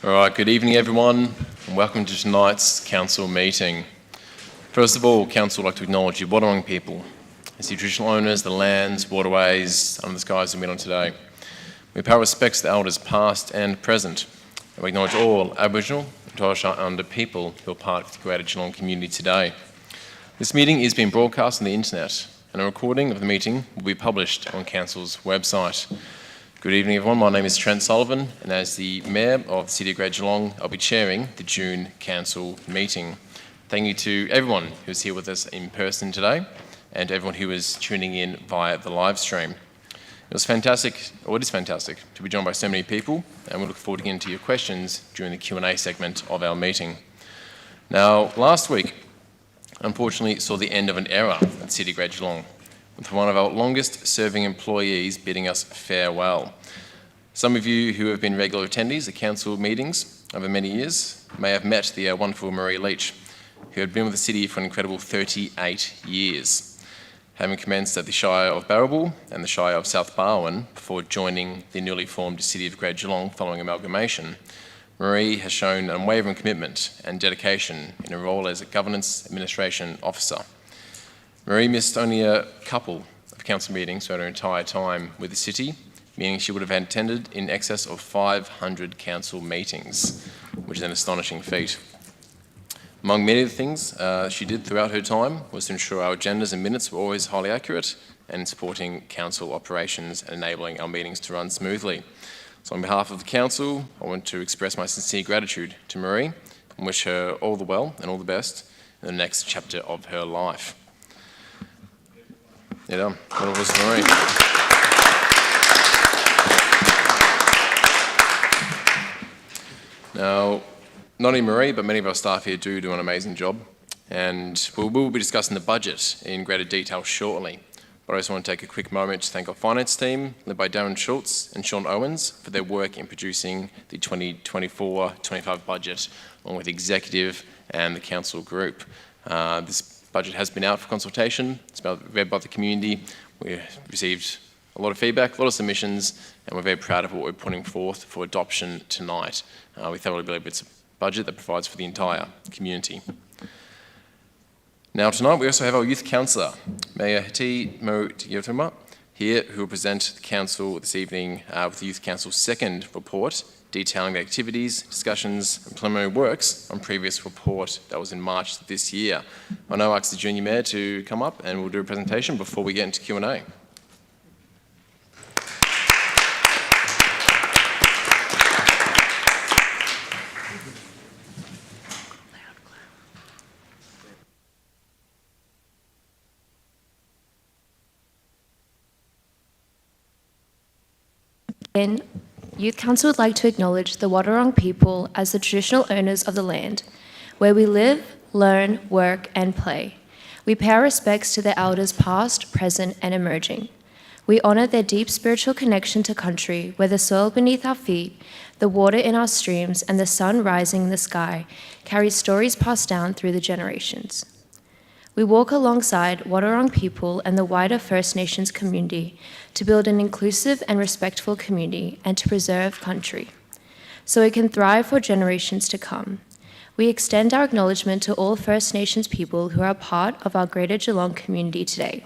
All right, good evening everyone, and welcome to tonight's council meeting. First of all, council would like to acknowledge the Wadawurrung people as the traditional owners, the lands, waterways, under the skies we meet on today. We pay our respects to the elders past and present, and we acknowledge all Aboriginal and Torres Strait Islander people who are part of the greater Geelong community today. This meeting is being broadcast on the internet, and a recording of the meeting will be published on council's website. Good evening everyone, my name is Trent Sullivan, and as the Mayor of the City of Greater Geelong, I'll be chairing the June Council meeting. Thank you to everyone who's here with us in person today, and everyone who is tuning in via the live stream. It is fantastic to be joined by so many people, and we look forward to getting to your questions during the Q&A segment of our meeting. Now, last week, unfortunately, saw the end of an era at the City of Greater Geelong, with one of our longest serving employees bidding us farewell. Some of you who have been regular attendees at council meetings over many years may have met the wonderful Marie Leach, who had been with the city for an incredible 38 years, having commenced at the Shire of Barrabool and the Shire of South Barwon before joining the newly formed City of Greater Geelong following amalgamation. Marie has shown an unwavering commitment and dedication in her role as a Governance Administration Officer. Marie missed only a couple of council meetings throughout her entire time with the city, meaning she would have attended in excess of 500 council meetings, which is an astonishing feat. Among many of the things she did throughout her time was to ensure our agendas and minutes were always highly accurate and supporting council operations and enabling our meetings to run smoothly. So on behalf of the council, I want to express my sincere gratitude to Marie and wish her all the well and all the best in the next chapter of her life. Yeah, well, it was Marie. Now, not only Marie, but many of our staff here do an amazing job, and we will be discussing the budget in greater detail shortly. But I just want to take a quick moment to thank our finance team, led by Darren Schultz and Sean Owens, for their work in producing the 2024-25 budget, along with the executive and the council group. This budget has been out for consultation. It's been read by the community. We received a lot of feedback, a lot of submissions, and we're very proud of what we're putting forth for adoption tonight. We thoroughly believe it's a budget that provides for the entire community. Now tonight we also have our youth councillor, Mayor Hati Mo-Tiotuma, here, who will present the council this evening with the Youth Council's second report, detailing the activities, discussions and preliminary works on previous report that was in March this year. I now ask the Junior Mayor to come up and we'll do a presentation before we get into Q&A. Youth Council would like to acknowledge the Wadawurrung people as the traditional owners of the land, where we live, learn, work and play. We pay our respects to their elders past, present and emerging. We honour their deep spiritual connection to country, where the soil beneath our feet, the water in our streams and the sun rising in the sky carry stories passed down through the generations. We walk alongside Wadawurrung people and the wider First Nations community to build an inclusive and respectful community and to preserve country, so it can thrive for generations to come. We extend our acknowledgement to all First Nations people who are part of our Greater Geelong community today.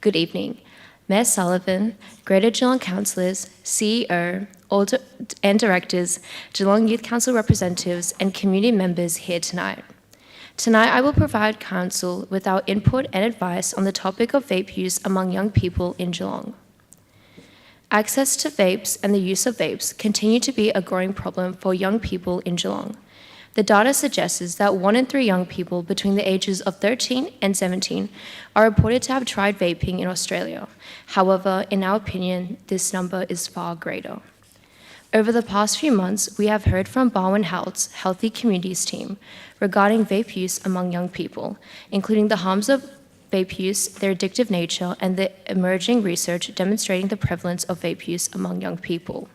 Good evening. Mayor Sullivan, Greater Geelong councillors, CEO, and directors, Geelong Youth Council representatives and community members here tonight. Tonight, I will provide council with our input and advice on the topic of vape use among young people in Geelong. Access to vapes and the use of vapes continue to be a growing problem for young people in Geelong. The data suggests that 1 in 3 young people between the ages of 13 and 17 are reported to have tried vaping in Australia. However, in our opinion, this number is far greater. Over the past few months, we have heard from Barwon Health's Healthy Communities team regarding vape use among young people, including the harms of vape use, their addictive nature, and the emerging research demonstrating the prevalence of vape use among young people.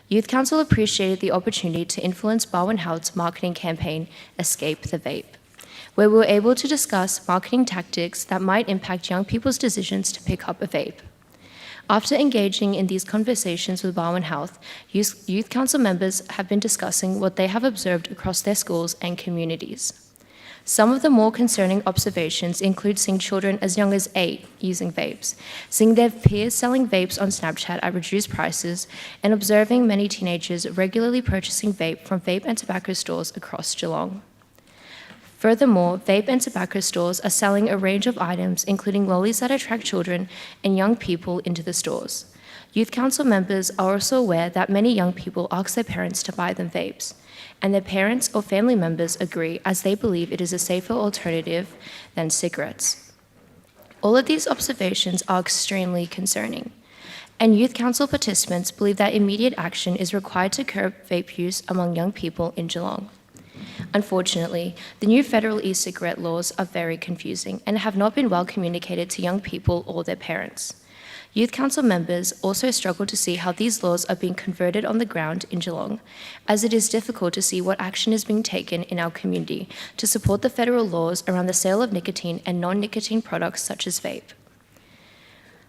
Youth Council appreciated the opportunity to influence Barwon Health's marketing campaign, Escape the Vape, where we were able to discuss marketing tactics that might impact young people's decisions to pick up a vape. After engaging in these conversations with Barwon Health, youth council members have been discussing what they have observed across their schools and communities. Some of the more concerning observations include seeing children as young as 8 using vapes, seeing their peers selling vapes on Snapchat at reduced prices, and observing many teenagers regularly purchasing vape from vape and tobacco stores across Geelong. Furthermore, vape and tobacco stores are selling a range of items, including lollies that attract children and young people into the stores. Youth council members are also aware that many young people ask their parents to buy them vapes, and their parents or family members agree as they believe it is a safer alternative than cigarettes. All of these observations are extremely concerning, and youth council participants believe that immediate action is required to curb vape use among young people in Geelong. Unfortunately, the new federal e-cigarette laws are very confusing and have not been well communicated to young people or their parents. Youth council members also struggle to see how these laws are being converted on the ground in Geelong, as it is difficult to see what action is being taken in our community to support the federal laws around the sale of nicotine and non-nicotine products such as vape.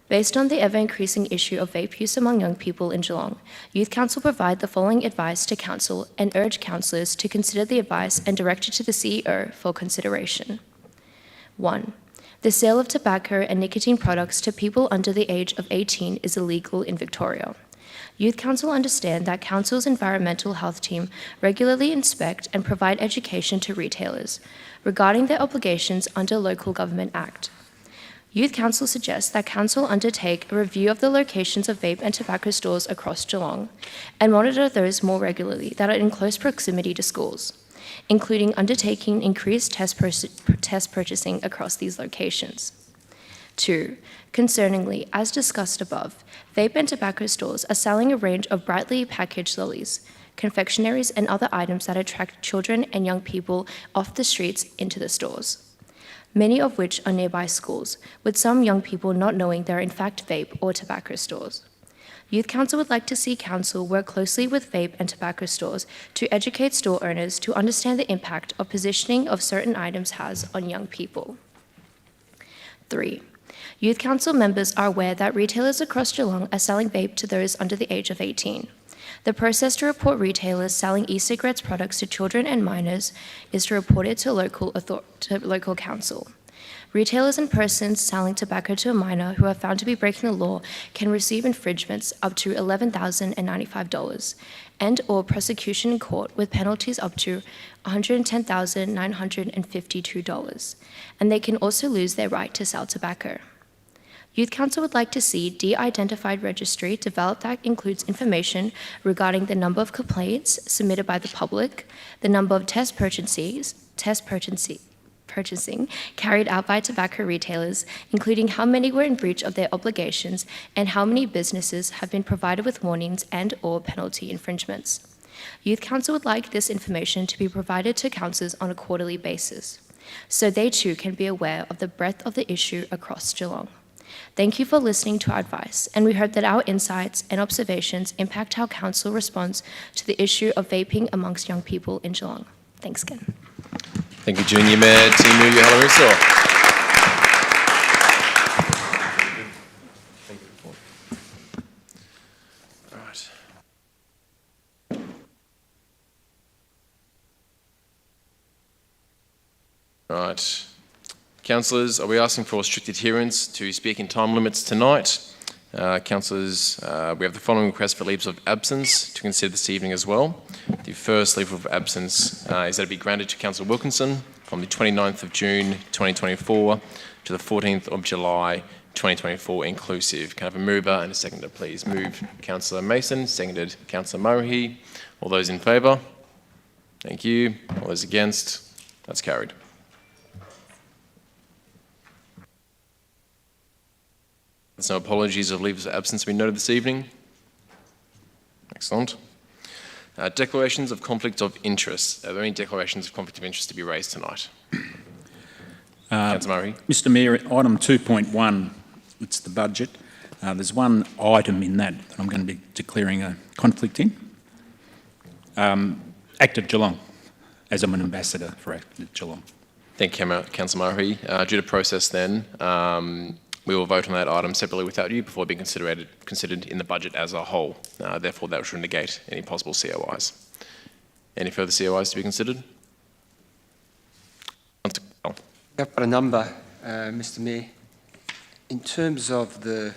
Based on the ever-increasing issue of vape use among young people in Geelong, Youth Council provide the following advice to Council and urge councillors to consider the advice and direct it to the CEO for consideration. 1. The sale of tobacco and nicotine products to people under the age of 18 is illegal in Victoria. Youth Council understand that Council's environmental health team regularly inspect and provide education to retailers regarding their obligations under Local Government Act. Youth Council suggests that Council undertake a review of the locations of vape and tobacco stores across Geelong and monitor those more regularly that are in close proximity to schools, including undertaking increased test purchasing across these locations. 2. Concerningly, as discussed above, vape and tobacco stores are selling a range of brightly packaged lollies, confectionaries, and other items that attract children and young people off the streets into the stores, many of which are nearby schools, with some young people not knowing they're in fact vape or tobacco stores. Youth Council would like to see Council work closely with vape and tobacco stores to educate store owners to understand the impact of positioning of certain items has on young people. 3. Youth Council members are aware that retailers across Geelong are selling vape to those under the age of 18. The process to report retailers selling e-cigarettes products to children and minors is to report it to local council. Retailers and persons selling tobacco to a minor who are found to be breaking the law can receive infringements up to $11,095 and/or prosecution in court with penalties up to $110,952, and they can also lose their right to sell tobacco. Youth Council would like to see de-identified registry developed that includes information regarding the number of complaints submitted by the public, the number of test purchasing carried out by tobacco retailers, including how many were in breach of their obligations and how many businesses have been provided with warnings and/or penalty infringements. Youth Council would like this information to be provided to councillors on a quarterly basis, so they too can be aware of the breadth of the issue across Geelong. Thank you for listening to our advice, and we hope that our insights and observations impact how Council responds to the issue of vaping amongst young people in Geelong. Thanks again. Thank you, Junior Mayor Timu Yohalariso. Right. Councillors, are we asking for strict adherence to speaking time limits tonight? Councillors, we have the following request for leaves of absence to consider this evening as well. The first leave of absence is that it be granted to Councillor Wilkinson from the 29th of June 2024 to the 14th of July 2024 inclusive. Can I have a mover and a seconder, please? Moved Councillor Mason, seconded Councillor Murray. All those in favour? Thank you. All those against? That's carried. There's no apologies of leaves of absence being noted this evening. Excellent. Declarations of conflict of interest. Are there any declarations of conflict of interest to be raised tonight? Councillor Murray. Mr Mayor, item 2.1, it's the budget. There's one item in that I'm going to be declaring a conflict in. Act of Geelong, as I'm an ambassador for Act of Geelong. Thank you, Councillor Murray. Due to process then, We will vote on that item separately without you before being considered in the budget as a whole. Therefore, that should negate any possible COIs. Any further COIs to be considered? I've got a number, Mr. Mayor. In terms of the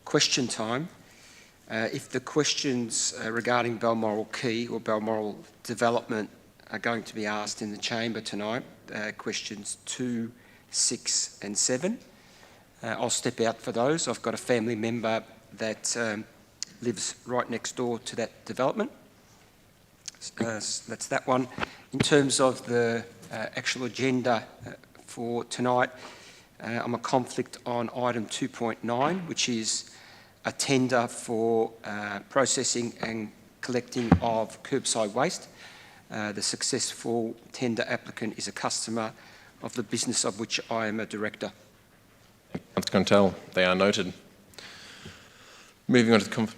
question time, if the questions regarding Balmoral Quay or Balmoral development are going to be asked in the chamber tonight, questions 2, 6 and 7, I'll step out for those. I've got a family member that lives right next door to that development. That's that one. In terms of the actual agenda for tonight, I'm a conflict on item 2.9, which is a tender for processing and collecting of curbside waste. The successful tender applicant is a customer of the business of which I am a director. Councillor Contel, they are noted. Moving on to the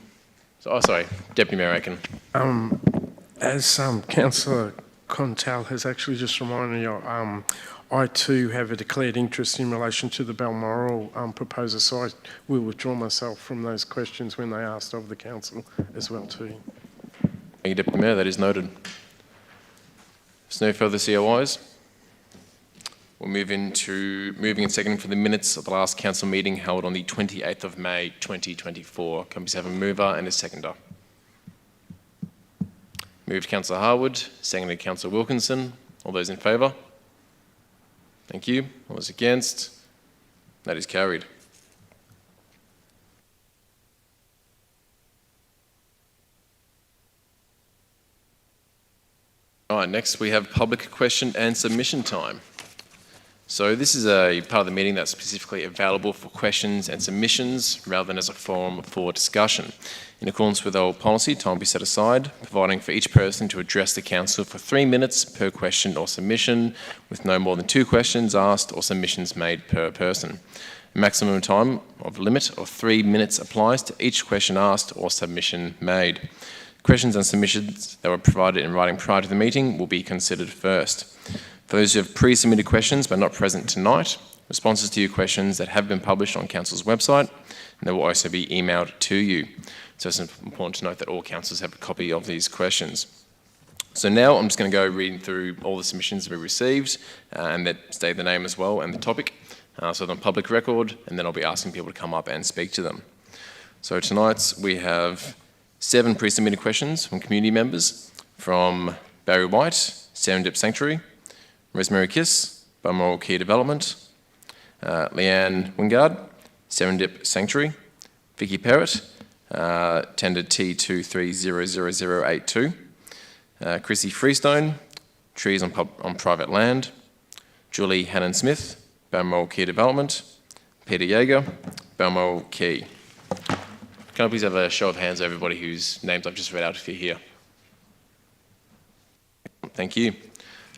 Deputy Mayor Aiken. As Councillor Contal has actually just reminded me, I too have a declared interest in relation to the Balmoral proposer, so I will withdraw myself from those questions when they are asked of the council as well too. Thank you, Deputy Mayor, that is noted. There's no further COIs. We'll move into moving and seconding for the minutes of the last council meeting held on the 28th of May 2024. Can we have a mover and a seconder? Moved Councillor Harwood, seconded Councillor Wilkinson. All those in favour? Thank you. All those against? That is carried. All right, next we have public question and submission time. So this is a part of the meeting that's specifically available for questions and submissions rather than as a forum for discussion. In accordance with our policy, time will be set aside, providing for each person to address the council for 3 minutes per question or submission, with no more than 2 questions asked or submissions made per person. A maximum time of limit of 3 minutes applies to each question asked or submission made. Questions and submissions that were provided in writing prior to the meeting will be considered first. For those who have pre-submitted questions but not present tonight, responses to your questions that have been published on Council's website, and they will also be emailed to you. So it's important to note that all councillors have a copy of these questions. So now I'm just going to go reading through all the submissions we received and that state the name as well and the topic, so they're on public record, and then I'll be asking people to come up and speak to them. So tonight we have 7 pre-submitted questions from community members from Barry White, Serendip Sanctuary, Rosemary Kiss, Balmoral Quay Development, Leanne Wingard, Serendip Sanctuary, Vicky Perrott, tender T23000082, Chrissy Freestone, Trees on Private Land, Julie Hannon-Smith, Balmoral Quay Development, Peter Yeager, Balmoral Quay. Can I please have a show of hands, everybody whose names I've just read out if you're here? Thank you.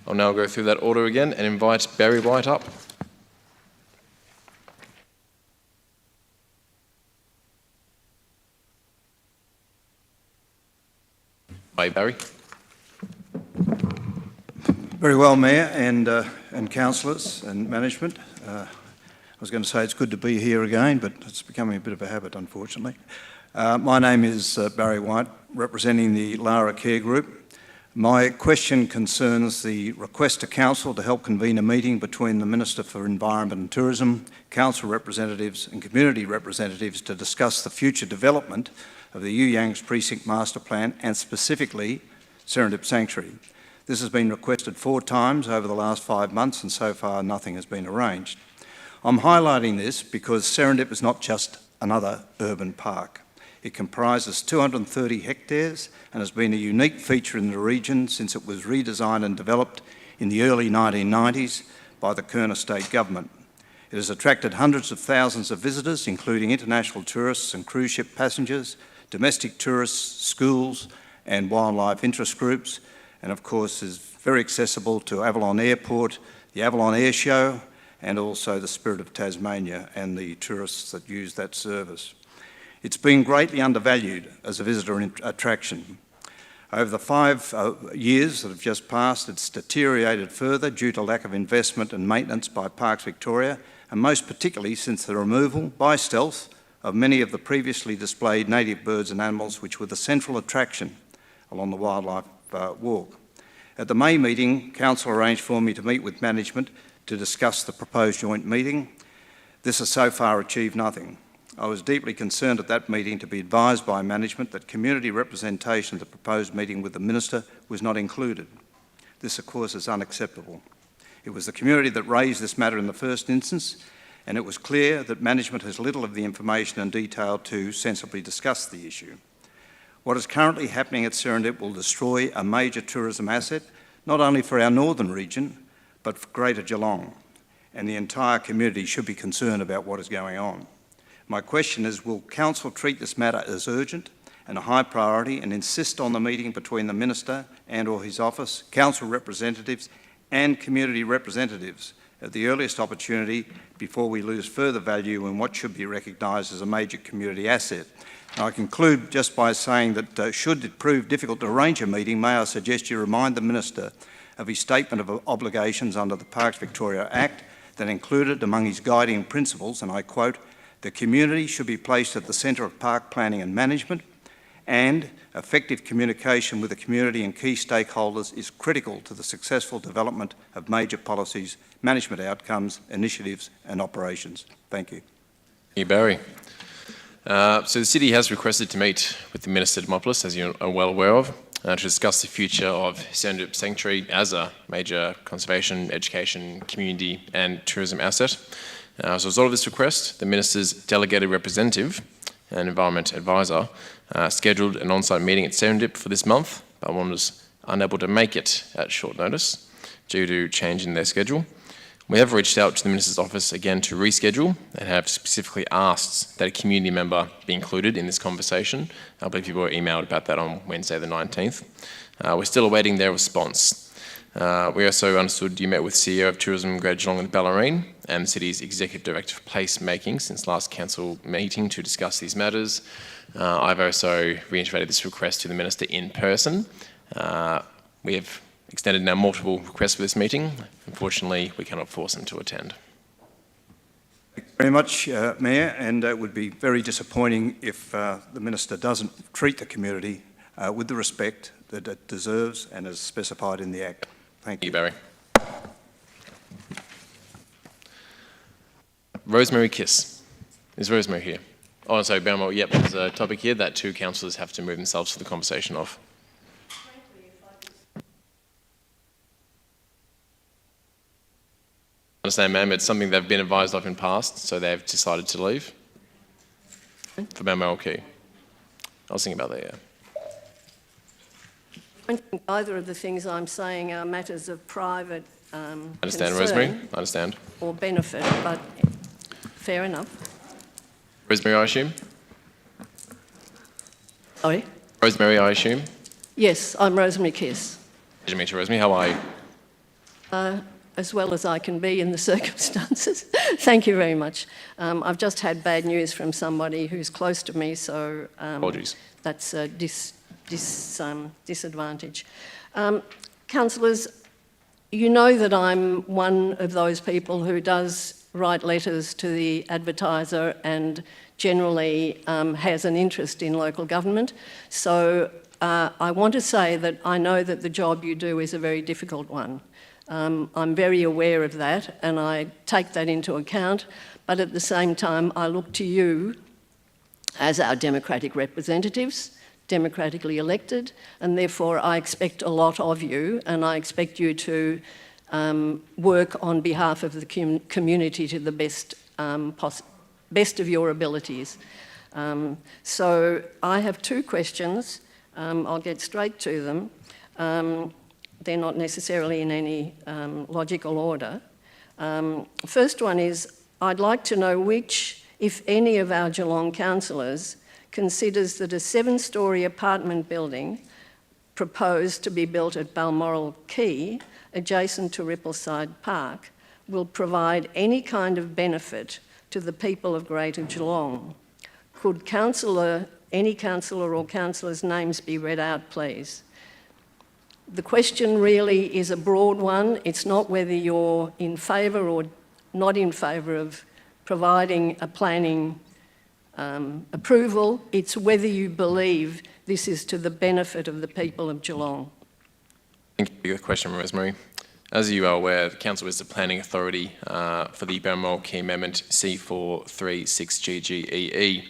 I'll now go through that order again and invite Barry White up. Hi, Barry. Very well, Mayor and councillors and management. I was going to say it's good to be here again, but it's becoming a bit of a habit, unfortunately. My name is Barry White, representing the Lara Care Group. My question concerns the request to Council to help convene a meeting between the Minister for Environment and Tourism, Council representatives and community representatives to discuss the future development of the You Yangs Precinct Master Plan and specifically Serendip Sanctuary. This has been requested 4 times over the last 5 months and so far nothing has been arranged. I'm highlighting this because Serendip is not just another urban park. It comprises 230 hectares and has been a unique feature in the region since it was redesigned and developed in the early 1990s by the Kerner State Government. It has attracted hundreds of thousands of visitors, including international tourists and cruise ship passengers, domestic tourists, schools and wildlife interest groups, and of course is very accessible to Avalon Airport, the Avalon Air Show, and also the Spirit of Tasmania and the tourists that use that service. It's been greatly undervalued as a visitor attraction. Over the 5 years that have just passed, it's deteriorated further due to lack of investment and maintenance by Parks Victoria and most particularly since the removal, by stealth, of many of the previously displayed native birds and animals which were the central attraction along the wildlife walk. At the May meeting, Council arranged for me to meet with management to discuss the proposed joint meeting. This has so far achieved nothing. I was deeply concerned at that meeting to be advised by management that community representation at the proposed meeting with the Minister was not included. This, of course, is unacceptable. It was the community that raised this matter in the first instance, and it was clear that management has little of the information and detail to sensibly discuss the issue. What is currently happening at Serendip will destroy a major tourism asset, not only for our northern region, but for Greater Geelong, and the entire community should be concerned about what is going on. My question is, will Council treat this matter as urgent and a high priority and insist on the meeting between the Minister and or his office, Council representatives and community representatives at the earliest opportunity before we lose further value in what should be recognised as a major community asset? I conclude just by saying that should it prove difficult to arrange a meeting, may I suggest you remind the Minister of his statement of obligations under the Parks Victoria Act that included among his guiding principles, and I quote, "The community should be placed at the centre of park planning and management, and effective communication with the community and key stakeholders is critical to the successful development of major policies, management outcomes, initiatives and operations." Thank you. Thank you, Barry. So the City has requested to meet with the Minister Demopoulos, as you are well aware of, to discuss the future of Serendip Sanctuary as a major conservation, education, community and tourism asset. As a result of this request, the Minister's delegated representative and Environment Advisor scheduled an on-site meeting at Serendip for this month, but one was unable to make it at short notice due to change in their schedule. We have reached out to the Minister's office again to reschedule and have specifically asked that a community member be included in this conversation. I believe you were emailed about that on Wednesday the 19th. We're still awaiting their response. We also understood you met with CEO of Tourism Greater Geelong and Ballerine and the City's Executive Director for Placemaking since last Council meeting to discuss these matters. I've also reiterated this request to the Minister in person. We have extended now multiple requests for this meeting. Unfortunately, we cannot force them to attend. Thank you very much, Mayor, and it would be very disappointing if the Minister doesn't treat the community with the respect that it deserves and is specified in the Act. Thank you. Barry. Rosemary Kiss. Is Rosemary here? Oh, sorry, Belmore. Yep, there's a topic here that two councillors have to move themselves to the conversation of. I understand, ma'am, it's something they've been advised of in past, so they've decided to leave. For Balmoral Key. I was thinking about that, yeah. I don't think either of the things I'm saying are matters of private I understand, Rosemary. I understand. or benefit, but fair enough. Rosemary, I assume? Sorry? Rosemary, I assume? Yes, I'm Rosemary Kiss. Pleasure to meet you, Rosemary. How are you? As well as I can be in the circumstances. Thank you very much. I've just had bad news from somebody who's close to me, so Apologies. that's a disadvantage. Councillors, you know that I'm one of those people who does write letters to the advertiser and generally has an interest in local government. So I want to say that I know that the job you do is a very difficult one. I'm very aware of that and I take that into account, but at the same time I look to you as our democratic representatives, democratically elected, and therefore I expect a lot of you and I expect you to work on behalf of the community to the best of your abilities. So I have two questions. I'll get straight to them. They're not necessarily in any logical order. First one is, I'd like to know which, if any, of our Geelong councillors considers that a 7-storey apartment building proposed to be built at Balmoral Quay, adjacent to Rippleside Park, will provide any kind of benefit to the people of Greater Geelong. Could any councillor or councillors' names be read out, please? The question really is a broad one. It's not whether you're in favour or not in favour of providing a planning approval. It's whether you believe this is to the benefit of the people of Geelong. Thank you for your question, Rosemary. As you are aware, the Council is the planning authority for the Balmoral Key Amendment C436GGEE,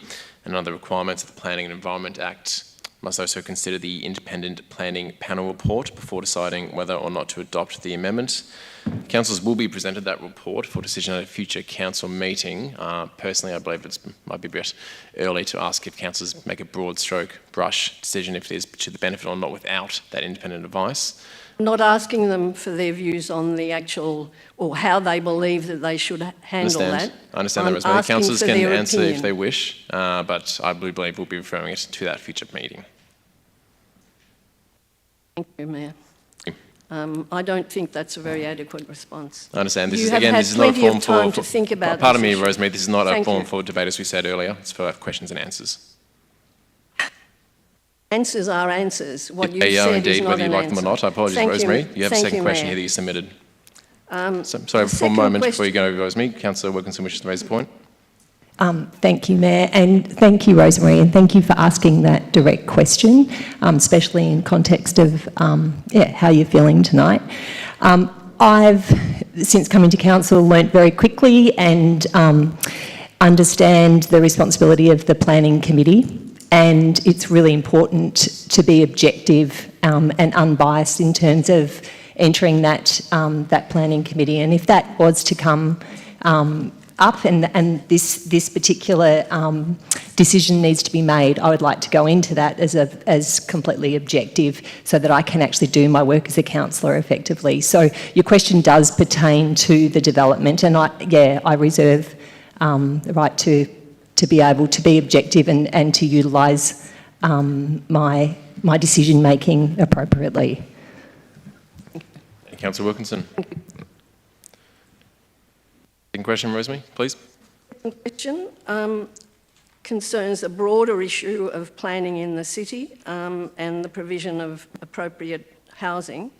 and under the requirements of the Planning and Environment Act, must also consider the Independent Planning Panel report before deciding whether or not to adopt the amendment. Councillors will be presented that report for decision at a future council meeting. Personally, I believe it might be a bit early to ask if councillors make a broad stroke brush decision if it is to the benefit or not without that independent advice. Not asking them for their views on the actual, or how they believe that they should handle that. I understand that, Rosemary. Councillors can answer if they wish, but I believe we'll be referring it to that future meeting. Thank you, Mayor. I don't think that's a very adequate response. I understand. This You is have again. had This is not a plenty of forum time for. to think about Pardon this me, issue. Rosemary. This is not a Thank forum you. for debate, as we said earlier. It's for questions and answers. Answers are answers. What you've They are said indeed, is not whether you an like them or answer. not. I apologise, Thank Rosemary. You have a Thank second question Mayor. here that you submitted. The Sorry, for a second moment before question- you go over, Rosemary. Councillor Wilkinson wishes to raise a point. Thank you, Mayor, and thank you, Rosemary, and thank you for asking that direct question, especially in context of how you're feeling tonight. I've, since coming to council, learnt very quickly and understand the responsibility of the planning committee, and it's really important to be objective and unbiased in terms of entering that planning committee. And if that was to come up and this particular decision needs to be made, I would like to go into that as completely objective so that I can actually do my work as a councillor effectively. So your question does pertain to the development, and I reserve the right to be able to be objective and to utilise my decision making appropriately. Councillor Wilkinson. Second question, Rosemary, please. second question concerns a broader issue of planning in the city and the provision of appropriate housing.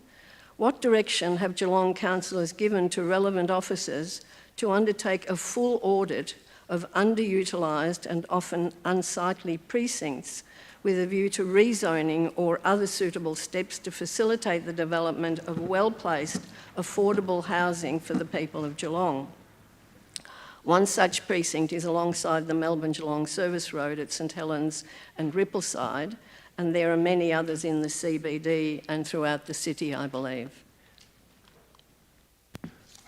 What direction have Geelong councillors given to relevant officers to undertake a full audit of underutilised and often unsightly precincts with a view to rezoning or other suitable steps to facilitate the development of well-placed, affordable housing for the people of Geelong? One such precinct is alongside the Melbourne-Geelong Service Road at St Helens and Rippleside, and there are many others in the CBD and throughout the city, I believe.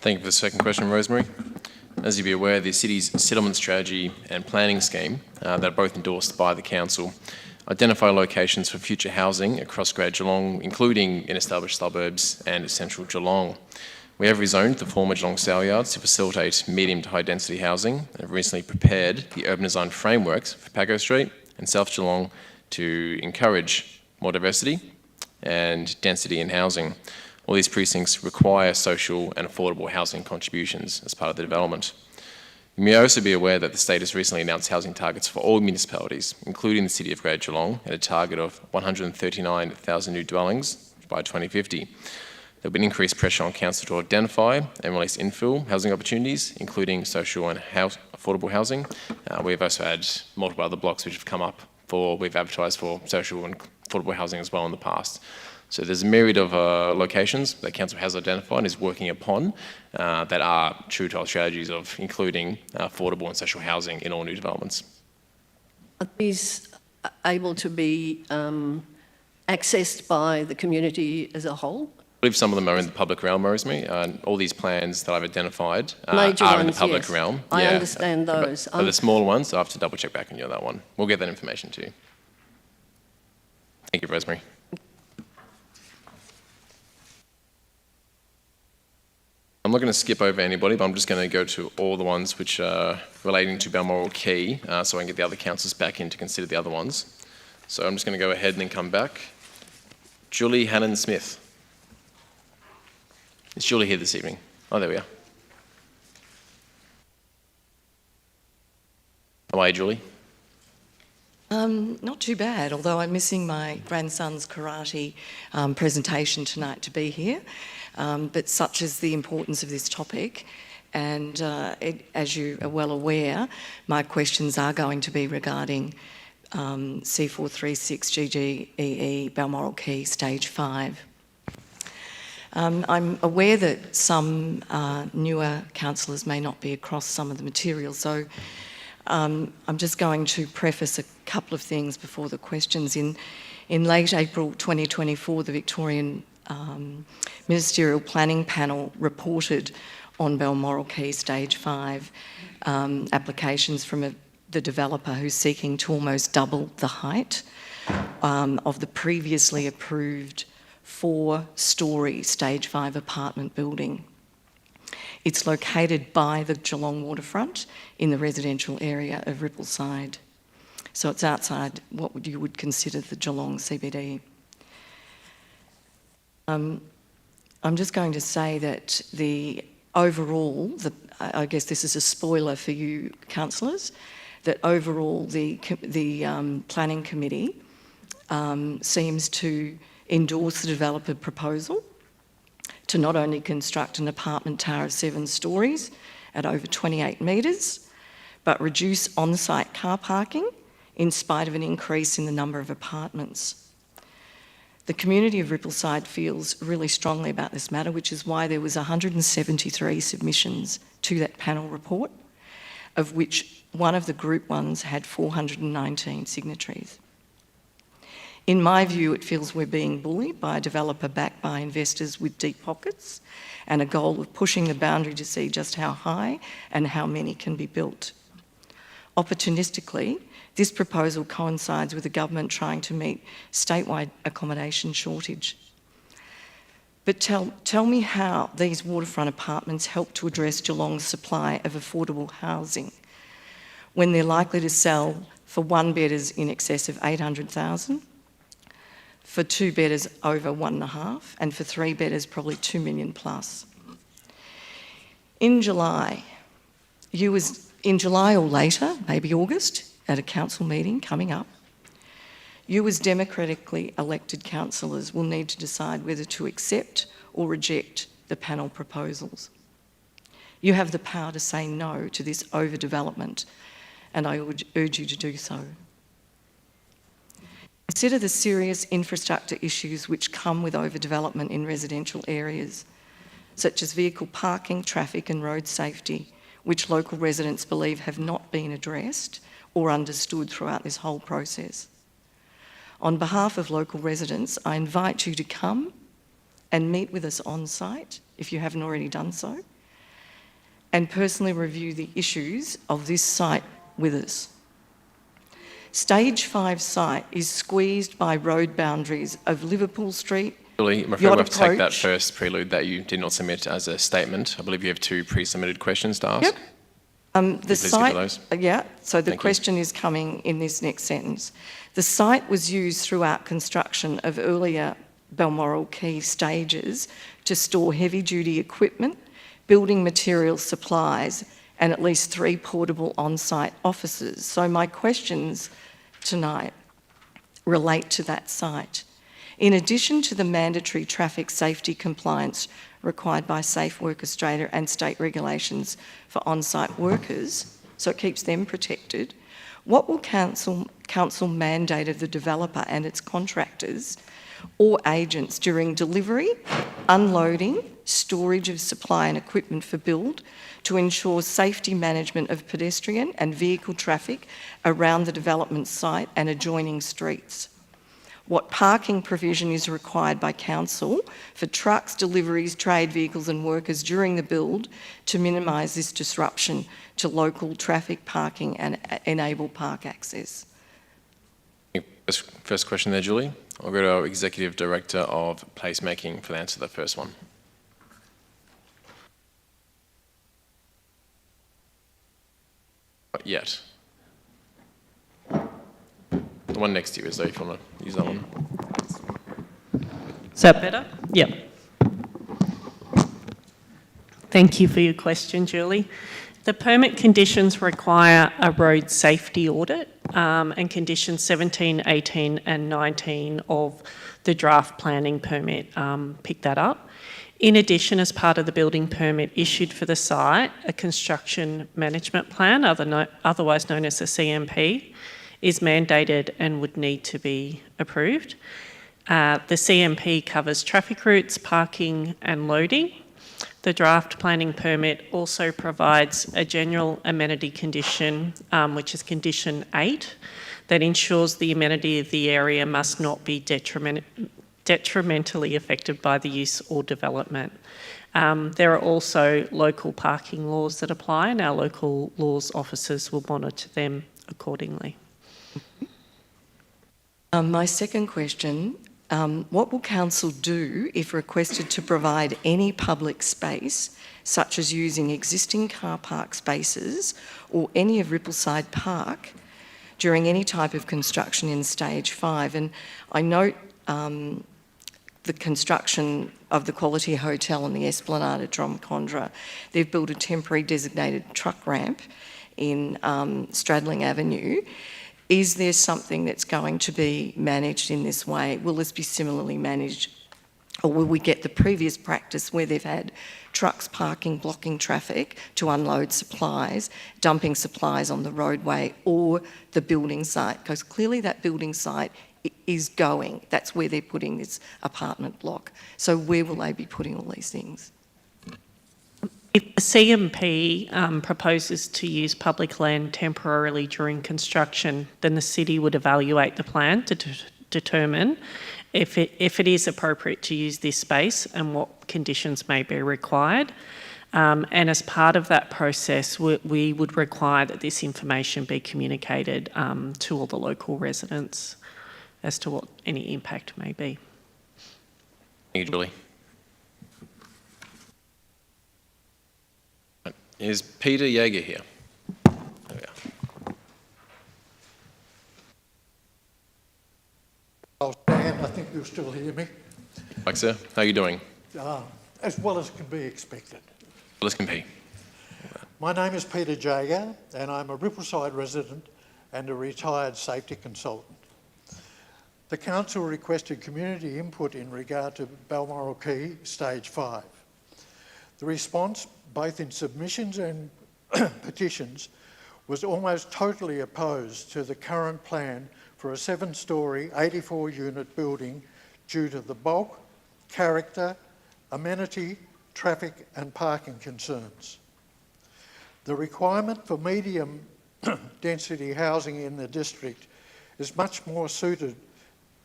Thank you for the second question, Rosemary. As you'll be aware, the city's settlement strategy and planning scheme that are both endorsed by the council identify locations for future housing across Greater Geelong, including in established suburbs and central Geelong. We have rezoned the former Geelong sale yards to facilitate medium to high density housing and have recently prepared the urban design frameworks for Pago Street and South Geelong to encourage more diversity and density in housing. All these precincts require social and affordable housing contributions as part of the development. You may also be aware that the state has recently announced housing targets for all municipalities, including the City of Greater Geelong, at a target of 139,000 new dwellings by 2050. There will be increased pressure on council to identify and release infill housing opportunities, including social and affordable housing. We've also had multiple other blocks which have come up we've advertised for social and affordable housing as well in the past. So there's a myriad of locations that council has identified and is working upon that are true to our strategies of including affordable and social housing in all new developments. Are these able to be accessed by the community as a whole? I believe some of them are in the public realm, Rosemary. All these plans that I've identified Major are in the ones, public yes. realm. I understand those. But the smaller ones, I have to double check back on you on that one. We'll get that information to you. Thank you, Rosemary. I'm not going to skip over anybody, but I'm just going to go to all the ones which are relating to Balmoral Quay, so I can get the other councillors back in to consider the other ones. So I'm just going to go ahead and then come back. Julie Hannon-Smith. Is Julie here this evening? Oh, there we are. How are you, Julie? Not too bad, although I'm missing my grandson's karate presentation tonight to be here. But such is the importance of this topic, and as you are well aware, my questions are going to be regarding C436 GGEE Balmoral Quay Stage 5. I'm aware that some newer councillors may not be across some of the material, so I'm just going to preface a couple of things before the questions. In late April 2024, the Victorian Ministerial Planning Panel reported on Balmoral Quay Stage 5 applications from the developer who's seeking to almost double the height of the previously approved 4-storey Stage 5 apartment building. It's located by the Geelong waterfront in the residential area of Rippleside. So it's outside what you would consider the Geelong CBD. I'm just going to say that overall, I guess this is a spoiler for you councillors, that overall the planning committee seems to endorse the developer proposal to not only construct an apartment tower of 7 storeys at over 28 metres, but reduce on-site car parking in spite of an increase in the number of apartments. The community of Rippleside feels really strongly about this matter, which is why there was 173 submissions to that panel report, of which one of the group ones had 419 signatories. In my view, it feels we're being bullied by a developer backed by investors with deep pockets and a goal of pushing the boundary to see just how high and how many can be built. Opportunistically, this proposal coincides with the government trying to meet statewide accommodation shortage. But tell me how these waterfront apartments help to address Geelong's supply of affordable housing when they're likely to sell for 1-bedders in excess of $800,000, for 2-bedders over 1.5, and for 3-bedders probably $2 million plus. In July or later, maybe August, at a council meeting coming up, you as democratically elected councillors will need to decide whether to accept or reject the panel proposals. You have the power to say no to this overdevelopment, and I would urge you to do so. Consider the serious infrastructure issues which come with overdevelopment in residential areas, such as vehicle parking, traffic and road safety, which local residents believe have not been addressed or understood throughout this whole process. On behalf of local residents, I invite you to come and meet with us on site, if you haven't already done so, and personally review the issues of this site with us. Stage 5 site is squeezed by road boundaries of Liverpool Street, Julie, I'm afraid we'll have to take that first prelude that you did not submit as a statement. I believe you have 2 pre-submitted questions to ask. Yep. The site, those. yeah, so the Thank question is coming in this next sentence. The site was used throughout construction of earlier Balmoral Quay stages to store heavy-duty equipment, building materials, supplies, and at least 3 portable on-site offices. So my questions tonight relate to that site. In addition to the mandatory traffic safety compliance required by Safe Work Australia and state regulations for on-site workers, so it keeps them protected, what will council mandate of the developer and its contractors or agents during delivery, unloading, storage of supply and equipment for build to ensure safety management of pedestrian and vehicle traffic around the development site and adjoining streets? What parking provision is required by council for trucks, deliveries, trade vehicles and workers during the build to minimise this disruption to local traffic parking and enable park access? First question there, Julie. I'll go to our Executive Director of Placemaking for the answer to the first one. Not yet. The one next to you is though, if you want to use that one. Is that better? Yep. Thank you for your question, Julie. The permit conditions require a road safety audit, and conditions 17, 18 and 19 of the draft planning permit pick that up. In addition, as part of the building permit issued for the site, a construction management plan, otherwise known as a CMP, is mandated and would need to be approved. The CMP covers traffic routes, parking and loading. The draft planning permit also provides a general amenity condition, which is condition 8, that ensures the amenity of the area must not be detrimentally affected by the use or development. There are also local parking laws that apply, and our local laws officers will monitor them accordingly. My second question, what will Council do if requested to provide any public space, such as using existing car park spaces or any of Rippleside Park, during any type of construction in stage 5? And I note the construction of the Quality Hotel and the Esplanade at Drumcondra. They've built a temporary designated truck ramp in Stradling Avenue. Is there something that's going to be managed in this way? Will this be similarly managed, or will we get the previous practice where they've had trucks parking, blocking traffic to unload supplies, dumping supplies on the roadway or the building site? Because clearly that building site is going. That's where they're putting this apartment block. So where will they be putting all these things? If the CMP proposes to use public land temporarily during construction, then the city would evaluate the plan to determine if it is appropriate to use this space and what conditions may be required. And as part of that process, we would require that this information be communicated to all the local residents as to what any impact may be. Thank you, Julie. Is Peter Jaeger here? There we are. I'll stand. I think you'll still hear me. Mike, sir, how are you doing? As well as can be expected. Well as can be. My name is Peter Jaeger, and I'm a Rippleside resident and a retired safety consultant. The Council requested community input in regard to Balmoral Quay Stage 5. The response, both in submissions and petitions, was almost totally opposed to the current plan for a 7-storey, 84-unit building due to the bulk, character, amenity, traffic and parking concerns. The requirement for medium density housing in the district is much more suited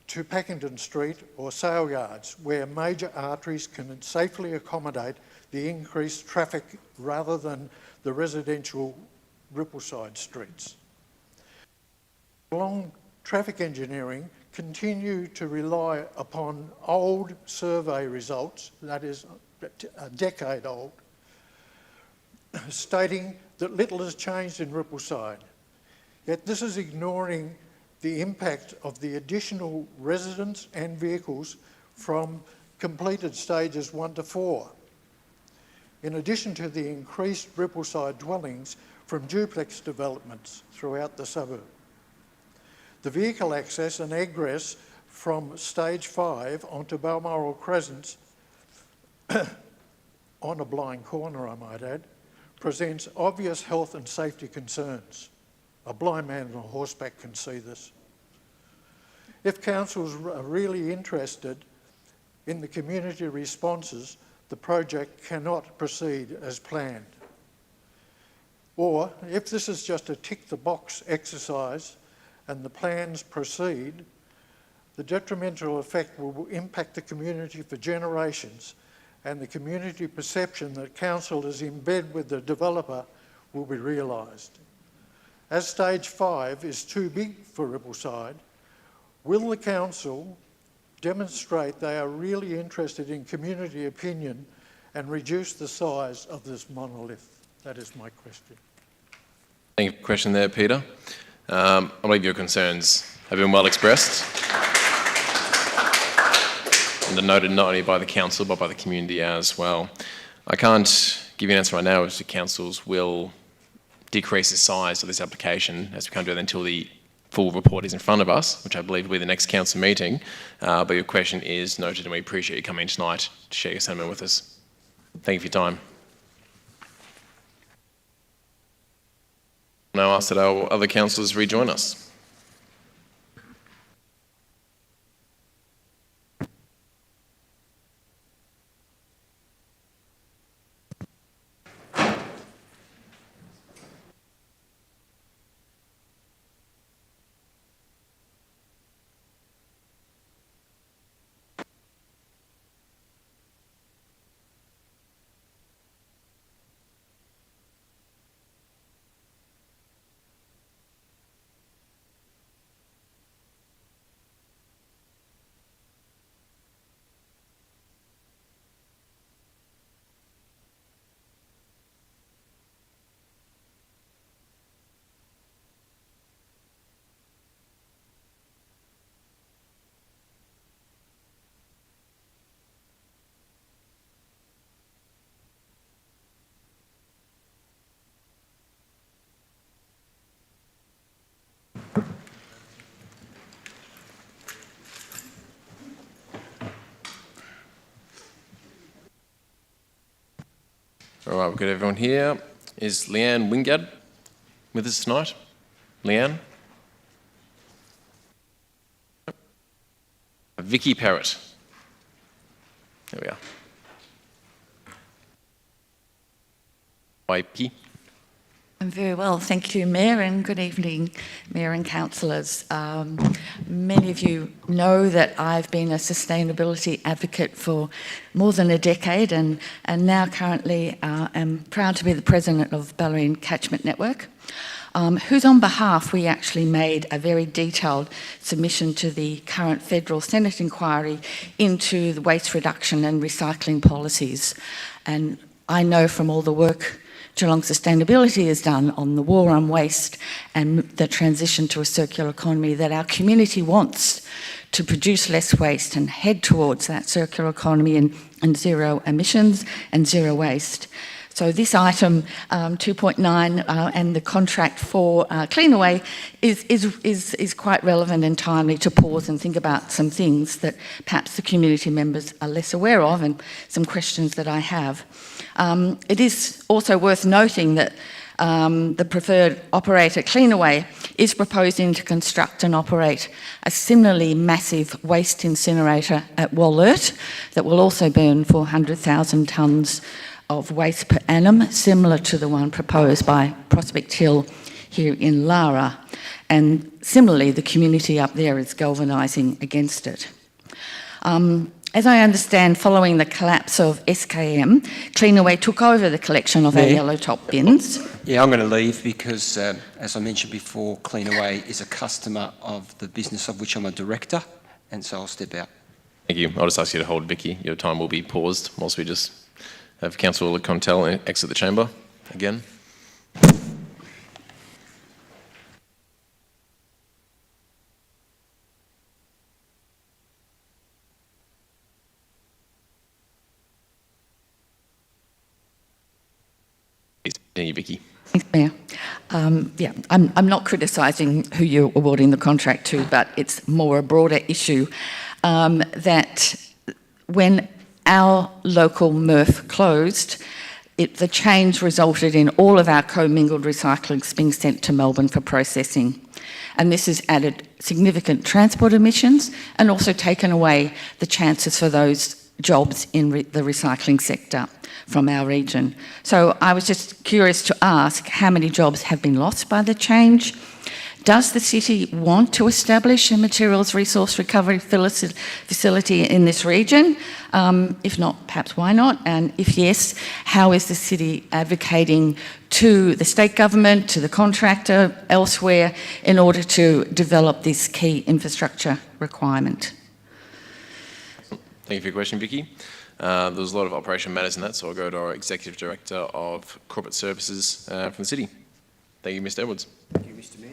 to Packington Street or sale yards, where major arteries can safely accommodate the increased traffic rather than the residential Rippleside streets. Along traffic engineering continue to rely upon old survey results, that is a decade old, stating that little has changed in Rippleside. Yet this is ignoring the impact of the additional residents and vehicles from completed stages 1 to 4, in addition to the increased Rippleside dwellings from duplex developments throughout the suburb. The vehicle access and egress from stage 5 onto Balmoral Crescent, on a blind corner I might add, presents obvious health and safety concerns. A blind man on horseback can see this. If councils are really interested in the community responses, the project cannot proceed as planned. Or if this is just a tick-the-box exercise and the plans proceed, the detrimental effect will impact the community for generations, and the community perception that council is in bed with the developer will be realised. As stage 5 is too big for Rippleside, will the council demonstrate they are really interested in community opinion and reduce the size of this monolith? That is my question. Thank you for the question there, Peter. I believe your concerns have been well expressed and are noted not only by the council but by the community as well. I can't give you an answer right now as to councils will decrease the size of this application, as we can't do that until the full report is in front of us, which I believe will be the next council meeting. But your question is noted and we appreciate you coming tonight to share your sentiment with us. Thank you for your time. Now ask that our other councillors rejoin us. All right, we've got everyone here. Is Leanne Wingard with us tonight? Leanne? Vicky Parrott. There we are. YP. I'm very well, thank you, Mayor, and good evening, Mayor and councillors. Many of you know that I've been a sustainability advocate for more than a decade and now currently am proud to be the president of Ballerine Catchment Network, whose on behalf we actually made a very detailed submission to the current federal Senate inquiry into the waste reduction and recycling policies. And I know from all the work Geelong Sustainability has done on the war on waste and the transition to a circular economy that our community wants to produce less waste and head towards that circular economy and zero emissions and zero waste. So this item 2.9 and the contract for Cleanaway is quite relevant and timely to pause and think about some things that perhaps the community members are less aware of and some questions that I have. It is also worth noting that the preferred operator, Cleanaway, is proposing to construct and operate a similarly massive waste incinerator at Wollert that will also burn 400,000 tonnes of waste per annum, similar to the one proposed by Prospect Hill here in Lara. And similarly, the community up there is galvanising against it. As I understand, following the collapse of SKM, Cleanaway took over the collection of our yellow top bins. Yeah, I'm going to leave because, as I mentioned before, Cleanaway is a customer of the business of which I'm a director, and so I'll step out. Thank you. I'll just ask you to hold, Vicky. Your time will be paused whilst we just have Councillor Contel exit the chamber again. Please continue, Vicky. Thanks, Mayor. Yeah, I'm not criticising who you're awarding the contract to, but it's more a broader issue that when our local MRF closed, the change resulted in all of our commingled recycling being sent to Melbourne for processing. And this has added significant transport emissions and also taken away the chances for those jobs in the recycling sector from our region. So I was just curious to ask how many jobs have been lost by the change? Does the city want to establish a materials resource recovery facility in this region? If not, perhaps why not? And if yes, how is the city advocating to the state government, to the contractor, elsewhere, in order to develop this key infrastructure requirement? Thank you for your question, Vicky. There was a lot of operation matters in that, so I'll go to our Executive Director of Corporate Services from the City. Thank you, Mr Edwards. Thank you, Mr Mayor.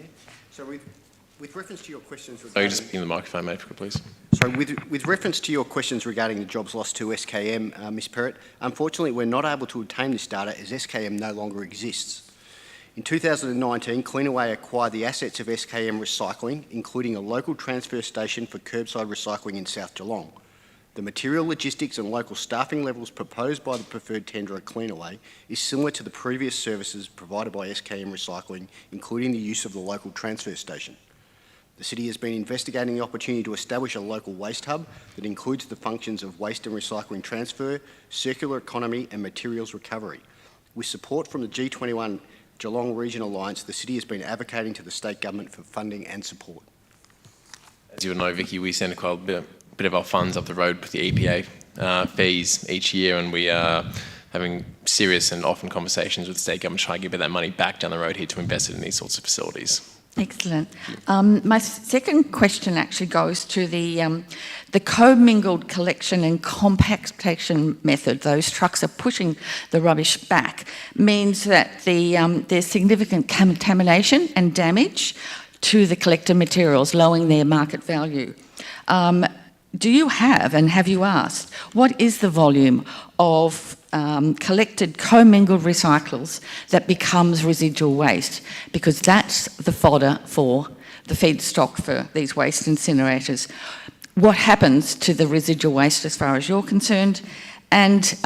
So with reference to your questions regarding... So you just in the microphone, mate, please. So with reference to your questions regarding the jobs lost to SKM, Ms Perrott, unfortunately we're not able to obtain this data as SKM no longer exists. In 2019, Cleanaway acquired the assets of SKM Recycling, including a local transfer station for curbside recycling in South Geelong. The material logistics and local staffing levels proposed by the preferred tenderer Cleanaway is similar to the previous services provided by SKM Recycling, including the use of the local transfer station. The City has been investigating the opportunity to establish a local waste hub that includes the functions of waste and recycling transfer, circular economy and materials recovery. With support from the G21 Geelong Region Alliance, the City has been advocating to the State Government for funding and support. As you would know, Vicky, we send quite a bit of our funds up the road with the EPA fees each year, and we are having serious and often conversations with the State Government trying to get that money back down the road here to invest it in these sorts of facilities. Excellent. My second question actually goes to the commingled collection and compactation method. Those trucks are pushing the rubbish back, means that there's significant contamination and damage to the collected materials, lowering their market value. Do you have, and have you asked, what is the volume of collected commingled recyclables that becomes residual waste? Because that's the fodder for the feedstock for these waste incinerators. What happens to the residual waste as far as you're concerned? And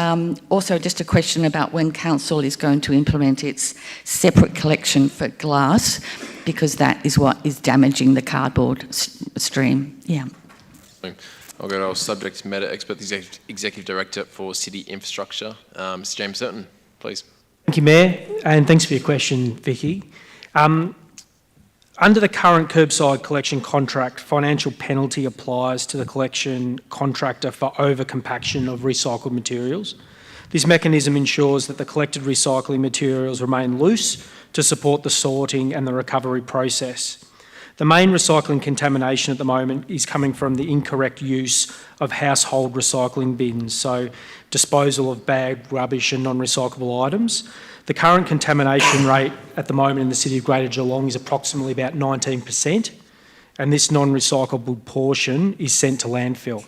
also just a question about when Council is going to implement its separate collection for glass, because that is what is damaging the cardboard stream. Yeah. I'll go to our subject matter expert, the Executive Director for City Infrastructure, Mr. James Certain, please. Thank you, Mayor, and thanks for your question, Vicky. Under the current curbside collection contract, financial penalty applies to the collection contractor for over-compaction of recycled materials. This mechanism ensures that the collected recycling materials remain loose to support the sorting and the recovery process. The main recycling contamination at the moment is coming from the incorrect use of household recycling bins, so disposal of bagged rubbish and non-recyclable items. The current contamination rate at the moment in the City of Greater Geelong is approximately about 19%, and this non-recyclable portion is sent to landfill.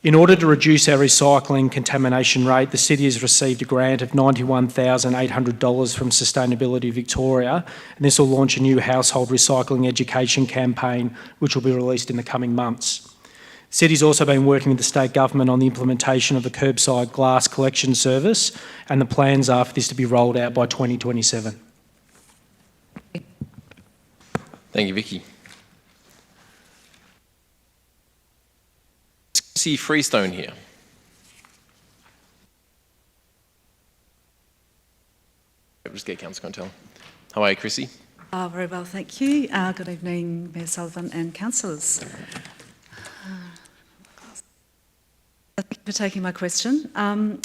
In order to reduce our recycling contamination rate, the City has received a grant of $91,800 from Sustainability Victoria, and this will launch a new household recycling education campaign, which will be released in the coming months. The City's also been working with the State Government on the implementation of the curbside glass collection service, and the plans are for this to be rolled out by 2027. Thank you, Vicky. See Freestone here. Just get Councillor Contell. How are you, Chrissy? Very well, thank you. Good evening, Mayor Sullivan and councillors. Thank you for taking my question.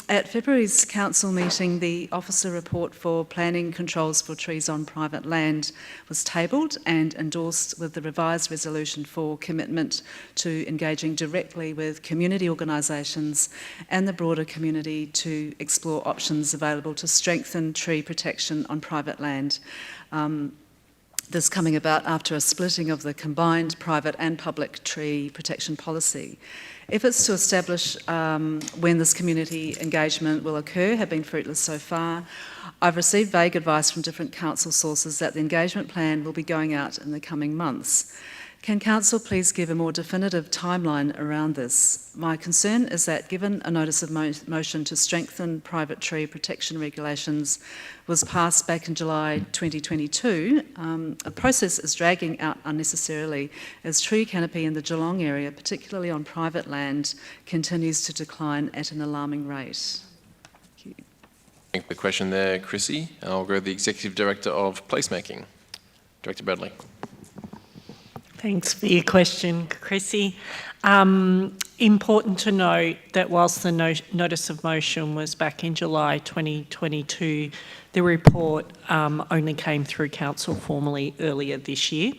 At February's council meeting, the officer report for planning controls for trees on private land was tabled and endorsed with the revised resolution for commitment to engaging directly with community organisations and the broader community to explore options available to strengthen tree protection on private land. This coming about after a splitting of the combined private and public tree protection policy. Efforts to establish when this community engagement will occur have been fruitless so far. I've received vague advice from different council sources that the engagement plan will be going out in the coming months. Can Council please give a more definitive timeline around this? My concern is that given a notice of motion to strengthen private tree protection regulations was passed back in July 2022, a process is dragging out unnecessarily as tree canopy in the Geelong area, particularly on private land, continues to decline at an alarming rate. Thank you. Thank you for the question there, Chrissy. I'll go to the Executive Director of Placemaking, Director Bradley. Thanks for your question, Chrissy. Important to note that whilst the notice of motion was back in July 2022, the report only came through council formally earlier this year.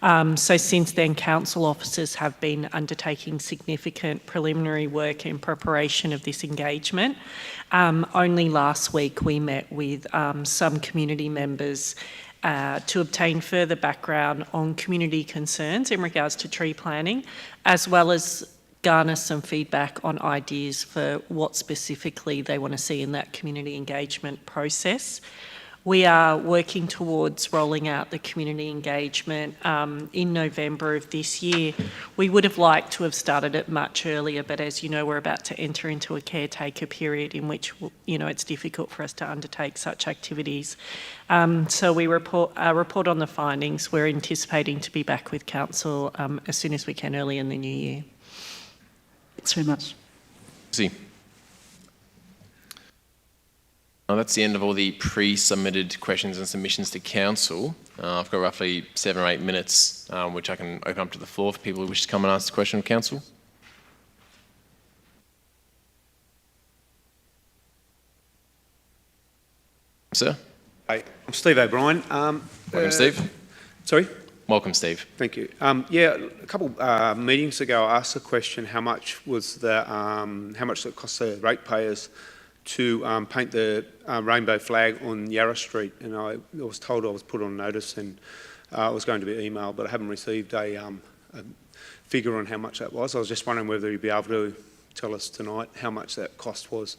So since then, council officers have been undertaking significant preliminary work in preparation of this engagement. Only last week we met with some community members to obtain further background on community concerns in regards to tree planting, as well as garner some feedback on ideas for what specifically they want to see in that community engagement process. We are working towards rolling out the community engagement in November of this year. We would have liked to have started it much earlier, but as you know, we're about to enter into a caretaker period in which, you know, it's difficult for us to undertake such activities. So we report on the findings. We're anticipating to be back with council as soon as we can early in the new year. Thanks very much. See. That's the end of all the pre-submitted questions and submissions to council. I've got roughly 7 or 8 minutes, which I can open up to the floor for people who wish to come and ask a question of council. Sir? Hi, I'm Steve O'Brien. Welcome, Steve. Sorry? Welcome, Steve. Thank you. Yeah, a couple meetings ago, I asked a question: how much was the how much it cost the ratepayers to paint the rainbow flag on Yarra Street? And I was told I was put on notice, and I was going to be emailed, but I haven't received a figure on how much that was. I was just wondering whether you'd be able to tell us tonight how much that cost was.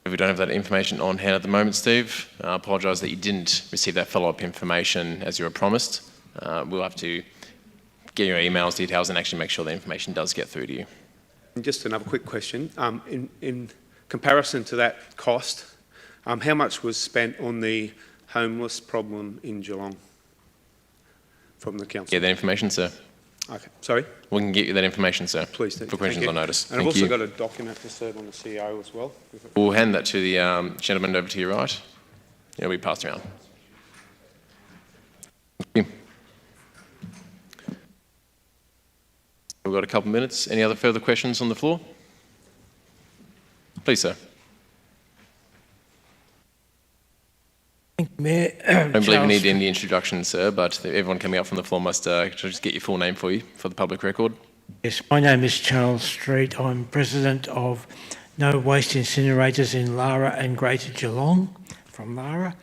We don't have that information on hand at the moment, Steve. I apologise that you didn't receive that follow-up information as you were promised. We'll have to get your emails, details, and actually make sure the information does get through to you. And just another quick question. In comparison to that cost, how much was spent on the homeless problem in Geelong from the council? Get that information, sir. Okay, sorry? We can get you that information, sir. Please do. For questions on notice. And I've also got a document to serve on the CEO as well. We'll hand that to the gentleman over to your right. It'll be passed around. Thank you. We've got a couple of minutes. Any other further questions on the floor? Please, sir. Thank you, Mayor. I don't believe you need any introduction, sir, but everyone coming up from the floor must just get your full name for you, for the public record. Yes, my name is Charles Street. I'm president of No Waste Incinerators in Lara and Greater Geelong, from Lara.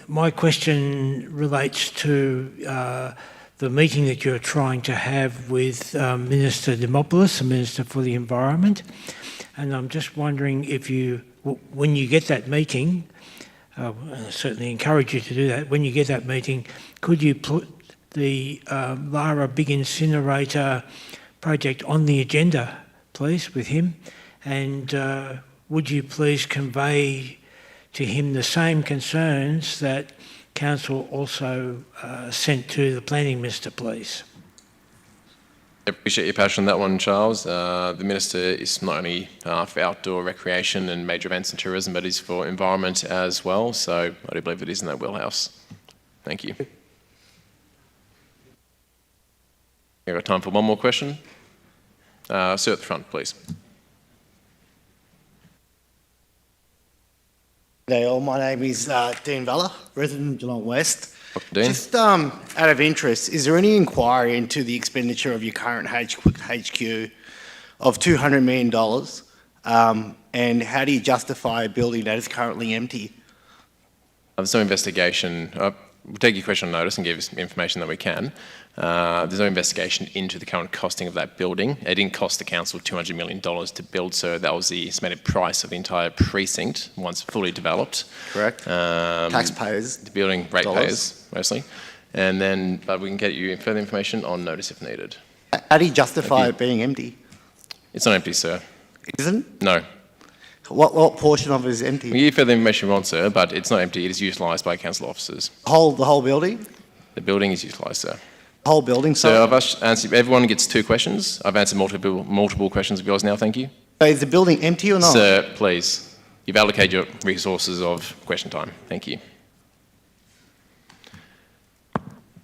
My question relates to the meeting that you're trying to have with Minister Dimopoulos, the Minister for the Environment. And I'm just wondering if you, when you get that meeting, I certainly encourage you to do that. When you get that meeting, could you put the Lara Big Incinerator project on the agenda, please, with him? And would you please convey to him the same concerns that Council also sent to the Planning Minister, please? I appreciate your passion on that one, Charles. The Minister is not only for outdoor recreation and major events and tourism, but is for environment as well. So I do believe it is in that wheelhouse. Thank you. We've got time for one more question. Sir at the front, please. G'day all, my name is Dean Vella, resident of Geelong West. Dean. Just out of interest, is there any inquiry into the expenditure of your current HQ of $200 million, and how do you justify a building that is currently empty? There's no investigation. We'll take your question on notice and give us information that we can. There's no investigation into the current costing of that building. It didn't cost the council $200 million to build, so that was the estimated price of the entire precinct once fully developed. Correct. Taxpayers. The building ratepayers, mostly. And then, but we can get you further information on notice if needed. How do you justify it being empty? It's not empty, sir. It isn't? No. What portion of it is empty? We give you further information you want, sir, but it's not empty. It is utilised by council officers. The whole building? The building is utilised, sir. The whole building, sir? So I've answered, everyone gets 2 questions. I've answered multiple questions of yours now, thank you. So is the building empty or not? Sir, please. You've allocated your resources of question time. Thank you.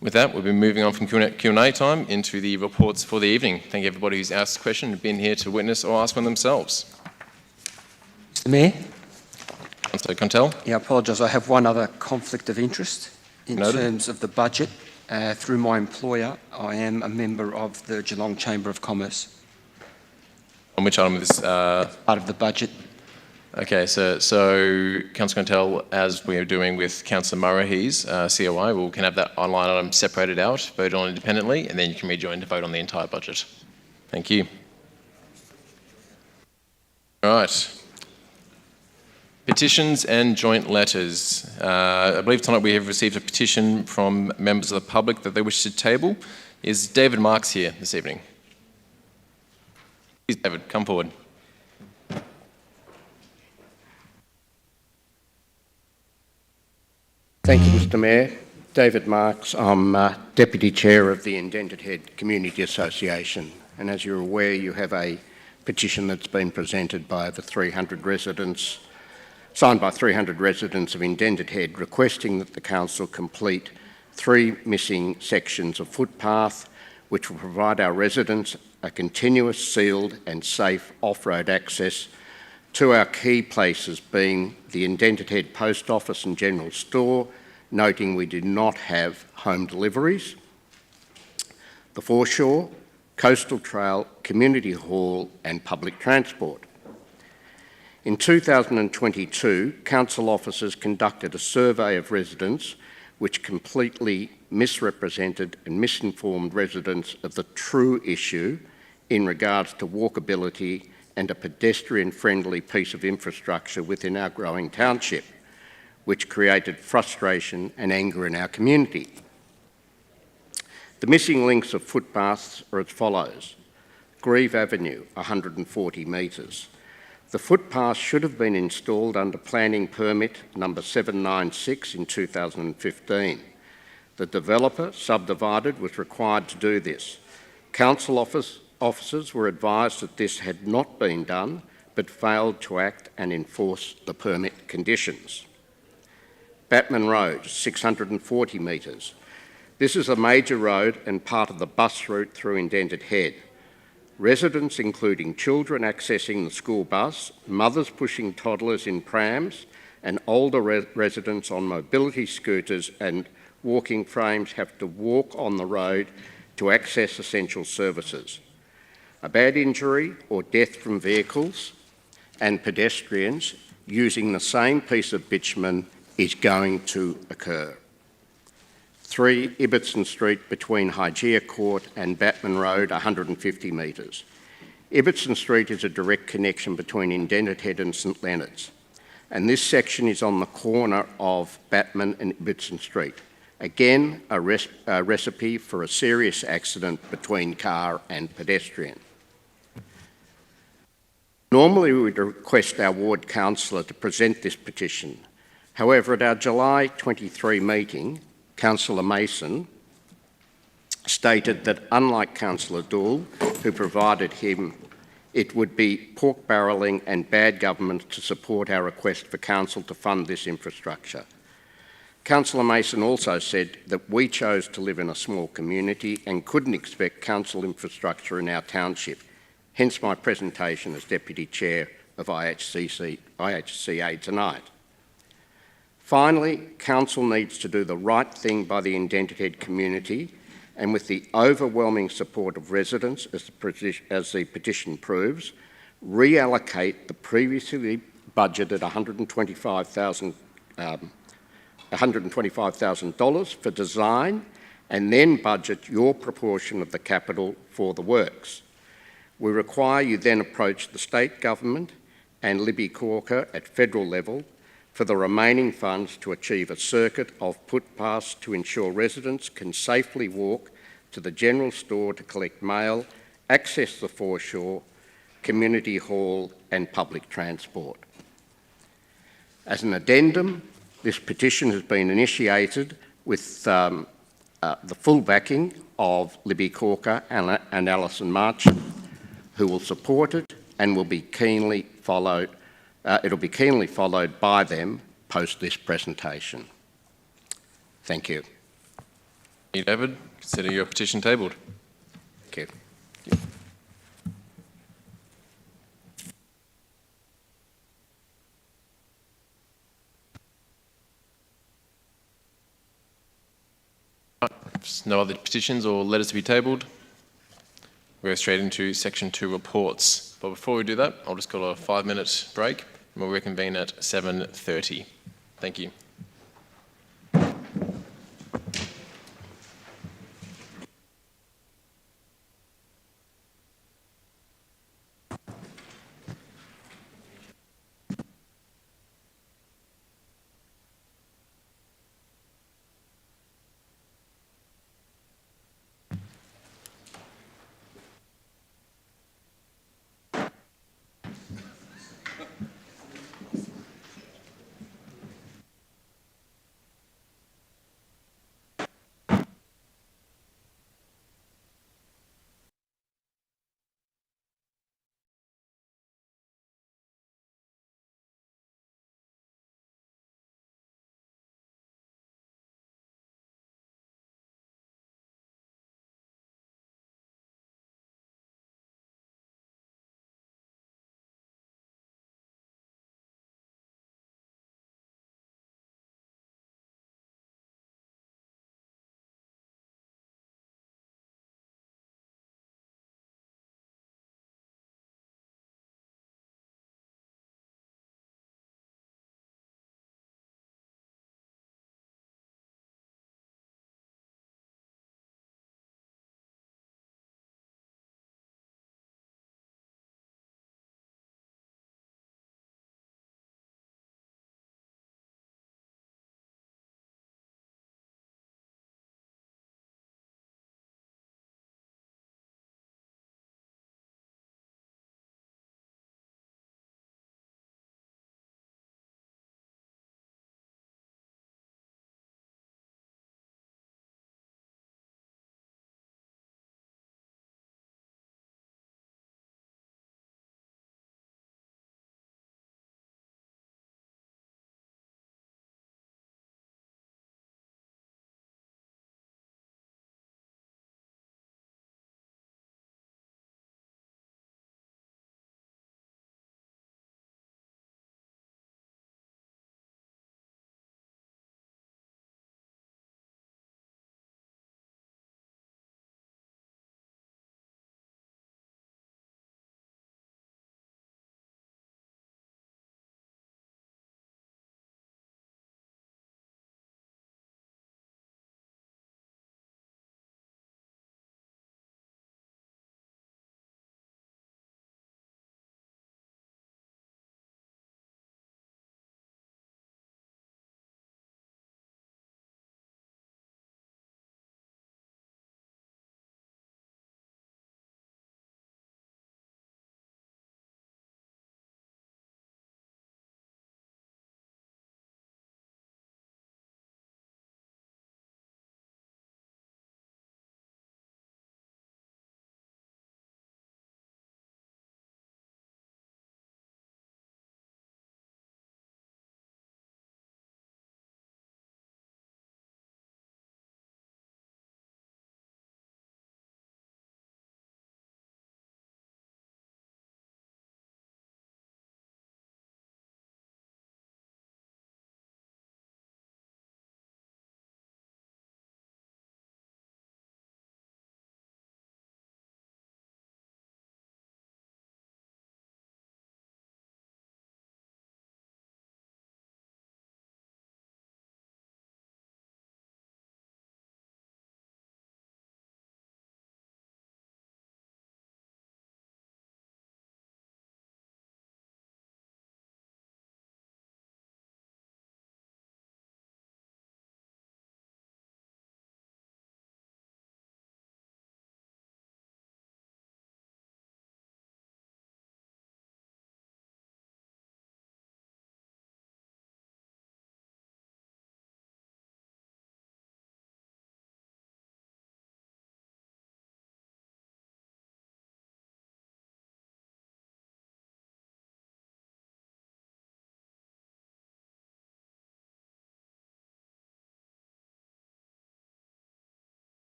With that, we'll be moving on from Q&A time into the reports for the evening. Thank you everybody who's asked a question and been here to witness or ask one themselves. Mr. Mayor? Councillor Contell? Yeah, I apologise. I have one other conflict of interest in terms of the budget. Through my employer, I am a member of the Geelong Chamber of Commerce. On which item of this? Part of the budget. Okay, so Councillor Contell, as we are doing with Councillor Murray's COI, we can have that line item separated out, voted on independently, and then you can rejoin to vote on the entire budget. Thank you. All right. Petitions and joint letters. I believe tonight we have received a petition from members of the public that they wish to table. Is David Marks here this evening? Please, David, come forward. Thank you, Mr. Mayor. David Marks. I'm Deputy Chair of the Indented Head Community Association, and as you're aware, you have a petition that's been presented by over 300 residents, signed by 300 residents of Indented Head, requesting that the council complete 3 missing sections of footpath which will provide our residents a continuous, sealed and safe off-road access to our key places, being the Indented Head Post Office and General Store, noting we do not have home deliveries, the foreshore, coastal trail, community hall and public transport. In 2022, council officers conducted a survey of residents which completely misrepresented and misinformed residents of the true issue in regards to walkability and a pedestrian-friendly piece of infrastructure within our growing township, which created frustration and anger in our community. The missing links of footpaths are as follows. Grieve Avenue, 140 metres. The footpath should have been installed under planning permit number 796 in 2015. The developer, subdivided, was required to do this. Council officers were advised that this had not been done, but failed to act and enforce the permit conditions. Batman Road, 640 metres. This is a major road and part of the bus route through Indented Head. Residents, including children accessing the school bus, mothers pushing toddlers in prams, and older residents on mobility scooters and walking frames have to walk on the road to access essential services. A bad injury or death from vehicles and pedestrians using the same piece of bitumen is going to occur. 3 Ibbotson Street between Hygeia Court and Batman Road, 150 metres. Ibbotson Street is a direct connection between Indented Head and St Leonard's, and this section is on the corner of Batman and Ibbotson Street. Again, a recipe for a serious accident between car and pedestrian. Normally we would request our ward councillor to present this petition. However, at our July 23 meeting, Councillor Mason stated that unlike Councillor Dool, who provided him, it would be pork barrelling and bad government to support our request for council to fund this infrastructure. Councillor Mason also said that we chose to live in a small community and couldn't expect council infrastructure in our township, hence my presentation as Deputy Chair of IHCA tonight. Finally, council needs to do the right thing by the Indented Head community, and with the overwhelming support of residents, as the petition proves, reallocate the previously budgeted $125,000 for design, and then budget your proportion of the capital for the works. We require you then approach the state government and Libby Corker at federal level for the remaining funds to achieve a circuit of footpaths to ensure residents can safely walk to the general store to collect mail, access the foreshore, community hall and public transport. As an addendum, this petition has been initiated with the full backing of Libby Corker and Alison Marcham, who will support it and will be keenly followed. It'll be keenly followed by them post this presentation. Thank you. Thank you, David. Consider your petition tabled. Thank you. If no other petitions or letters to be tabled, we'll go straight into section 2 reports. But before we do that, I'll just call a 5-minute break and we'll reconvene at 7:30. Thank you.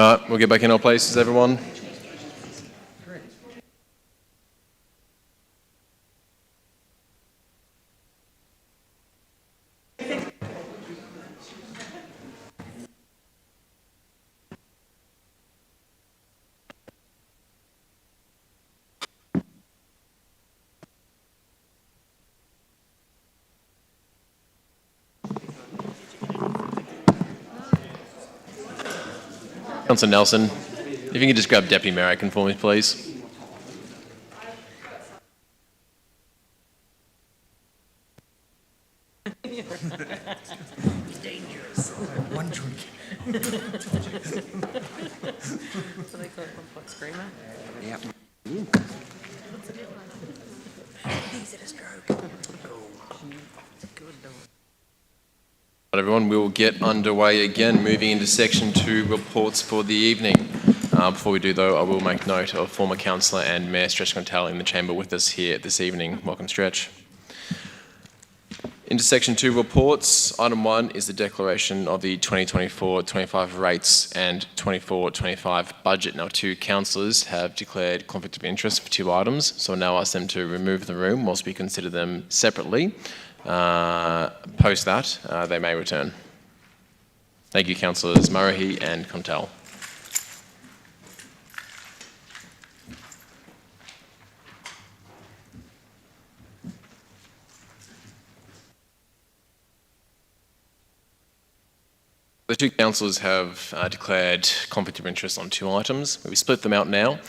All right, we'll get back in our places, everyone. Councillor Nelson, if you can just grab Deputy Mayor Aiken for me, please. Dangerous. One drink. So they call it one pot screamer? Yep. He's at a stroke. Right, everyone, we will get underway again, moving into section 2, reports for the evening. Before we do, though, I will make note of former councillor and Mayor Stretch Contell in the chamber with us here this evening. Welcome, Stretch. Into section 2, reports. Item 1 is the declaration of the 2024-25 rates and 24-25 budget. Now, 2 councillors have declared conflict of interest for 2 items, so I'll now ask them to remove the room whilst we consider them separately. Post that, they may return. Thank you, Councillors Murray and Contell. The 2 councillors have declared conflict of interest on 2 items. We split them out now.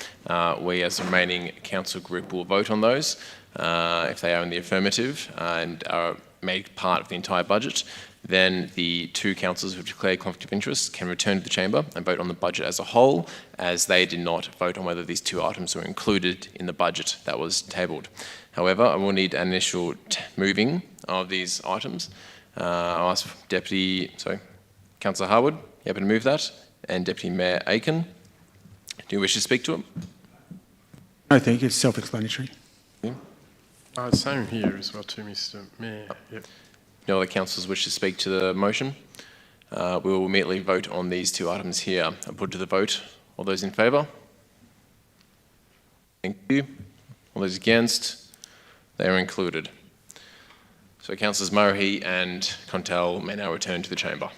We, as the remaining council group, will vote on those if they are in the affirmative and are made part of the entire budget. Then the 2 councillors who have declared conflict of interest can return to the chamber and vote on the budget as a whole, as they did not vote on whether these 2 items were included in the budget that was tabled. However, I will need an initial moving of these items. I'll ask Councillor Harwood, you happy to move that? And Deputy Mayor Aiken, do you wish to speak to him? No, thank you. It's self-explanatory. Same here as well too, Mr. Mayor. Yep. No other councillors wish to speak to the motion? We will immediately vote on these 2 items here. I'll put to the vote. All those in favour? Thank you. All those against? They are included. So Councillors Murray and Contell may now return to the chamber.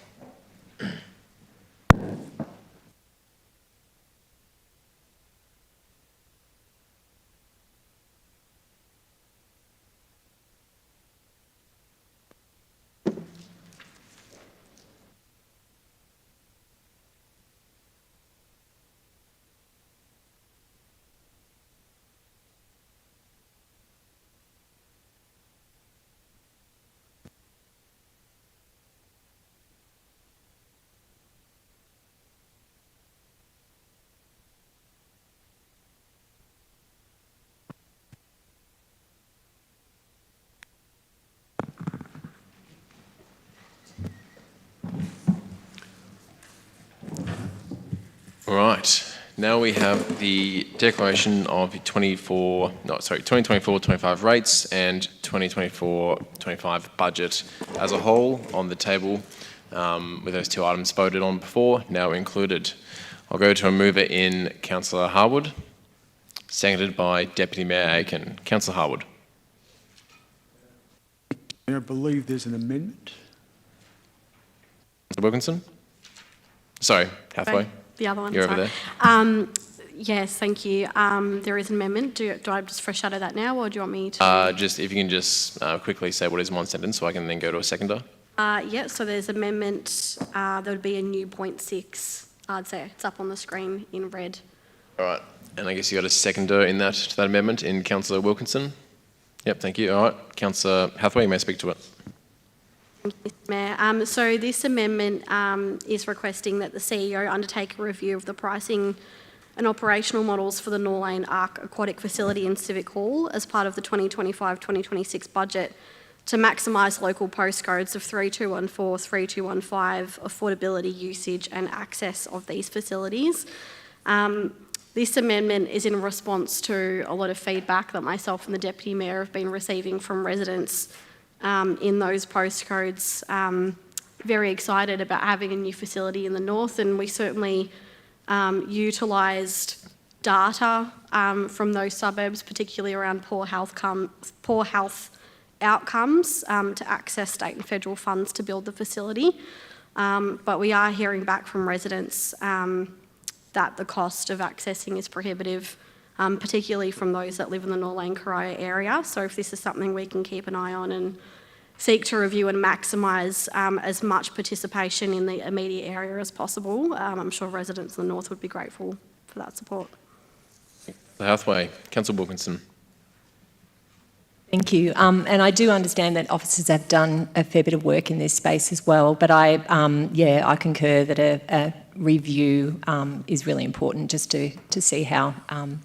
All right, now we have the declaration of the 2024-25 rates and 2024-25 budget as a whole on the table, with those 2 items voted on before, now included. I'll go to a mover in Councillor Harwood, seconded by Deputy Mayor Aiken. Councillor Harwood. I believe there's an amendment. Councillor Wilkinson? Sorry, Hathaway. The other one, You're sorry. over there. Yes, thank you. There is an amendment. Do I just foreshadow that now, or do you want me to? Just if you can just quickly say what is in 1 sentence, so I can then go to a seconder. Yeah, so there's amendment. There would be a new point 6. I'd say it's up on the screen in red. All right, and I guess you got a seconder in that to that amendment in Councillor Wilkinson. Yep, thank you. All right, Councillor Hathaway, you may speak to it. Thank you, Mr. Mayor. So this amendment is requesting that the CEO undertake a review of the pricing and operational models for the Norlane Arc Aquatic Facility in Civic Hall as part of the 2025-2026 budget to maximise local postcodes of 3214, 3215, affordability, usage and access of these facilities. This amendment is in response to a lot of feedback that myself and the Deputy Mayor have been receiving from residents in those postcodes. Very excited about having a new facility in the north, and we certainly utilised data from those suburbs, particularly around poor health outcomes, to access state and federal funds to build the facility. But we are hearing back from residents that the cost of accessing is prohibitive, particularly from those that live in the Norlane-Corio area. So if this is something we can keep an eye on and seek to review and maximise as much participation in the immediate area as possible, I'm sure residents in the north would be grateful for that support. The Hathaway, Councillor Wilkinson. Thank you. And I do understand that officers have done a fair bit of work in this space as well, but I concur that a review is really important just to see how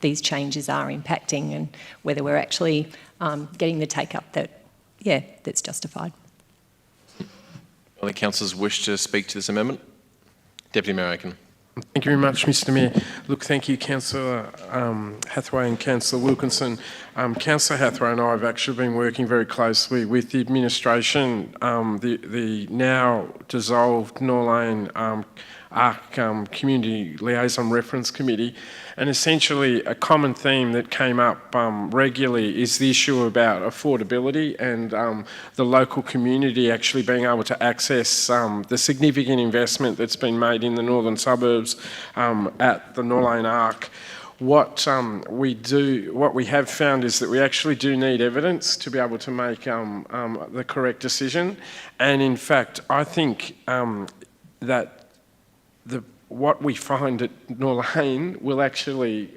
these changes are impacting and whether we're actually getting the take-up that's justified. Other councillors wish to speak to this amendment? Deputy Mayor Aiken. Thank you very much, Mr Mayor. Look, thank you, Councillor Hathaway and Councillor Wilkinson. Councillor Hathaway and I have actually been working very closely with the administration, the now dissolved Norlane ARC Community Liaison Reference Committee, and essentially a common theme that came up regularly is the issue about affordability and the local community actually being able to access the significant investment that's been made in the northern suburbs at the Norlane ARC. What we have found is that we actually do need evidence to be able to make the correct decision, and in fact, I think that what we find at Norlane will actually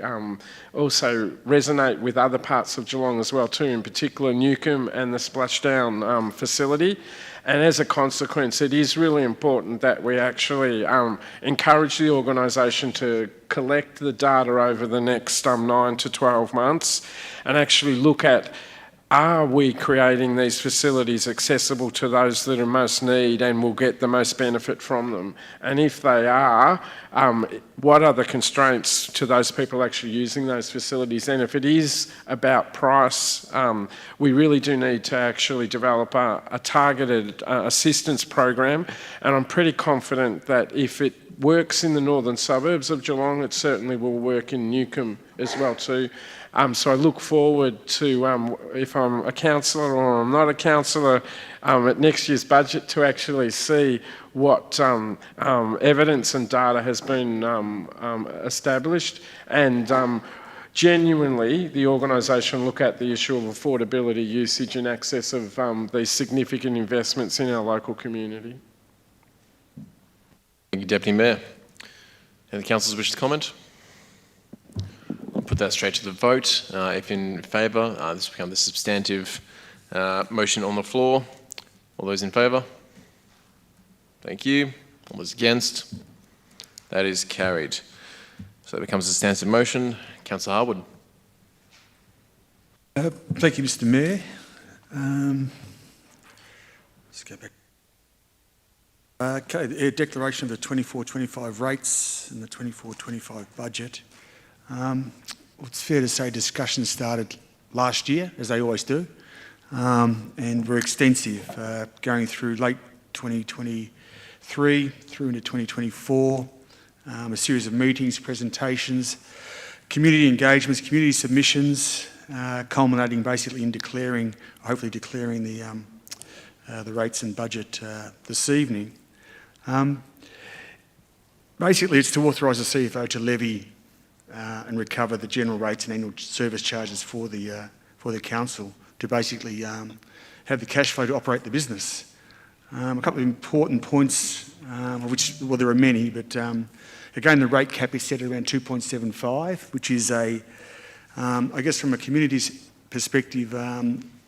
also resonate with other parts of Geelong as well too, in particular Newcombe and the splashdown facility. And as a consequence, it is really important that we actually encourage the organisation to collect the data over the next 9 to 12 months and actually look at, are we creating these facilities accessible to those that are most need and will get the most benefit from them? And if they are, what are the constraints to those people actually using those facilities? And if it is about price, we really do need to actually develop a targeted assistance program. And I'm pretty confident that if it works in the northern suburbs of Geelong, it certainly will work in Newcombe as well too. So I look forward to, if I'm a councillor or I'm not a councillor, at next year's budget to actually see what evidence and data has been established, and genuinely the organisation look at the issue of affordability, usage and access of these significant investments in our local community. Thank you, Deputy Mayor. Any councillors wish to comment? I'll put that straight to the vote. If in favour, this will become the substantive motion on the floor. All those in favour? Thank you. All those against? That is carried. So it becomes a substantive motion. Councillor Harwood. Thank you, Mr Mayor. Let's go back. Okay, the declaration of the 24-25 rates and the 24-25 budget. It's fair to say discussions started last year, as they always do, and were extensive, going through late 2023 through into 2024, a series of meetings, presentations, community engagements, community submissions, culminating basically in hopefully declaring the rates and budget this evening. Basically, it's to authorise the CFO to levy and recover the general rates and annual service charges for the council to basically have the cash flow to operate the business. A couple of important points, well, there are many, but again, the rate cap is set at around 2.75, which is I guess from a community's perspective,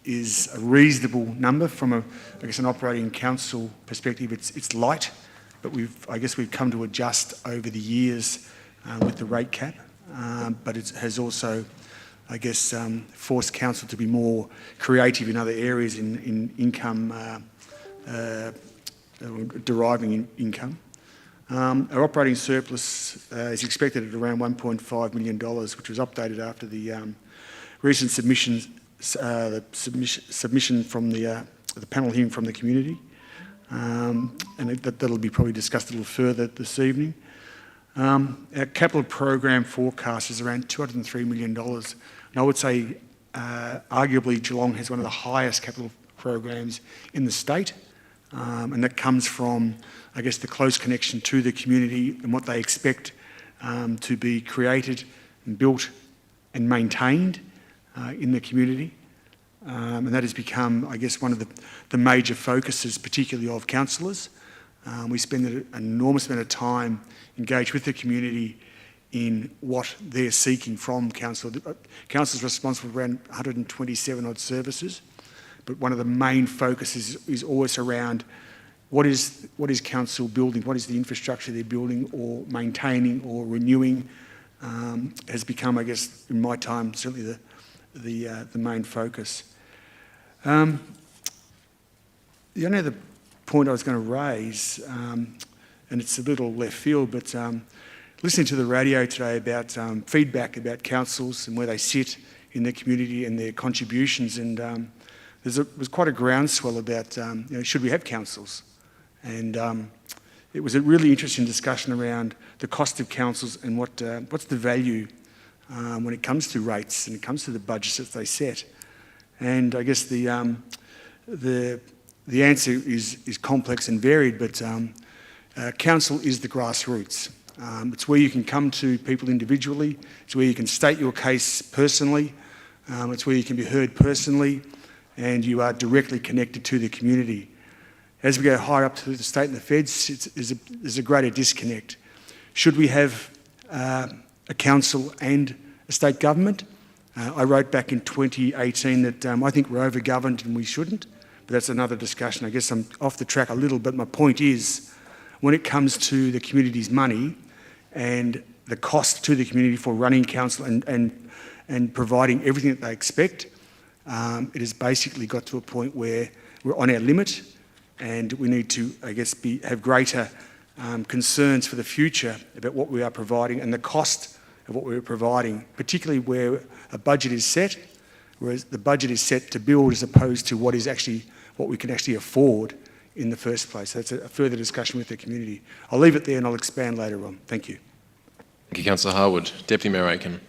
is a reasonable number. From an operating council perspective, it's light, but I guess we've come to adjust over the years with the rate cap, but it has also, I guess, forced council to be more creative in other areas in income, deriving income. Our operating surplus is expected at around $1.5 million, which was updated after the recent submission from the panel hearing from the community, and that'll be probably discussed a little further this evening. Our capital program forecast is around $203 million. And I would say arguably Geelong has one of the highest capital programs in the state. And that comes from, I guess, the close connection to the community and what they expect to be created and built and maintained in the community. And that has become, I guess, one of the major focuses, particularly of councillors. We spend an enormous amount of time engaged with the community in what they're seeking from council. Council is responsible for around 127 odd services, but one of the main focuses is always around what is council building, what is the infrastructure they're building or maintaining or renewing, has become, I guess, in my time, certainly the main focus. The only other point I was going to raise, and it's a little left field, but listening to the radio today about feedback about councils and where they sit in the community and their contributions, and there was quite a groundswell about should we have councils, and it was a really interesting discussion around the cost of councils and what's the value when it comes to rates and it comes to the budgets that they set. And I guess the answer is complex and varied, but council is the grassroots. It's where you can come to people individually. It's where you can state your case personally. It's where you can be heard personally, and you are directly connected to the community. As we go higher up to the state and the feds, there's a greater disconnect. Should we have a council and a state government? I wrote back in 2018 that I think we're over-governed and we shouldn't, but that's another discussion. I guess I'm off the track a little, but my point is, when it comes to the community's money and the cost to the community for running council and providing everything that they expect, it has basically got to a point where we're on our limit, and we need to, I guess, have greater concerns for the future about what we are providing and the cost of what we're providing, particularly where a budget is set, whereas the budget is set to build as opposed to what we can actually afford in the first place. So that's a further discussion with the community. I'll leave it there and I'll expand later on. Thank you. Thank you, Councillor Harwood. Deputy Mayor Aiken.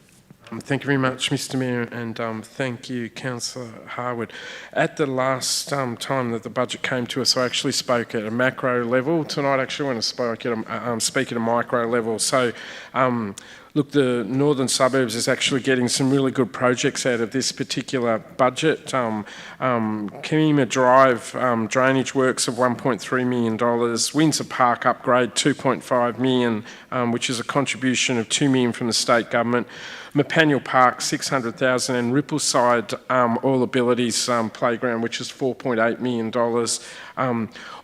Thank you very much, Mr Mayor, and thank you, Councillor Harwood. At the last time that the budget came to us, I actually spoke at a macro level. Tonight, actually, I want to speak at a micro level. So, look, the northern suburbs is actually getting some really good projects out of this particular budget. Kemima Drive drainage works of $1.3 million, Windsor Park upgrade $2.5 million, which is a contribution of $2 million from the state government. Mapanul Park, $600,000, and Rippleside All Abilities Playground, which is $4.8 million.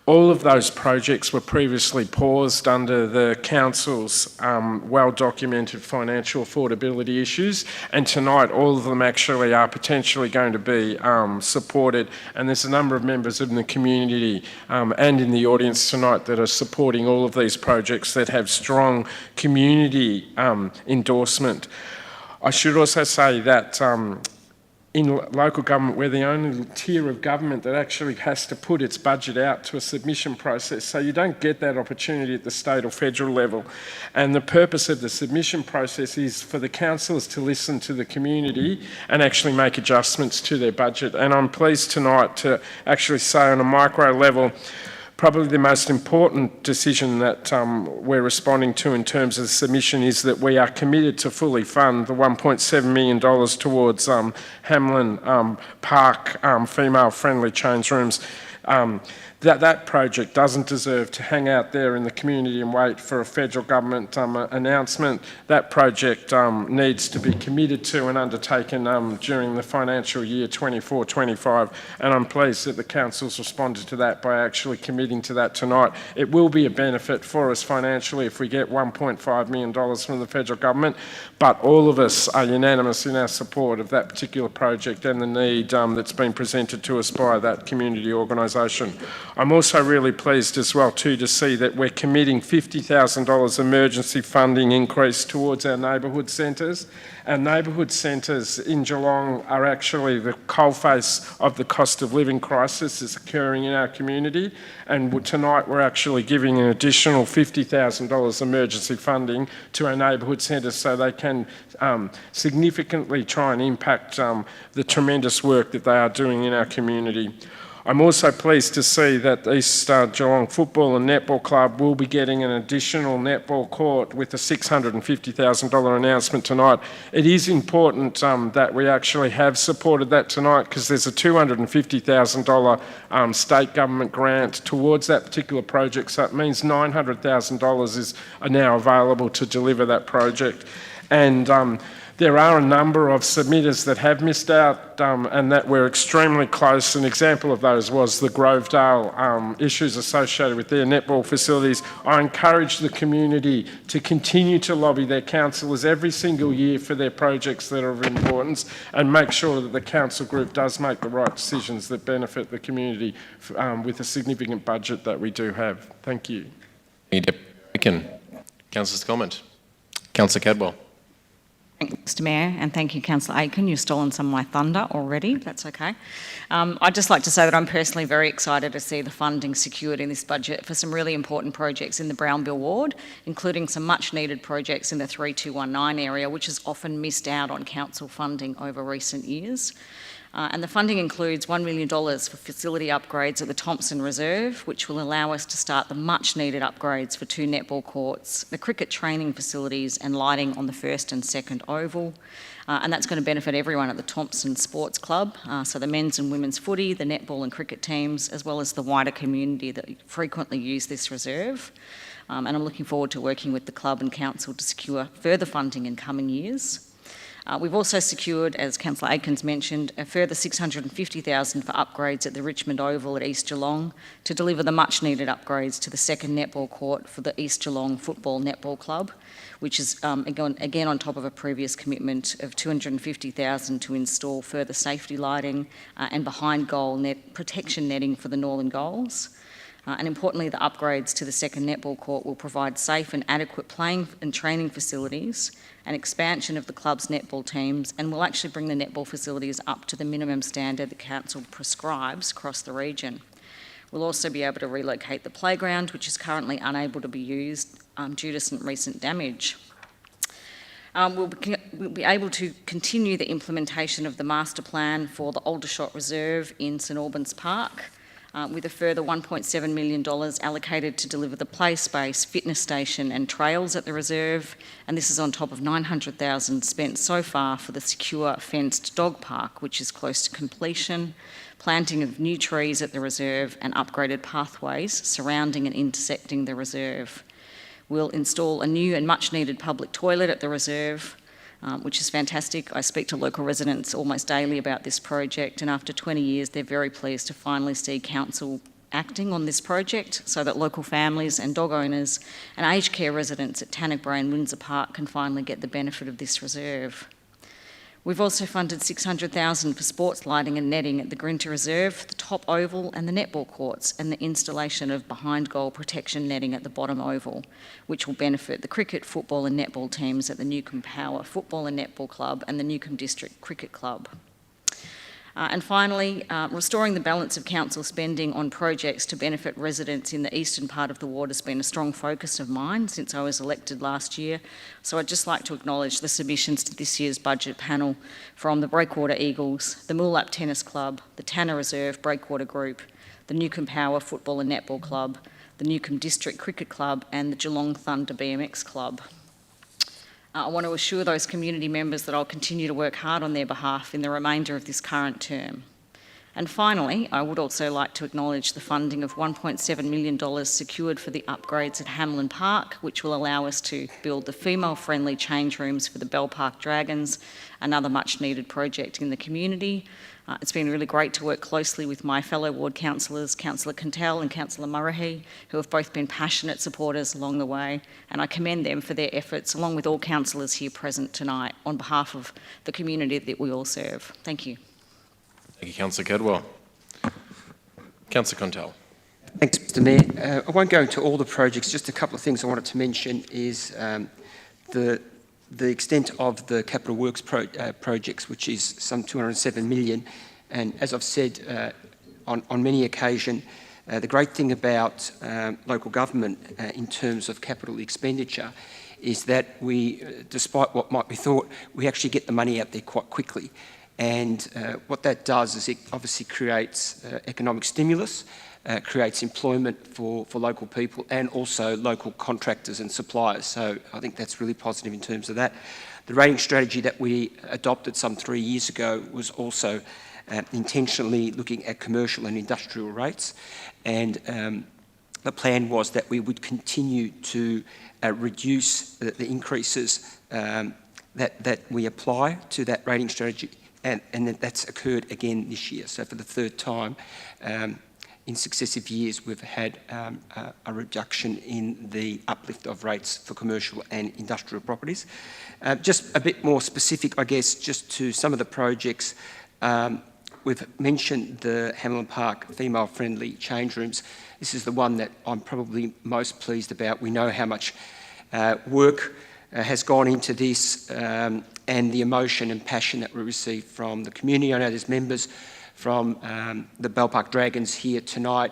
All of those projects were previously paused under the council's well-documented financial affordability issues, and tonight all of them actually are potentially going to be supported, and there's a number of members in the community and in the audience tonight that are supporting all of these projects that have strong community endorsement. I should also say that in local government, we're the only tier of government that actually has to put its budget out to a submission process. So you don't get that opportunity at the state or federal level. And the purpose of the submission process is for the councillors to listen to the community and actually make adjustments to their budget. And I'm pleased tonight to actually say on a micro level, probably the most important decision that we're responding to in terms of the submission is that we are committed to fully fund the $1.7 million towards Hamlin Park female-friendly change rooms. That project doesn't deserve to hang out there in the community and wait for a federal government announcement. That project needs to be committed to and undertaken during the financial year 24-25, and I'm pleased that the council's responded to that by actually committing to that tonight. It will be a benefit for us financially if we get $1.5 million from the federal government, but all of us are unanimous in our support of that particular project and the need that's been presented to us by that community organisation. I'm also really pleased as well too to see that we're committing $50,000 emergency funding increase towards our neighbourhood centres. Our neighbourhood centres in Geelong are actually the coalface of the cost of living crisis that's occurring in our community, and tonight we're actually giving an additional $50,000 emergency funding to our neighbourhood centres so they can significantly try and impact the tremendous work that they are doing in our community. I'm also pleased to see that the East Geelong Football and Netball Club will be getting an additional netball court with a $650,000 announcement tonight. It is important that we actually have supported that tonight because there's a $250,000 state government grant towards that particular project, so it means $900,000 is now available to deliver that project. And there are a number of submitters that have missed out and that we're extremely close. An example of those was the Grovedale issues associated with their netball facilities. I encourage the community to continue to lobby their councillors every single year for their projects that are of importance and make sure that the council group does make the right decisions that benefit the community with a significant budget that we do have. Thank you. Councillor's comment. Councillor Cadwell. Thanks, Mr Mayor, and thank you, Councillor Aiken. You've stolen some of my thunder already, that's okay. I'd just like to say that I'm personally very excited to see the funding secured in this budget for some really important projects in the Brownbill ward, including some much needed projects in the 3219 area, which has often missed out on council funding over recent years. And the funding includes $1 million for facility upgrades at the Thompson Reserve, which will allow us to start the much needed upgrades for 2 netball courts, the cricket training facilities and lighting on the first and second oval. And that's going to benefit everyone at the Thompson Sports Club, so the men's and women's footy, the netball and cricket teams, as well as the wider community that frequently use this reserve. And I'm looking forward to working with the club and council to secure further funding in coming years. We've also secured, as Councillor Aiken's mentioned, a further $650,000 for upgrades at the Richmond Oval at East Geelong to deliver the much needed upgrades to the second netball court for the East Geelong Football Netball Club, which is again on top of a previous commitment of $250,000 to install further safety lighting and behind goal protection netting for the northern goals. And importantly, the upgrades to the second netball court will provide safe and adequate playing and training facilities, an expansion of the club's netball teams, and will actually bring the netball facilities up to the minimum standard the council prescribes across the region. We'll also be able to relocate the playground, which is currently unable to be used due to some recent damage. We'll be able to continue the implementation of the master plan for the Aldershot Reserve in St Albans Park, with a further $1.7 million allocated to deliver the play space, fitness station and trails at the reserve, and this is on top of $900,000 spent so far for the secure fenced dog park, which is close to completion, planting of new trees at the reserve and upgraded pathways surrounding and intersecting the reserve. We'll install a new and much needed public toilet at the reserve, which is fantastic. I speak to local residents almost daily about this project, and after 20 years they're very pleased to finally see council acting on this project so that local families and dog owners and aged care residents at Tannock and Windsor Park can finally get the benefit of this reserve. We've also funded $600,000 for sports lighting and netting at the Grinter Reserve, the top oval and the netball courts, and the installation of behind goal protection netting at the bottom oval, which will benefit the cricket, football and netball teams at the Newcombe Power Football and Netball Club and the Newcombe District Cricket Club. And finally, restoring the balance of council spending on projects to benefit residents in the eastern part of the ward has been a strong focus of mine since I was elected last year. So I'd just like to acknowledge the submissions to this year's budget panel from the Breakwater Eagles, the Moolap Tennis Club, the Tanner Reserve Breakwater Group, the Newcombe Power Football and Netball Club, the Newcombe District Cricket Club and the Geelong Thunder BMX Club. I want to assure those community members that I'll continue to work hard on their behalf in the remainder of this current term. And finally, I would also like to acknowledge the funding of $1.7 million secured for the upgrades at Hamlin Park, which will allow us to build the female-friendly change rooms for the Bell Park Dragons, another much-needed project in the community. It's been really great to work closely with my fellow ward councillors, Councillor Cantell and Councillor Murray, who have both been passionate supporters along the way, and I commend them for their efforts, along with all councillors here present tonight, on behalf of the community that we all serve. Thank you. Thank you, Councillor Cadwell. Councillor Cantell. Thanks, Mr Mayor. I won't go into all the projects. Just a couple of things I wanted to mention is the extent of the capital works projects, which is some 207 million. And as I've said on many occasions, the great thing about local government in terms of capital expenditure is that we, despite what might be thought, we actually get the money out there quite quickly. And what that does is it obviously creates economic stimulus, creates employment for local people and also local contractors and suppliers. So I think that's really positive in terms of that. The rating strategy that we adopted some 3 years ago was also intentionally looking at commercial and industrial rates. And the plan was that we would continue to reduce the increases that we apply to that rating strategy. And that's occurred again this year. So for the third time, in successive years, we've had a reduction in the uplift of rates for commercial and industrial properties. Just a bit more specific, I guess, just to some of the projects. We've mentioned the Hamlin Park female-friendly change rooms. This is the one that I'm probably most pleased about. We know how much work has gone into this and the emotion and passion that we receive from the community. I know there's members from the Bell Park Dragons here tonight,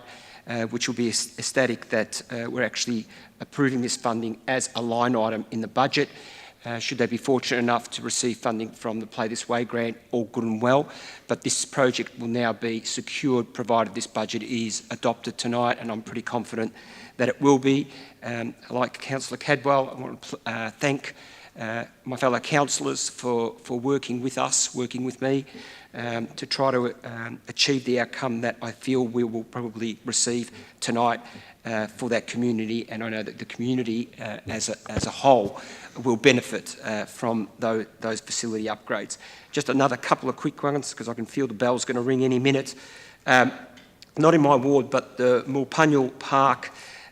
which will be ecstatic that we're actually approving this funding as a line item in the budget. Should they be fortunate enough to receive funding from the Play This Way grant, all good and well. But this project will now be secured provided this budget is adopted tonight, and I'm pretty confident that it will be. Like Councillor Cadwell, I want to thank my fellow councillors for working with us, working with me, to try to achieve the outcome that I feel we will probably receive tonight for that community. And I know that the community as a whole will benefit from those facility upgrades. Just another couple of quick ones, because I can feel the bell's going to ring any minute. Not in my ward, but the Mulpunyal Park.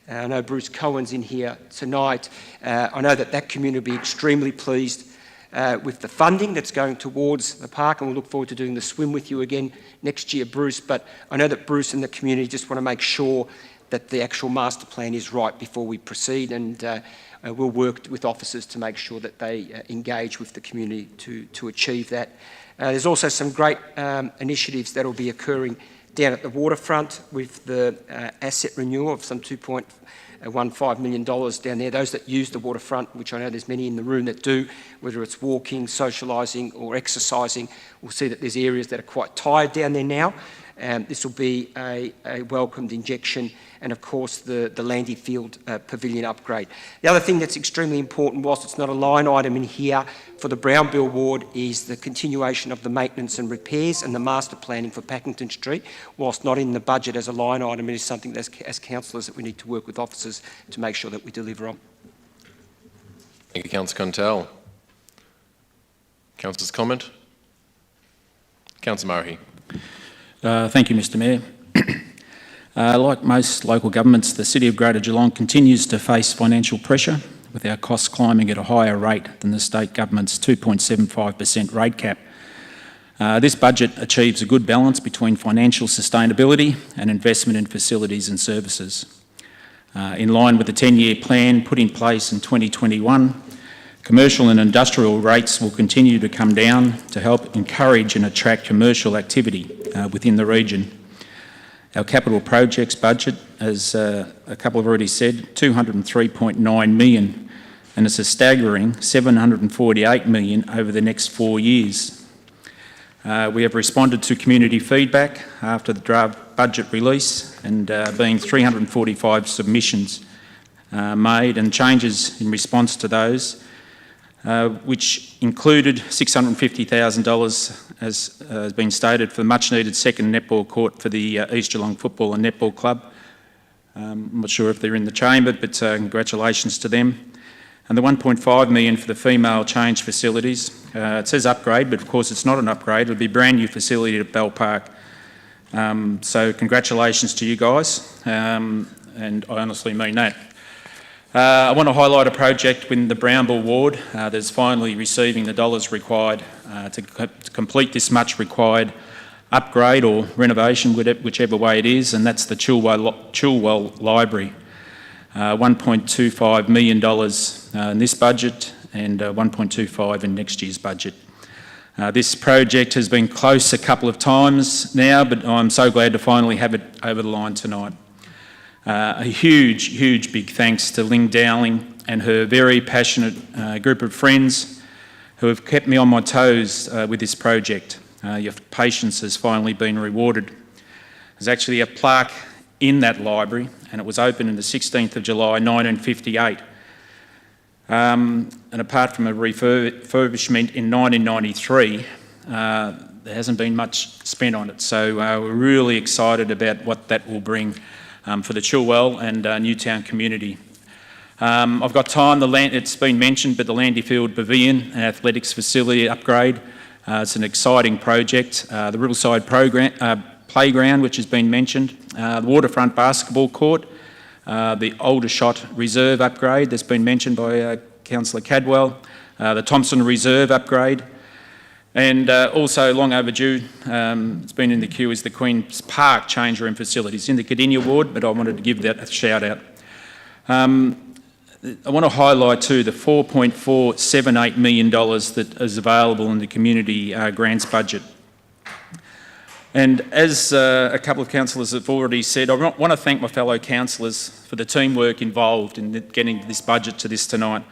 I know Bruce Cohen's in here tonight. I know that community will be extremely pleased with the funding that's going towards the park, and we'll look forward to doing the swim with you again next year, Bruce. But I know that Bruce and the community just want to make sure that the actual master plan is right before we proceed, and we'll work with officers to make sure that they engage with the community to achieve that. There's also some great initiatives that will be occurring down at the waterfront with the asset renewal of some $2.15 million down there. Those that use the waterfront, which I know there's many in the room that do, whether it's walking, socialising or exercising, will see that there's areas that are quite tired down there now. This will be a welcomed injection, and of course the Landy Field Pavilion upgrade. The other thing that's extremely important, whilst it's not a line item in here for the Brownbill ward, is the continuation of the maintenance and repairs and the master planning for Packington Street. Whilst not in the budget as a line item, it is something that as councillors that we need to work with officers to make sure that we deliver on. Thank you, Councillor Contal. Councillor's comment? Councillor Murray. Thank you, Mr Mayor. Like most local governments, the City of Greater Geelong continues to face financial pressure, with our costs climbing at a higher rate than the state government's 2.75% rate cap. This budget achieves a good balance between financial sustainability and investment in facilities and services. In line with the 10-year plan put in place in 2021, commercial and industrial rates will continue to come down to help encourage and attract commercial activity within the region. Our capital projects budget, as a couple have already said, $203.9 million, and it's a staggering $748 million over the next 4 years. We have responded to community feedback after the draft budget release, and being 345 submissions made and changes in response to those, which included $650,000, as has been stated, for the much-needed second netball court for the East Geelong Football and Netball Club. I'm not sure if they're in the chamber, but congratulations to them. And the $1.5 million for the female change facilities. It says upgrade, but of course it's not an upgrade. It'll be a brand new facility at Bell Park. So congratulations to you guys, and I honestly mean that. I want to highlight a project in the Brownbill ward that's finally receiving the dollars required to complete this much required upgrade or renovation, whichever way it is, and that's the Chilwell Library. $1.25 million in this budget and $1.25 million in next year's budget. This project has been close a couple of times now, but I'm so glad to finally have it over the line tonight. A huge big thanks to Ling Dowling and her very passionate group of friends who have kept me on my toes with this project. Your patience has finally been rewarded. There's actually a plaque in that library, and it was opened on the 16th of July 1958. And apart from a refurbishment in 1993, there hasn't been much spent on it. So we're really excited about what that will bring for the Chilwell and Newtown community. I've got time, it's been mentioned, but the Landyfield Pavilion and Athletics Facility upgrade, it's an exciting project. The Riverside Playground, which has been mentioned, the Waterfront Basketball Court, the Aldershot Reserve upgrade that's been mentioned by Councillor Cadwell, the Thompson Reserve upgrade, and also long overdue, it's been in the queue, is the Queen's Park change room facilities in the Cardinia ward, but I wanted to give that a shout out. I want to highlight too the $4.478 million that is available in the community grants budget. And as a couple of councillors have already said, I want to thank my fellow councillors for the teamwork involved in getting this budget to this tonight.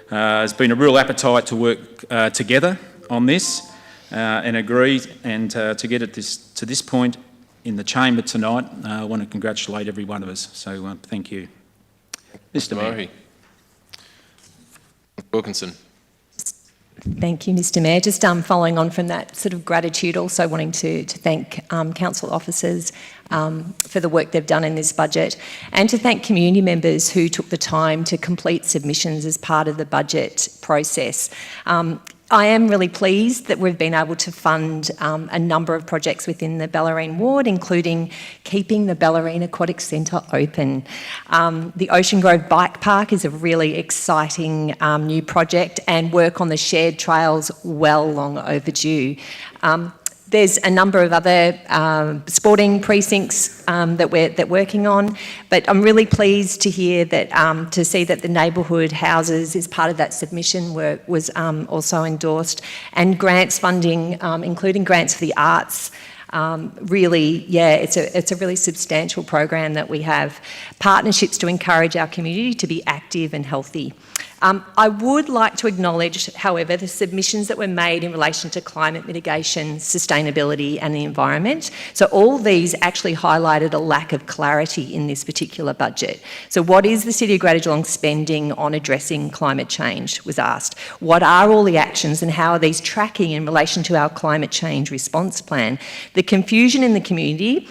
There's been a real appetite to work together on this and agree, and to get it to this point in the chamber tonight, I want to congratulate every one of us. So thank you. Mr. Mayor. Wilkinson. Thank you, Mr. Mayor. Just following on from that sort of gratitude, also wanting to thank council officers for the work they've done in this budget, and to thank community members who took the time to complete submissions as part of the budget process. I am really pleased that we've been able to fund a number of projects within the Bellarine ward, including keeping the Bellarine Aquatic Centre open. The Ocean Grove Bike Park is a really exciting new project, and work on the shared trails well long overdue. There's a number of other sporting precincts that we're working on, but I'm really pleased to hear that, to see that the neighbourhood houses is part of that submission was also endorsed, and grants funding, including grants for the arts. Really, yeah, it's a really substantial program that we have. Partnerships to encourage our community to be active and healthy. I would like to acknowledge, however, the submissions that were made in relation to climate mitigation, sustainability and the environment. So all these actually highlighted a lack of clarity in this particular budget. So what is the City of Greater Geelong spending on addressing climate change, was asked. What are all the actions and how are these tracking in relation to our climate change response plan? The confusion in the community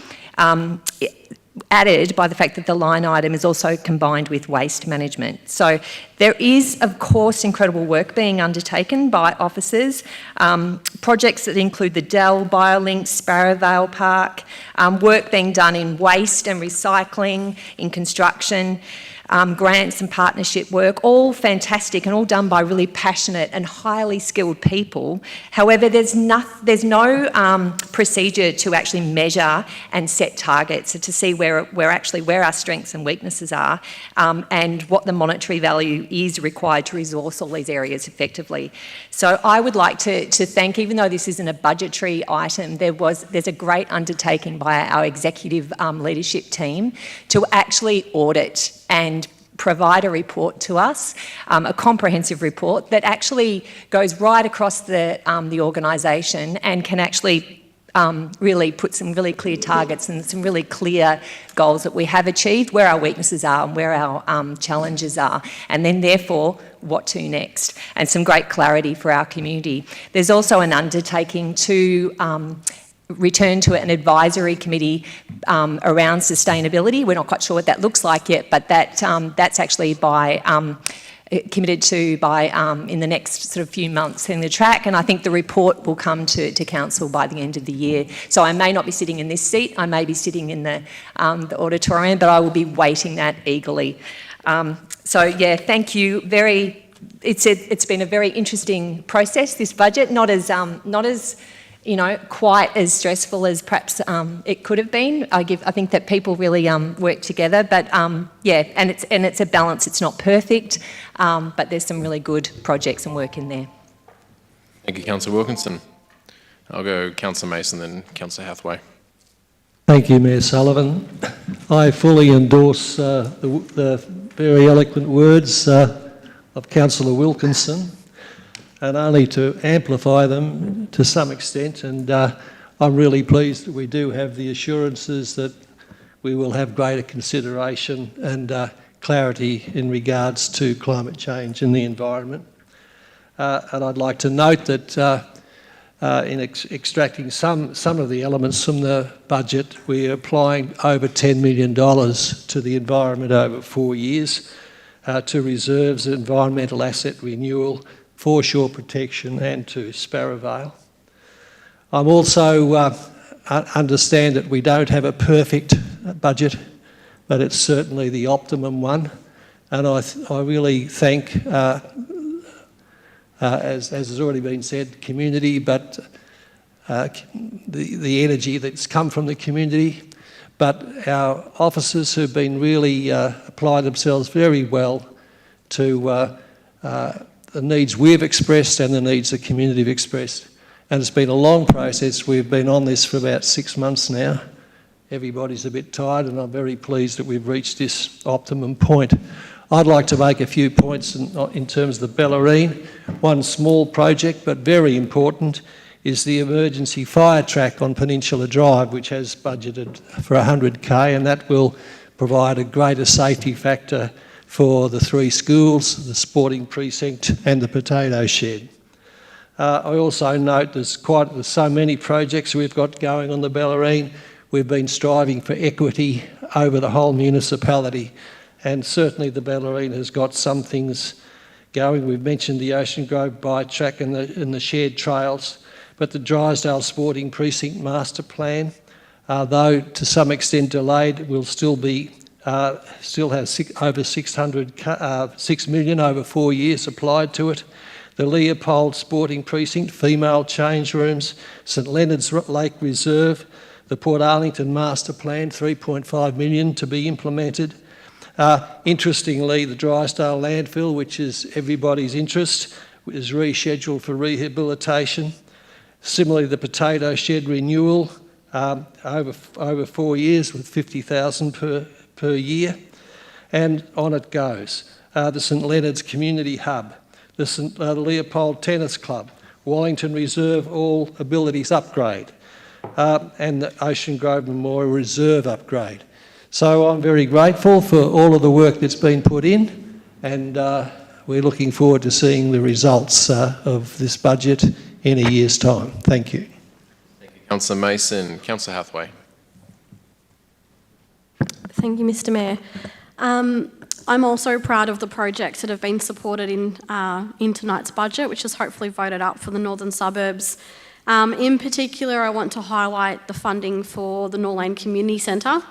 added by the fact that the line item is also combined with waste management. So there is, of course, incredible work being undertaken by officers, projects that include the Dell, BioLink, Sparrowvale Park, work being done in waste and recycling, in construction, grants and partnership work, all fantastic and all done by really passionate and highly skilled people. However, there's no procedure to actually measure and set targets, to see where our strengths and weaknesses are, and what the monetary value is required to resource all these areas effectively. So I would like to thank, even though this isn't a budgetary item, there's a great undertaking by our executive leadership team to actually audit and provide a report to us, a comprehensive report that actually goes right across the organisation and can actually really put some really clear targets and some really clear goals that we have achieved, where our weaknesses are and where our challenges are, and then therefore what to next, and some great clarity for our community. There's also an undertaking to return to an advisory committee around sustainability. We're not quite sure what that looks like yet, but that's actually committed to by in the next sort of few months in the track, and I think the report will come to council by the end of the year. So I may not be sitting in this seat, I may be sitting in the auditorium, but I will be waiting that eagerly. So yeah, thank you. It's been a very interesting process, this budget, not as quite as stressful as perhaps it could have been. I think that people really work together, but and it's a balance. It's not perfect, but there's some really good projects and work in there. Thank you, Councillor Wilkinson. I'll go Councillor Mason, then Councillor Hathaway. Thank you, Mayor Sullivan. I fully endorse the very eloquent words of Councillor Wilkinson, and only to amplify them to some extent. And I'm really pleased that we do have the assurances that we will have greater consideration and clarity in regards to climate change and the environment. And I'd like to note that in extracting some of the elements from the budget, we're applying over $10 million to the environment over 4 years, to reserves, environmental asset renewal, foreshore protection and to Sparrow Vale. I'm also understand that we don't have a perfect budget, but it's certainly the optimum one. And I really thank, as has already been said, community, but the energy that's come from the community, but our officers who've been really applied themselves very well to the needs we've expressed and the needs the community have expressed. And it's been a long process. We've been on this for about 6 months now. Everybody's a bit tired, and I'm very pleased that we've reached this optimum point. I'd like to make a few points in terms of the Bellarine. One small project, but very important, is the emergency fire track on Peninsula Drive, which has budgeted for $100K, and that will provide a greater safety factor for the 3 schools, the sporting precinct and the potato shed. I also note there's so many projects we've got going on the Bellarine. We've been striving for equity over the whole municipality, and certainly the Bellarine has got some things going. We've mentioned the Ocean Grove bike track and the shared trails, but the Drysdale Sporting Precinct Master Plan, though to some extent delayed, will still have over $6 million over 4 years applied to it. The Leopold Sporting Precinct, female change rooms, St Leonard's Lake Reserve, the Port Arlington Master Plan, $3.5 million to be implemented. Interestingly, the Drysdale landfill, which is everybody's interest, is rescheduled for rehabilitation. Similarly, the potato shed renewal over 4 years with $50,000 per year, and on it goes. The St Leonard's Community Hub, the Leopold Tennis Club, Wallington Reserve All Abilities Upgrade, and the Ocean Grove Memorial Reserve Upgrade. So I'm very grateful for all of the work that's been put in, and we're looking forward to seeing the results of this budget in a year's time. Thank you. Thank you, Councillor Mason. Councillor Hathaway. Thank you, Mr Mayor. I'm also proud of the projects that have been supported in tonight's budget, which is hopefully voted up for the northern suburbs. In particular, I want to highlight the funding for the Norlane Community Centre.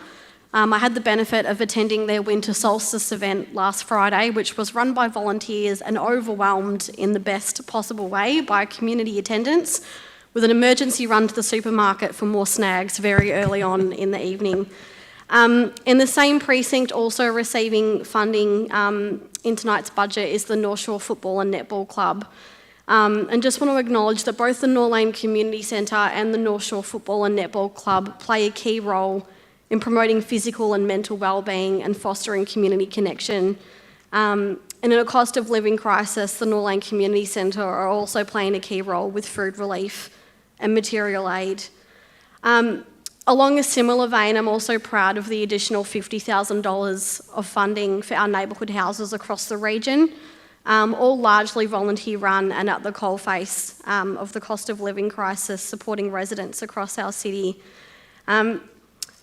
I had the benefit of attending their winter solstice event last Friday, which was run by volunteers and overwhelmed in the best possible way by community attendance, with an emergency run to the supermarket for more snags very early on in the evening. In the same precinct, also receiving funding in tonight's budget, is the North Shore Football and Netball Club. And just want to acknowledge that both the Norlane Community Centre and the North Shore Football and Netball Club play a key role in promoting physical and mental wellbeing and fostering community connection. And in a cost of living crisis, the Norlane Community Centre are also playing a key role with food relief and material aid. Along a similar vein, I'm also proud of the additional $50,000 of funding for our neighbourhood houses across the region, all largely volunteer run and at the coalface of the cost of living crisis, supporting residents across our city.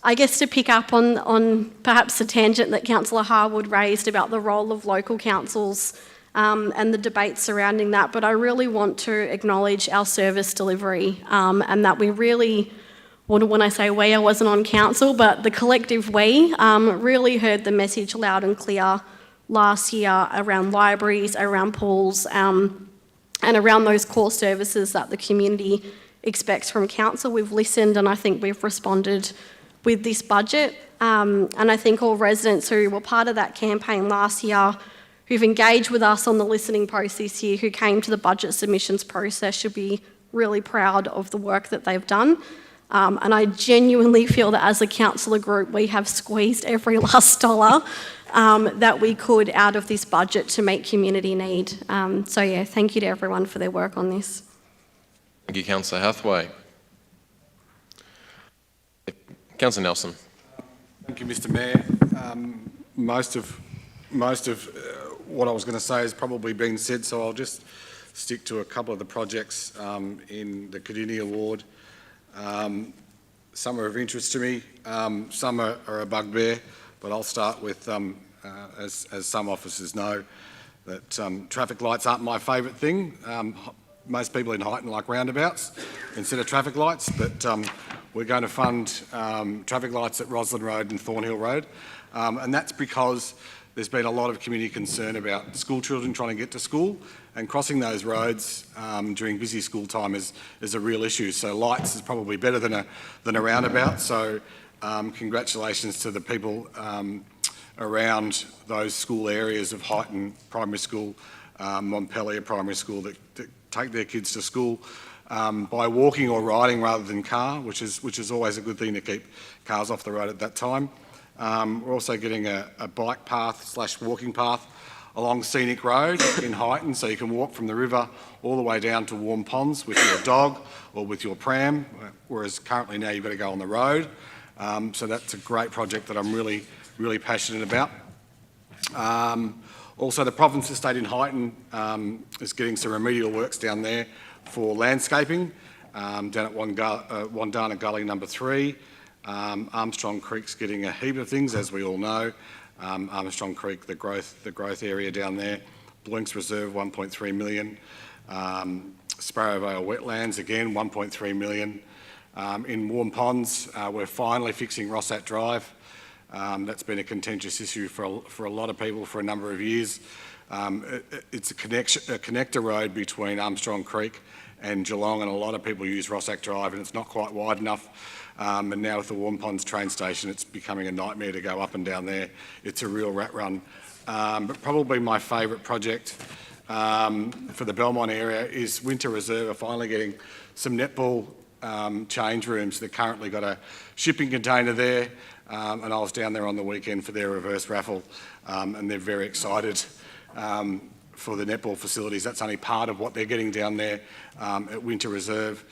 I guess to pick up on perhaps the tangent that Councillor Harwood raised about the role of local councils and the debate surrounding that, but I really want to acknowledge our service delivery and that we really, when I say we, I wasn't on council, but the collective we really heard the message loud and clear last year around libraries, around pools, and around those core services that the community expect from council. We've listened and I think we've responded with this budget. And I think all residents who were part of that campaign last year, who've engaged with us on the listening post this year, who came to the budget submissions process, should be really proud of the work that they've done. And I genuinely feel that as a councillor group, we have squeezed every last dollar that we could out of this budget to meet community need. So yeah, thank you to everyone for their work on this. Thank you, Councillor Hathaway. Councillor Nelson. Thank you, Mr. Mayor. Most of what I was going to say has probably been said, so I'll just stick to a couple of the projects in the Cardinia ward. Some are of interest to me, some are a bugbear, but I'll start with, as some officers know, that traffic lights aren't my favourite thing. Most people in Highton like roundabouts instead of traffic lights, but we're going to fund traffic lights at Roslyn Road and Thornhill Road, and that's because there's been a lot of community concern about school children trying to get to school, and crossing those roads during busy school time is a real issue. So lights is probably better than a roundabout. So congratulations to the people around those school areas of Highton Primary School, Montpellier Primary School that take their kids to school by walking or riding rather than car, which is always a good thing to keep cars off the road at that time. We're also getting a bike path / walking path along Scenic Road in Highton, so you can walk from the river all the way down to Warm Ponds with your dog or with your pram, whereas currently now you've got to go on the road. So that's a great project that I'm really, really passionate about. Also, the Province Estate in Highton is getting some remedial works down there for landscaping down at Wandana Gully number 3. Armstrong Creek's getting a heap of things, as we all know. Armstrong Creek, the growth area down there. Blinks Reserve, 1.3 million. Sparrow Vale Wetlands, again, 1.3 million. In Warm Ponds, we're finally fixing Rossat Drive. That's been a contentious issue for a lot of people for a number of years. It's a connector road between Armstrong Creek and Geelong, and a lot of people use Rossat Drive, and it's not quite wide enough. And now with the Warm Ponds train station, it's becoming a nightmare to go up and down there. It's a real rat run. But probably my favourite project for the Belmont area is Winter Reserve are finally getting some netball change rooms. They've currently got a shipping container there, and I was down there on the weekend for their reverse raffle, and they're very excited for the netball facilities. That's only part of what they're getting down there at Winter Reserve.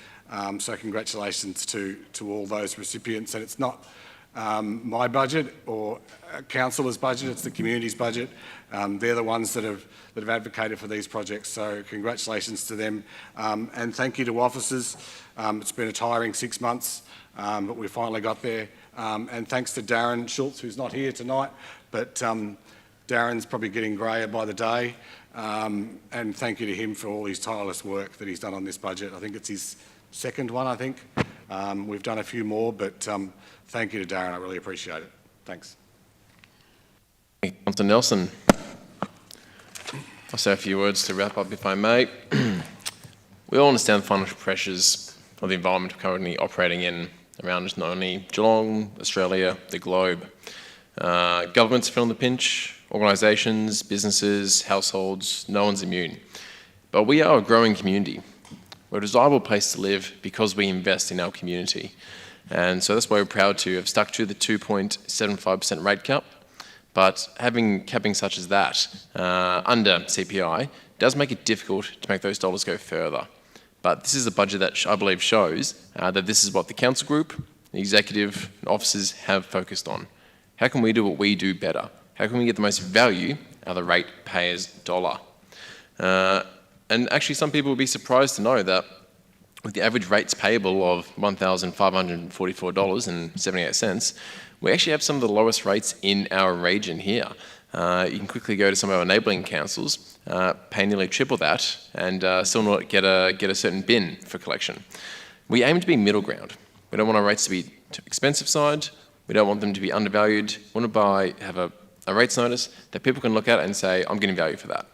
So congratulations to all those recipients. And it's not my budget or a councillor's budget, it's the community's budget. They're the ones that have advocated for these projects, so congratulations to them. And thank you to officers. It's been a tiring 6 months, but we finally got there. And thanks to Darren Schultz, who's not here tonight, but Darren's probably getting greyer by the day. And thank you to him for all his tireless work that he's done on this budget. I think it's his second one, I think. We've done a few more, but thank you to Darren. I really appreciate it. Thanks. Councillor Nelson. I'll say a few words to wrap up, if I may. We all understand the financial pressures of the environment we're currently operating in around not only Geelong, Australia, the globe. Governments are feeling the pinch, organisations, businesses, households, no one's immune. But we are a growing community. We're a desirable place to live because we invest in our community. And so that's why we're proud to have stuck to the 2.75% rate cap. But having capping such as that under CPI does make it difficult to make those dollars go further. But this is a budget that I believe shows that this is what the council group, the executive and officers have focused on. How can we do what we do better? How can we get the most value out of the ratepayer's dollar? And actually some people will be surprised to know that with the average rates payable of $1,544.78, we actually have some of the lowest rates in our region here. You can quickly go to some of our neighbouring councils, pay nearly triple that, and still not get a certain bin for collection. We aim to be middle ground. We don't want our rates to be too expensive side. We don't want them to be undervalued. We want to have a rates notice that people can look at and say, I'm getting value for that.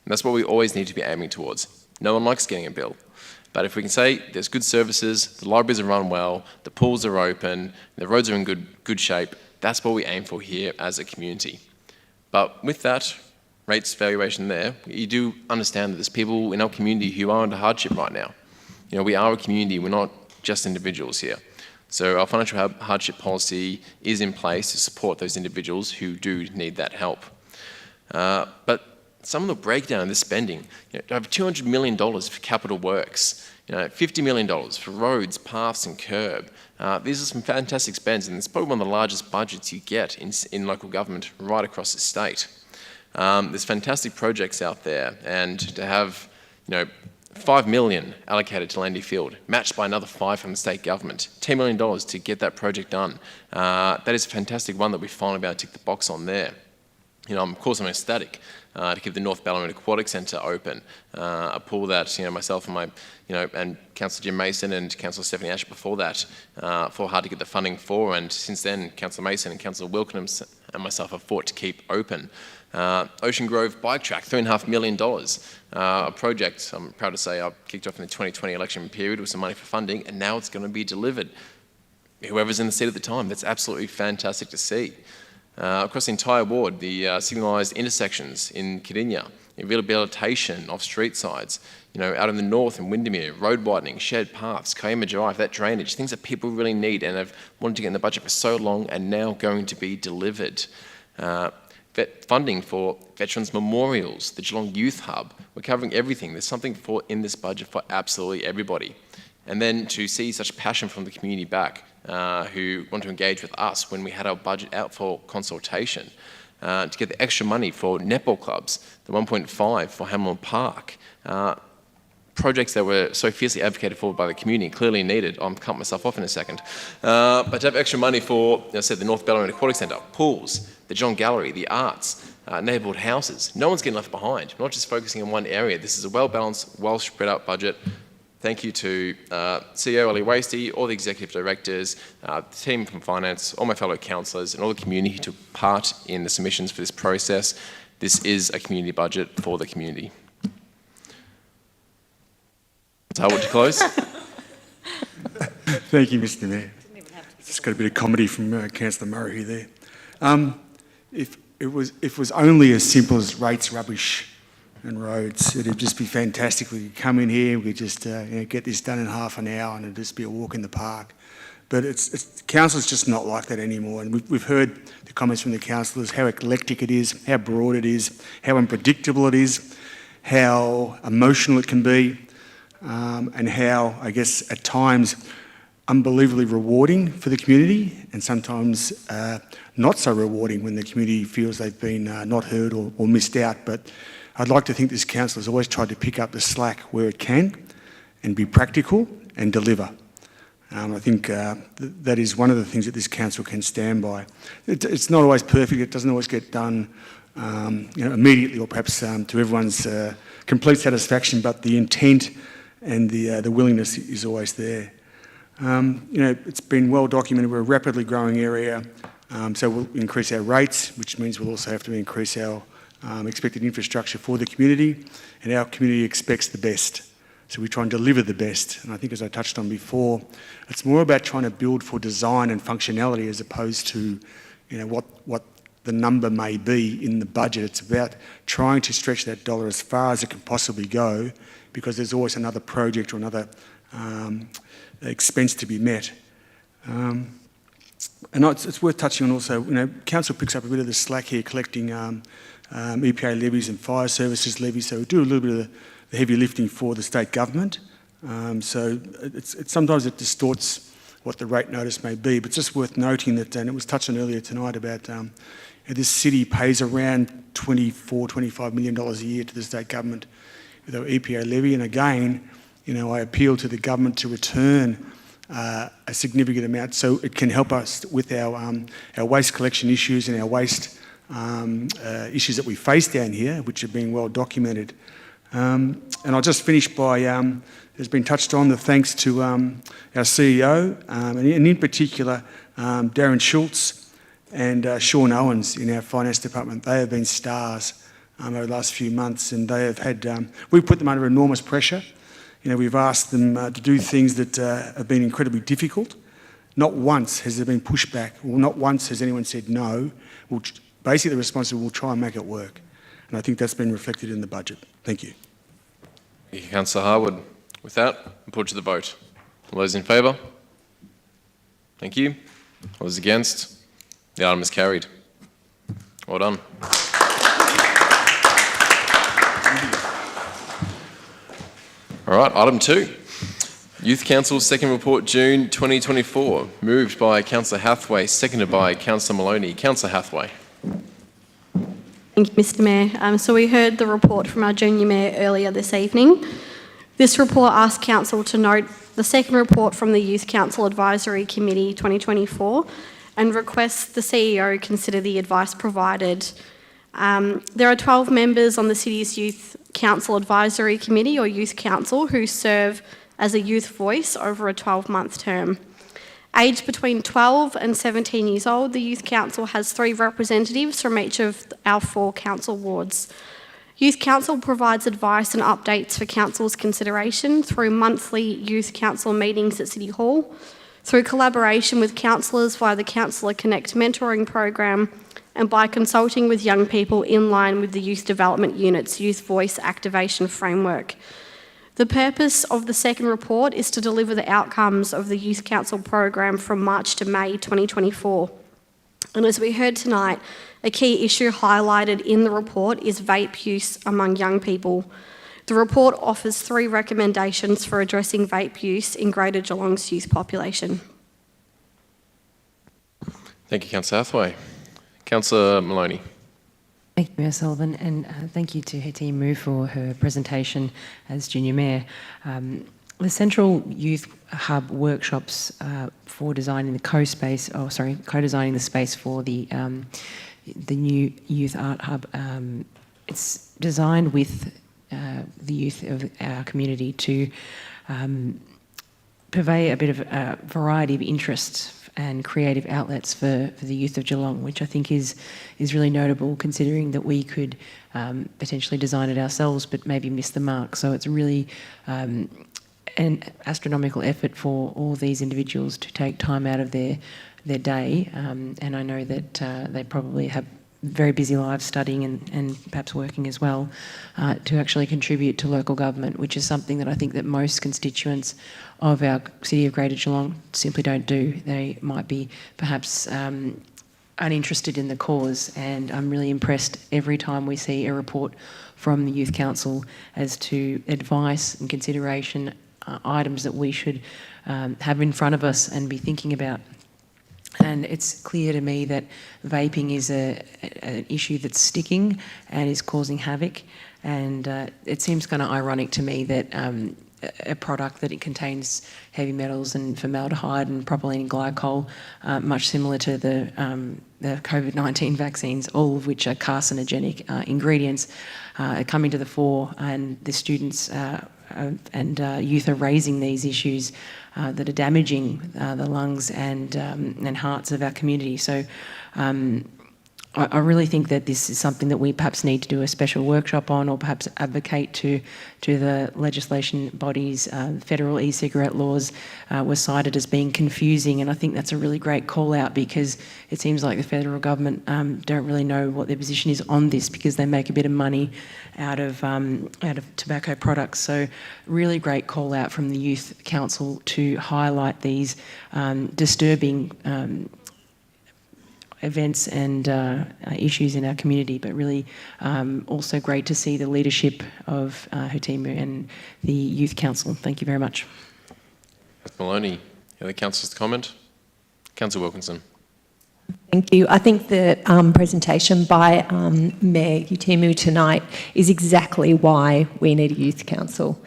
And that's what we always need to be aiming towards. No one likes getting a bill. But if we can say there's good services, the libraries are run well, the pools are open, the roads are in good shape, that's what we aim for here as a community. But with that rates valuation there, you do understand that there's people in our community who are under hardship right now. You know, we are a community, we're not just individuals here. So our financial hardship policy is in place to support those individuals who do need that help. But some of the breakdown in this spending, over $200 million for capital works, $50 million for roads, paths and curb. These are some fantastic spends, and it's probably one of the largest budgets you get in local government right across the state. There's fantastic projects out there, and to have $5 million allocated to Landy Field, matched by another $5 million from the state government, $10 million to get that project done. That is a fantastic one that we finally be able to tick the box on there. Of course, I'm ecstatic to keep the North Ballarat Aquatic Centre open, a pool that myself and and Councillor Jim Mason and Councillor Stephanie Ash before that fought hard to get the funding for, and since then, Councillor Mason and Councillor Wilkingham and myself have fought to keep open. Ocean Grove Bike Track, $3.5 million, a project I'm proud to say I kicked off in the 2020 election period with some money for funding, and now it's going to be delivered. Whoever's in the seat at the time, that's absolutely fantastic to see. Across the entire ward, the signalised intersections in Cardinia, rehabilitation of street sides, out in the north in Windermere, road widening, shared paths, Kiama Drive, that drainage, things that people really need and have wanted to get in the budget for so long and now going to be delivered. Funding for veterans memorials, the Geelong Youth Hub, we're covering everything. There's something in this budget for absolutely everybody. And then to see such passion from the community back, who want to engage with us when we had our budget out for consultation, to get the extra money for netball clubs, the 1.5 for Hamlin Park, projects that were so fiercely advocated for by the community, clearly needed. I'm cutting myself off in a second. But to have extra money for, as I said, the North Ballarat Aquatic Centre, pools, the John Gallery, the arts, neighbourhood houses. No one's getting left behind. We're not just focusing on one area. This is a well-balanced, well-spread-out budget. Thank you to CEO Ali Wasty, all the executive directors, the team from finance, all my fellow councillors, and all the community who took part in the submissions for this process. This is a community budget for the community. So, would you close? Thank you, Mr. Mayor. Just got a bit of comedy from Councillor Murray there. If it was only as simple as rates, rubbish and roads, it'd just be fantastic. We could come in here, we could just get this done in half an hour and it'd just be a walk in the park. But council's just not like that anymore. And we've heard the comments from the councillors, how eclectic it is, how broad it is, how unpredictable it is, how emotional it can be, and how, I guess, at times unbelievably rewarding for the community, and sometimes not so rewarding when the community feels they've been not heard or missed out. But I'd like to think this council has always tried to pick up the slack where it can and be practical and deliver. I think that is one of the things that this council can stand by. It's not always perfect, it doesn't always get done immediately or perhaps to everyone's complete satisfaction, but the intent and the willingness is always there. It's been well documented, we're a rapidly growing area, so we'll increase our rates, which means we'll also have to increase our expected infrastructure for the community, and our community expects the best. So we try and deliver the best. And I think, as I touched on before, it's more about trying to build for design and functionality as opposed to what the number may be in the budget. It's about trying to stretch that dollar as far as it can possibly go, because there's always another project or another expense to be met. And it's worth touching on also, council picks up a bit of the slack here collecting EPA levies and fire services levies, so we do a little bit of the heavy lifting for the state government. So sometimes it distorts what the rate notice may be, but it's just worth noting that, and it was touched on earlier tonight about this city pays around $24–25 million a year to the state government with our EPA levy, and again, I appeal to the government to return a significant amount so it can help us with our waste collection issues and our waste issues that we face down here, which have been well documented. And I'll just finish by, it's been touched on, the thanks to our CEO, and in particular Darren Schultz and Sean Owens in our finance department. They have been stars over the last few months, and they have had, we've put them under enormous pressure. We've asked them to do things that have been incredibly difficult. Not once has there been pushback, or not once has anyone said no. Basically, the response is we'll try and make it work. And I think that's been reflected in the budget. Thank you. Thank you, Councillor Harwood. With that, I put to the vote. All those in favour? Thank you. All those against? The item is carried. Well done. All right, item 2. Youth Council's second report, June 2024. Moved by Councillor Hathaway, seconded by Councillor Maloney. Councillor Hathaway. Thank you, Mr Mayor. So we heard the report from our Junior Mayor earlier this evening. This report asks Council to note the second report from the Youth Council Advisory Committee 2024 and requests the CEO consider the advice provided. There are 12 members on the City's Youth Council Advisory Committee, or Youth Council, who serve as a youth voice over a 12-month term. Aged between 12 and 17 years old, the Youth Council has 3 representatives from each of our 4 council wards. Youth Council provides advice and updates for Council's consideration through monthly Youth Council meetings at City Hall, through collaboration with councillors via the Councillor Connect mentoring program, and by consulting with young people in line with the Youth Development Unit's Youth Voice Activation Framework. The purpose of the second report is to deliver the outcomes of the Youth Council program from March to May 2024. And as we heard tonight, a key issue highlighted in the report is vape use among young people. The report offers 3 recommendations for addressing vape use in Greater Geelong's youth population. Thank you, Councillor Hathaway. Councillor Maloney. Thank you, Mayor Sullivan, and thank you to Hetty Moo for her presentation as Junior Mayor. The Central Youth Hub workshops for designing the co-designing the space for the new Youth Art Hub. It's designed with the youth of our community to purvey a bit of a variety of interests and creative outlets for the youth of Geelong, which I think is really notable, considering that we could potentially design it ourselves but maybe miss the mark. So it's really an astronomical effort for all these individuals to take time out of their day, and I know that they probably have very busy lives studying and perhaps working as well, to actually contribute to local government, which is something that I think that most constituents of our City of Greater Geelong simply don't do. They might be perhaps uninterested in the cause, and I'm really impressed every time we see a report from the Youth Council as to advice and consideration, items that we should have in front of us and be thinking about. And it's clear to me that vaping is an issue that's sticking and is causing havoc. And it seems kind of ironic to me that a product that it contains heavy metals and formaldehyde and propylene glycol, much similar to the COVID-19 vaccines, all of which are carcinogenic ingredients, are coming to the fore, and the students and youth are raising these issues that are damaging the lungs and hearts of our community. So I really think that this is something that we perhaps need to do a special workshop on, or perhaps advocate to the legislation bodies. Federal e-cigarette laws were cited as being confusing, and I think that's a really great call out, because it seems like the federal government don't really know what their position is on this, because they make a bit of money out of tobacco products. So really great call out from the Youth Council to highlight these disturbing events and issues in our community, but really also great to see the leadership of Hutimu and the Youth Council. Thank you very much. Councillor Maloney, any councillors to comment? Councillor Wilkinson. Thank you. I think the presentation by Mayor Hutimu tonight is exactly why we need a youth council.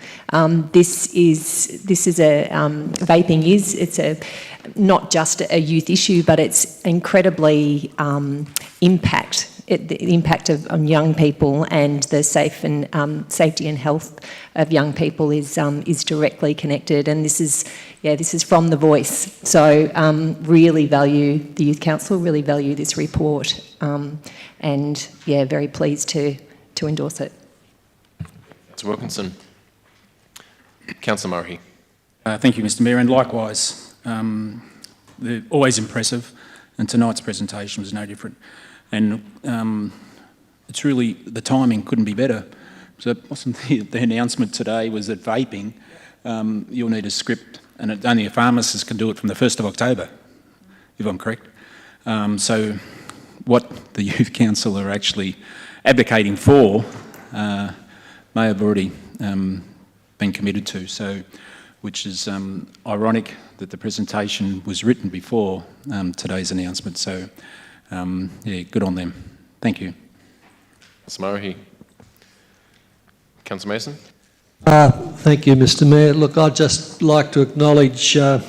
This is a vaping is it's a not just a youth issue, but it's incredibly the impact on young people, and the safety and health of young people is directly connected. And this is from the voice. So really value the Youth Council, really value this report, and very pleased to endorse it. Councillor Wilkinson. Councillor Murray. Thank you, Mr Mayor, and likewise. They're always impressive, and tonight's presentation was no different. And it's really, the timing couldn't be better. So it wasn't the announcement today was that vaping, you'll need a script, and only a pharmacist can do it from the 1st of October, if I'm correct. So what the Youth Council are actually advocating for may have already been committed to, so which is ironic that the presentation was written before today's announcement. So yeah, good on them. Thank you. Councillor Murray. Councillor Mason. Thank you, Mr Mayor. Look, I'd just like to acknowledge the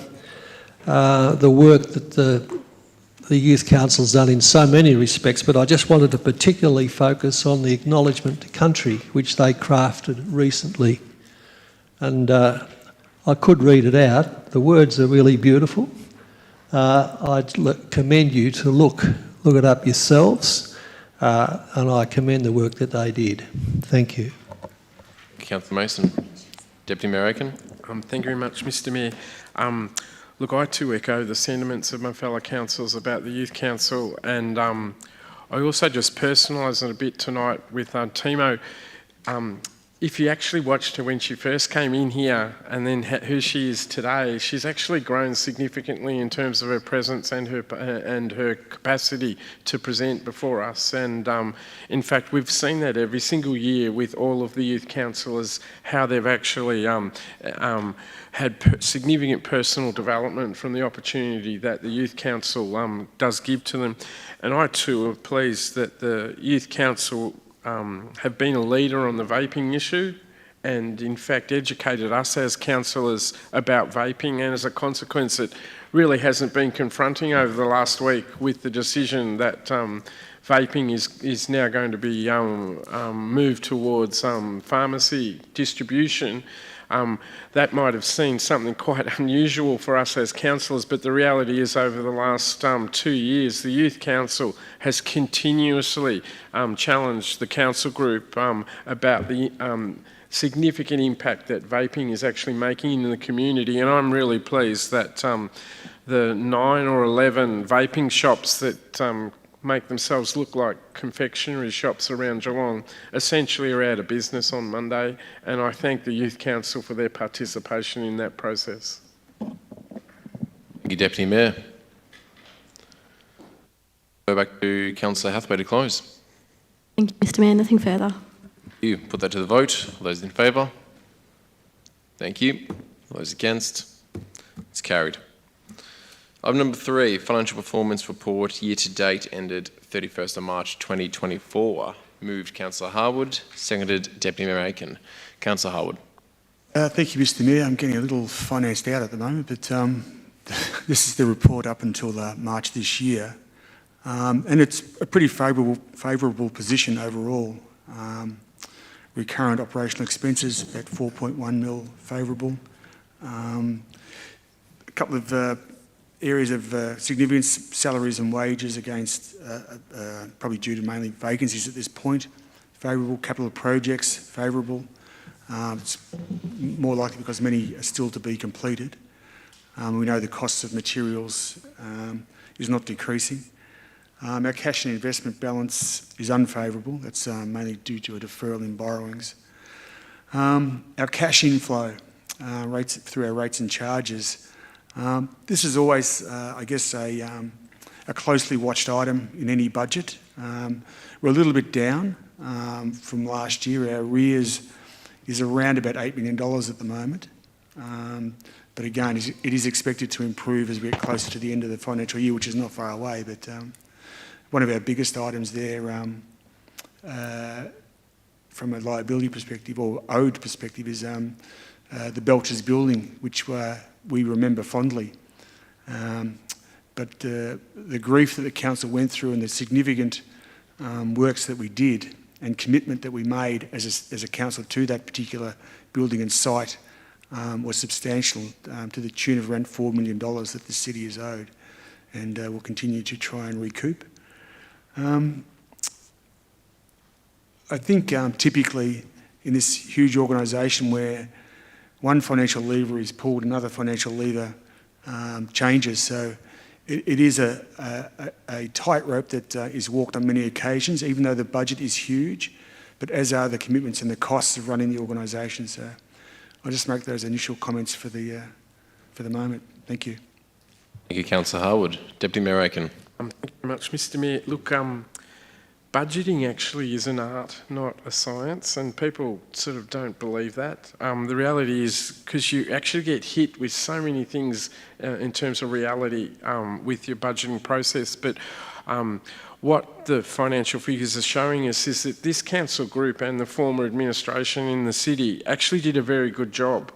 work that the Youth Council's done in so many respects, but I just wanted to particularly focus on the acknowledgement to country, which they crafted recently. And I could read it out. The words are really beautiful. I'd commend you to look it up yourselves, and I commend the work that they did. Thank you. Councillor Mason. Deputy Mayor Aiken. Thank you very much, Mr Mayor. Look, I too echo the sentiments of my fellow councillors about the Youth Council, and I also just personalise it a bit tonight with Timo. If you actually watched her when she first came in here and then who she is today, she's actually grown significantly in terms of her presence and her capacity to present before us. And in fact, we've seen that every single year with all of the youth councillors, how they've actually had significant personal development from the opportunity that the Youth Council does give to them. And I too am pleased that the Youth Council have been a leader on the vaping issue and in fact educated us as councillors about vaping, and as a consequence it really hasn't been confronting over the last week with the decision that vaping is now going to be moved towards pharmacy distribution. That might have seemed something quite unusual for us as councillors, but the reality is over the last 2 years, the Youth Council has continuously challenged the council group about the significant impact that vaping is actually making in the community. And I'm really pleased that the 9 or 11 vaping shops that make themselves look like confectionery shops around Geelong essentially are out of business on Monday, and I thank the Youth Council for their participation in that process. Thank you, Deputy Mayor. Go back to Councillor Hathaway to close. Thank you, Mr Mayor. Nothing further. Thank you. Put that to the vote. All those in favour? Thank you. All those against? It's carried. Item number 3, Financial Performance Report, year to date ended 31st of March 2024. Moved Councillor Harwood, seconded Deputy Mayor Aiken. Councillor Harwood. Thank you, Mr Mayor. I'm getting a little financed out at the moment, but this is the report up until March this year. And it's a pretty favourable position overall. Recurrent operational expenses at 4.1 mil favourable. A couple of areas of significance, salaries and wages against, probably due to mainly vacancies at this point, favourable. Capital projects, favourable. It's more likely because many are still to be completed. We know the costs of materials is not decreasing. Our cash and investment balance is unfavourable. That's mainly due to a deferral in borrowings. Our cash inflow rates through our rates and charges. This is always, I guess, a closely watched item in any budget. We're a little bit down from last year. Our arrears is around about $8 million at the moment. But again, it is expected to improve as we get closer to the end of the financial year, which is not far away. But one of our biggest items there from a liability perspective or owed perspective is the Belchers building, which we remember fondly. But the grief that the council went through and the significant works that we did and commitment that we made as a council to that particular building and site was substantial, to the tune of around $4 million that the city is owed, and will continue to try and recoup. I think typically in this huge organisation where one financial lever is pulled, another financial lever changes. So it is a tightrope that is walked on many occasions, even though the budget is huge, but as are the commitments and the costs of running the organisation. So I'll just make those initial comments for the moment. Thank you. Thank you, Councillor Harwood. Deputy Mayor Aiken. Thank you very much, Mr Mayor. Look, budgeting actually is an art, not a science, and people sort of don't believe that. The reality is, because you actually get hit with so many things in terms of reality with your budgeting process, but what the financial figures are showing us is that this council group and the former administration in the city actually did a very good job.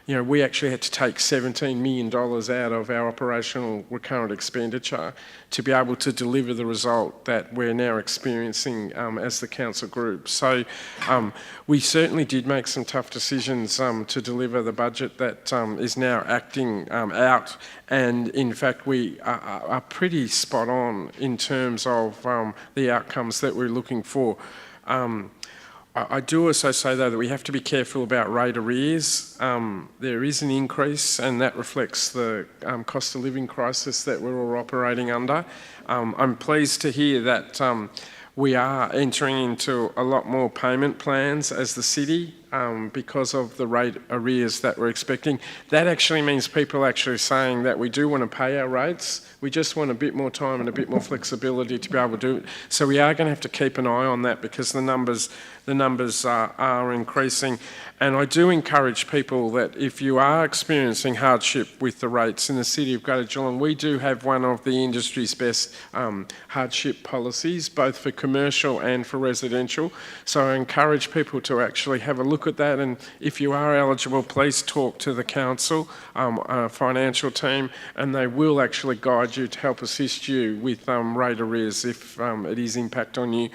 You know, we actually had to take $17 million out of our operational recurrent expenditure to be able to deliver the result that we're now experiencing as the council group. So we certainly did make some tough decisions to deliver the budget that is now acting out, and in fact we are pretty spot on in terms of the outcomes that we're looking for. I do also say, though, that we have to be careful about rate arrears. There is an increase, and that reflects the cost of living crisis that we're all operating under. I'm pleased to hear that we are entering into a lot more payment plans as the city because of the rate arrears that we're expecting. That actually means people are actually saying that we do want to pay our rates. We just want a bit more time and a bit more flexibility to be able to do it. So we are going to have to keep an eye on that because the numbers are increasing. And I do encourage people that if you are experiencing hardship with the rates in the City of Greater Geelong, we do have one of the industry's best hardship policies, both for commercial and for residential. So I encourage people to actually have a look at that, and if you are eligible, please talk to the council, financial team, and they will actually guide you to help assist you with rate arrears if it is impact on you.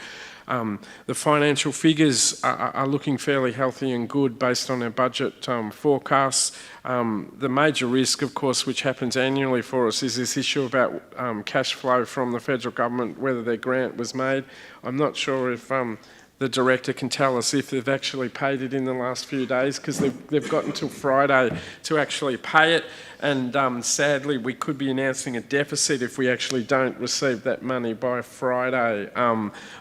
The financial figures are looking fairly healthy and good based on our budget forecasts. The major risk, of course, which happens annually for us is this issue about cash flow from the federal government, whether their grant was made. I'm not sure if the director can tell us if they've actually paid it in the last few days, because they've got until Friday to actually pay it, and sadly we could be announcing a deficit if we actually don't receive that money by Friday.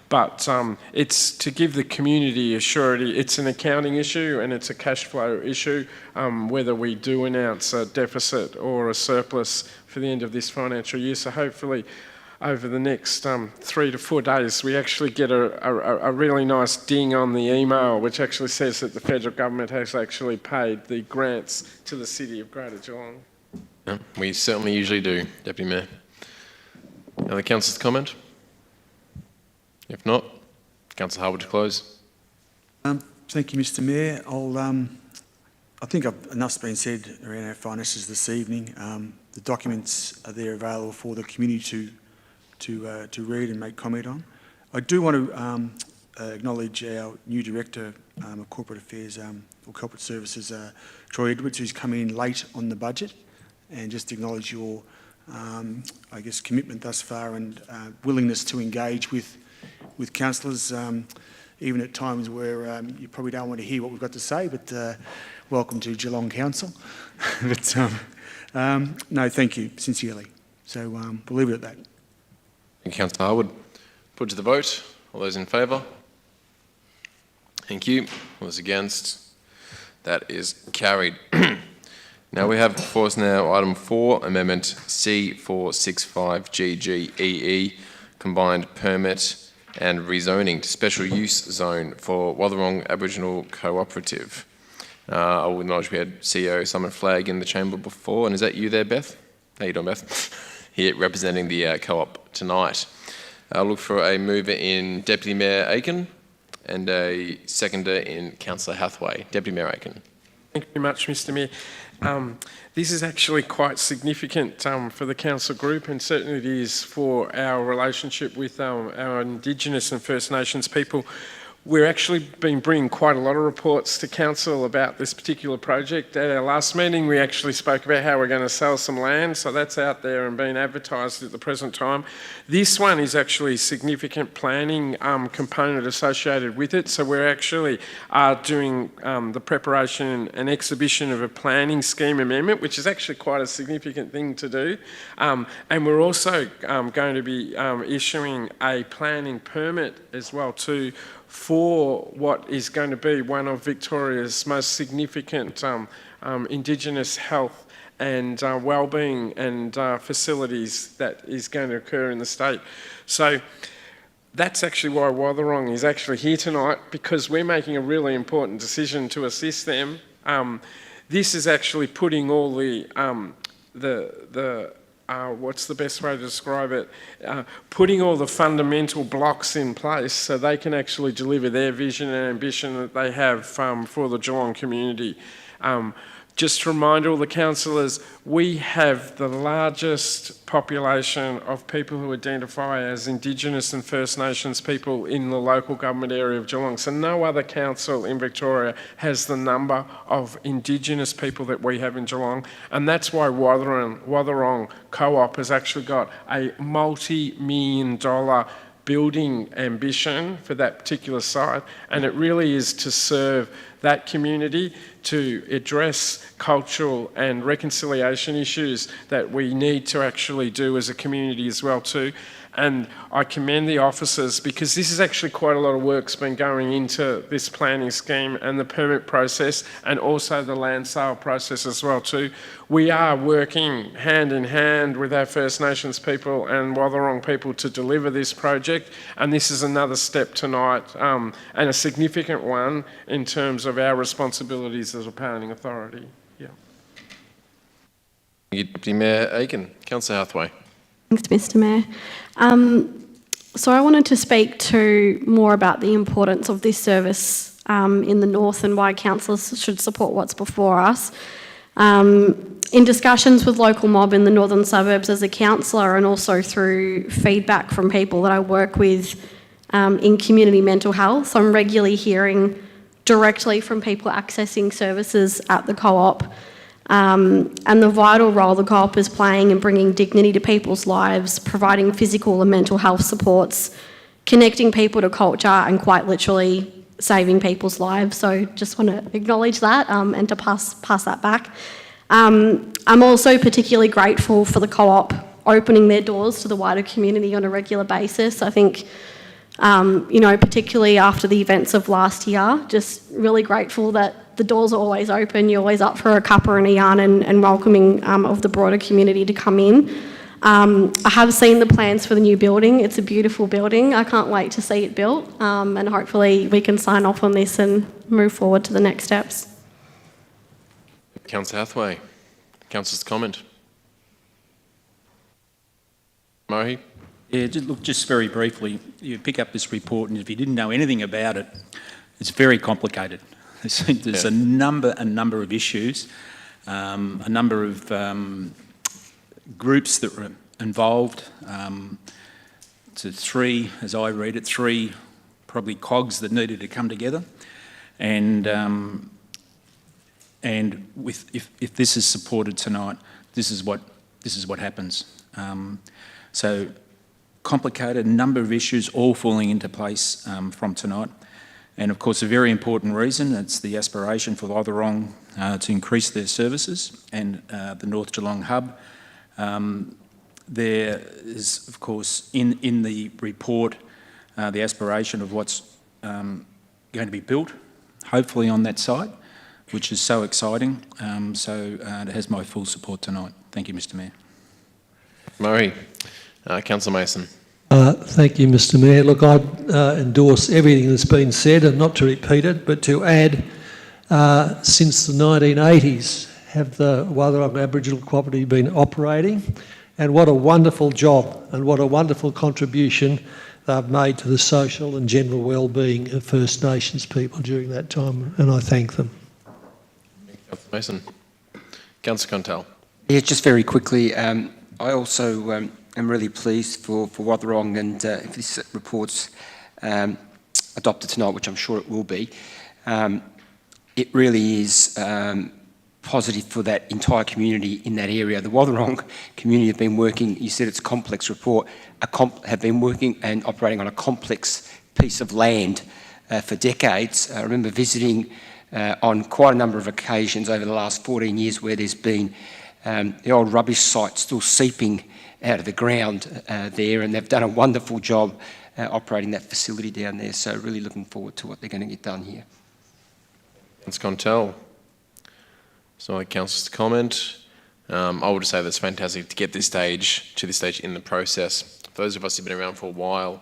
But it's to give the community a surety. It's an accounting issue and it's a cash flow issue, whether we do announce a deficit or a surplus for the end of this financial year. So hopefully over the next 3 to 4 days, we actually get a really nice ding on the email, which actually says that the federal government has actually paid the grants to the City of Greater Geelong. Yeah, we certainly usually do, Deputy Mayor. Other councillors comment? If not, Councillor Harwood to close. Thank you, Mr Mayor. I think enough's been said around our finances this evening. The documents are there available for the community to read and make comment on. I do want to acknowledge our new Director of Corporate Affairs or Corporate Services, Troy Edwards, who's come in late on the budget, and just acknowledge your, I guess, commitment thus far and willingness to engage with councillors, even at times where you probably don't want to hear what we've got to say, but welcome to Geelong Council. But no, thank you, sincerely. So we'll leave it at that. Thank you, Councillor Harwood. Put to the vote. All those in favour? Thank you. All those against? That is carried. Now we have before us now item 4, Amendment C465GGEE, Combined Permit and Rezoning to Special Use Zone for Watherong Aboriginal Cooperative. I will acknowledge we had CEO Simon Flagg in the chamber before, and is that you there, Beth? How you doing, Beth? Here representing the co-op tonight. I'll look for a mover in Deputy Mayor Aiken and a seconder in Councillor Hathaway. Deputy Mayor Aiken. Thank you very much, Mr Mayor. This is actually quite significant for the council group, and certainly it is for our relationship with our Indigenous and First Nations people. We're actually been bringing quite a lot of reports to council about this particular project. At our last meeting, we actually spoke about how we're going to sell some land, so that's out there and being advertised at the present time. This one is actually a significant planning component associated with it, so we're actually doing the preparation and exhibition of a planning scheme amendment, which is actually quite a significant thing to do. And we're also going to be issuing a planning permit as well too, for what is going to be one of Victoria's most significant Indigenous health and wellbeing and facilities that is going to occur in the state. So that's actually why Watherong is actually here tonight, because we're making a really important decision to assist them. This is actually putting all what's the best way to describe it? Putting all the fundamental blocks in place so they can actually deliver their vision and ambition that they have for the Geelong community. Just to remind all the councillors, we have the largest population of people who identify as Indigenous and First Nations people in the local government area of Geelong. So no other council in Victoria has the number of Indigenous people that we have in Geelong. And that's why Watherong Co-op has actually got a multi-million dollar building ambition for that particular site. And it really is to serve that community, to address cultural and reconciliation issues that we need to actually do as a community as well too. And I commend the officers, because this is actually quite a lot of work's been going into this planning scheme and the permit process, and also the land sale process as well too. We are working hand in hand with our First Nations people and Watherong people to deliver this project, and this is another step tonight, and a significant one in terms of our responsibilities as a planning authority. Yeah. Deputy Mayor Aiken. Councillor Hathaway. Thanks, Mr. Mayor. So I wanted to speak to more about the importance of this service in the north and why councillors should support what's before us. In discussions with local mob in the northern suburbs as a councillor, and also through feedback from people that I work with in community mental health, I'm regularly hearing directly from people accessing services at the co-op, and the vital role the co-op is playing in bringing dignity to people's lives, providing physical and mental health supports, connecting people to culture, and quite literally saving people's lives. So just want to acknowledge that and to pass that back. I'm also particularly grateful for the co-op opening their doors to the wider community on a regular basis. I think, particularly after the events of last year, just really grateful that the doors are always open, you're always up for a cuppa and a yarn and welcoming of the broader community to come in. I have seen the plans for the new building. It's a beautiful building. I can't wait to see it built, and hopefully we can sign off on this and move forward to the next steps. Councillor Hathaway. Councillor's comment. Murray. Yeah, just very briefly, you pick up this report, and if you didn't know anything about it, it's very complicated. There's a number of issues, a number of groups that were involved. To three, as I read it, three probably cogs that needed to come together, and if this is supported tonight, this is what happens. So complicated, number of issues all falling into place from tonight. And of course, a very important reason, it's the aspiration for Watherong to increase their services and the North Geelong hub. There is, of course, in the report, the aspiration of what's going to be built, hopefully on that site, which is so exciting. So it has my full support tonight. Thank you, Mr. Mayor. Murray. Councillor Mason. Thank you, Mr. Mayor. Look, I endorse everything that's been said, and not to repeat it, but to add, since the 1980s have the Watherong Aboriginal Cooperative been operating, and what a wonderful job and what a wonderful contribution they've made to the social and general well-being of First Nations people during that time, and I thank them. Councillor Mason. Councillor Contal. Yeah, just very quickly, I also am really pleased for Watherong and if this report's adopted tonight, which I'm sure it will be, it really is positive for that entire community in that area. The Watherong community have been working, you said it's a complex report, have been working and operating on a complex piece of land for decades. I remember visiting on quite a number of occasions over the last 14 years where there's been the old rubbish site still seeping out of the ground there, and they've done a wonderful job operating that facility down there. So really looking forward to what they're going to get done here. Councillor Contel. So councillors to comment. I would say that's fantastic to get to this stage in the process. For those of us who've been around for a while,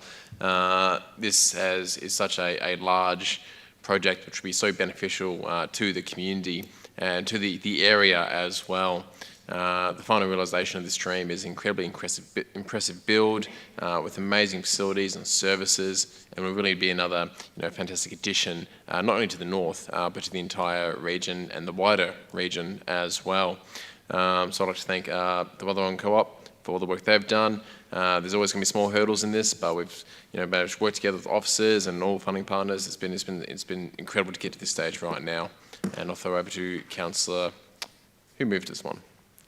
this is such a large project which will be so beneficial to the community and to the area as well. The final realisation of this stream is incredibly impressive build with amazing facilities and services, and will really be another fantastic addition not only to the north but to the entire region and the wider region as well. So I'd like to thank the Watherong Co-op for all the work they've done. There's always going to be small hurdles in this, but we've managed to work together with officers and all funding partners. It's been incredible to get to this stage right now. And I'll throw over to Councillor, who moved this one?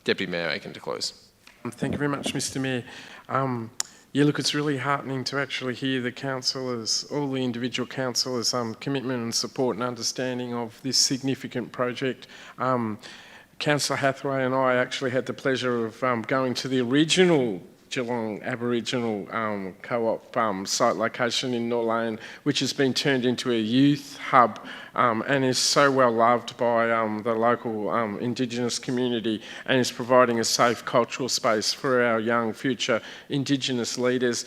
Deputy Mayor Aiken to close. Thank you very much, Mr Mayor. Yeah, look, it's really heartening to actually hear the councillors, all the individual councillors' commitment and support and understanding of this significant project. Councillor Hathaway and I actually had the pleasure of going to the original Geelong Aboriginal Co-op site location in Norlane, which has been turned into a youth hub and is so well loved by the local Indigenous community, and is providing a safe cultural space for our young future Indigenous leaders.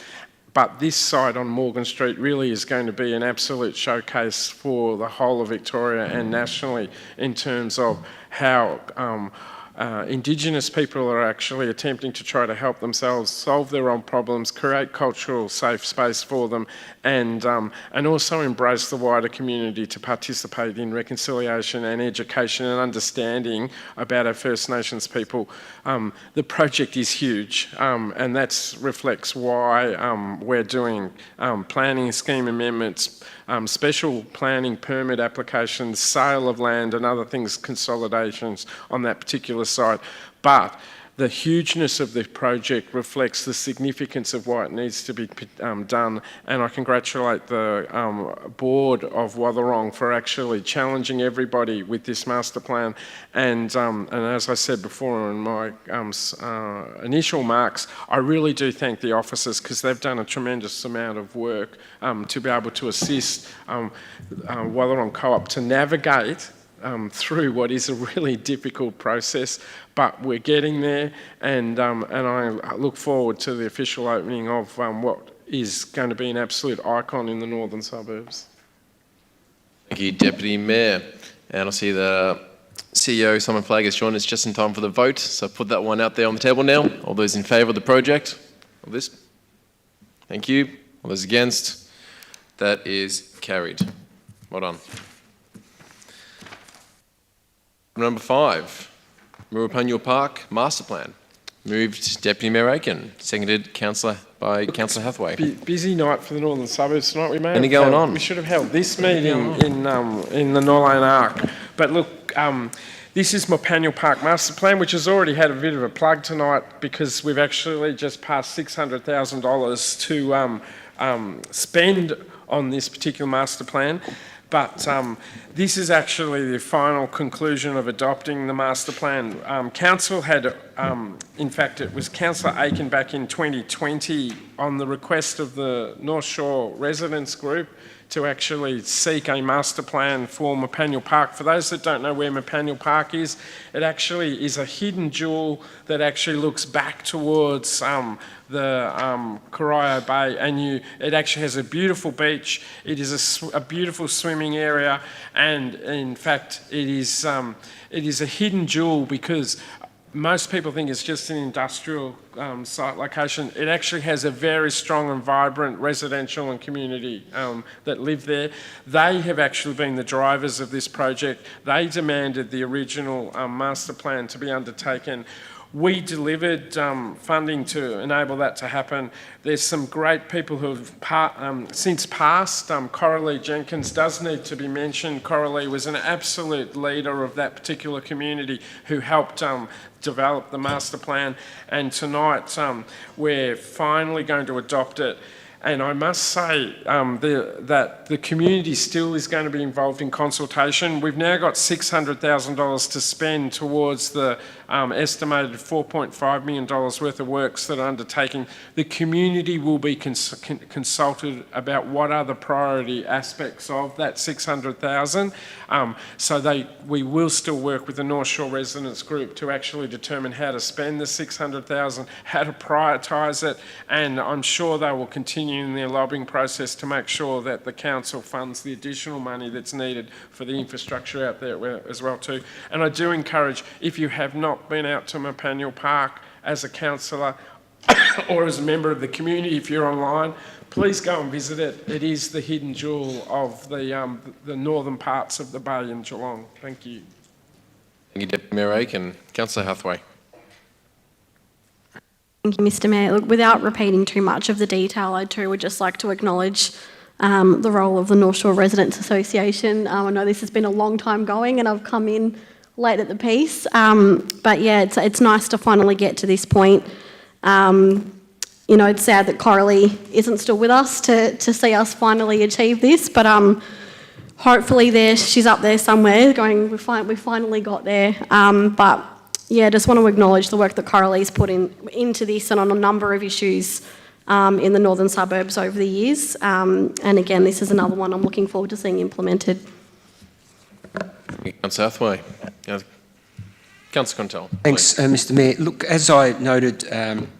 But this site on Morgan Street really is going to be an absolute showcase for the whole of Victoria and nationally in terms of how Indigenous people are actually attempting to try to help themselves solve their own problems, create cultural safe space for them, and also embrace the wider community to participate in reconciliation and education and understanding about our First Nations people. The project is huge, and that reflects why we're doing planning scheme amendments, special planning permit applications, sale of land and other things, consolidations on that particular site. But the hugeness of the project reflects the significance of why it needs to be done, and I congratulate the board of Watherong for actually challenging everybody with this master plan. And as I said before in my initial marks, I really do thank the officers, because they've done a tremendous amount of work to be able to assist Watherong Co-op to navigate through what is a really difficult process, but we're getting there, and I look forward to the official opening of what is going to be an absolute icon in the northern suburbs. Thank you, Deputy Mayor. And I see the CEO, Simon Flagg, has joined us just in time for the vote, so I've put that one out there on the table now. All those in favour of the project, of this? Thank you. All those against? That is carried. Well done. Number 5, Murupanya Park Master Plan. Moved Deputy Mayor Aiken, seconded by Councillor Hathaway. Busy night for the northern suburbs tonight. Anything going on? We should have held this meeting in the Norlane Arc. But look, this is Murupanya Park Master Plan, which has already had a bit of a plug tonight, because we've actually just passed $600,000 to spend on this particular master plan. But this is actually the final conclusion of adopting the master plan. Council had, in fact, it was Councillor Aiken back in 2020 on the request of the North Shore Residents Group to actually seek a master plan for Murupanya Park. For those that don't know where Murupanya Park is, it actually is a hidden jewel that actually looks back towards the Corio Bay, and it actually has a beautiful beach. It is a beautiful swimming area, and in fact it is a hidden jewel, because most people think it's just an industrial site location. It actually has a very strong and vibrant residential and community that live there. They have actually been the drivers of this project. They demanded the original master plan to be undertaken. We delivered funding to enable that to happen. There's some great people who have since passed. Coralie Jenkins does need to be mentioned. Coralie was an absolute leader of that particular community who helped develop the master plan, and tonight we're finally going to adopt it. And I must say that the community still is going to be involved in consultation. We've now got $600,000 to spend towards the estimated $4.5 million worth of works that are undertaking. The community will be consulted about what are the priority aspects of that $600,000. So we will still work with the North Shore Residents Group to actually determine how to spend the $600,000, how to prioritise it, and I'm sure they will continue in their lobbying process to make sure that the council funds the additional money that's needed for the infrastructure out there as well too. And I do encourage, if you have not been out to Mapanul Park as a councillor or as a member of the community, if you're online, please go and visit it. It is the hidden jewel of the northern parts of the Bay in Geelong. Thank you. Thank you, Deputy Mayor Aiken. Councillor Hathaway. Thank you, Mr. Mayor. Look, without repeating too much of the detail, I too would just like to acknowledge the role of the North Shore Residents Association. I know this has been a long time going and I've come in late at the piece, but yeah, it's nice to finally get to this point. You know, it's sad that Coralie isn't still with us to see us finally achieve this, but hopefully she's up there somewhere going, we finally got there. But yeah, just want to acknowledge the work that Coralie's put into this and on a number of issues in the northern suburbs over the years. And again, this is another one I'm looking forward to seeing implemented. Thank you, Councillor Hathaway. Councillor Contel. Thanks, Mr. Mayor. Look, as I noted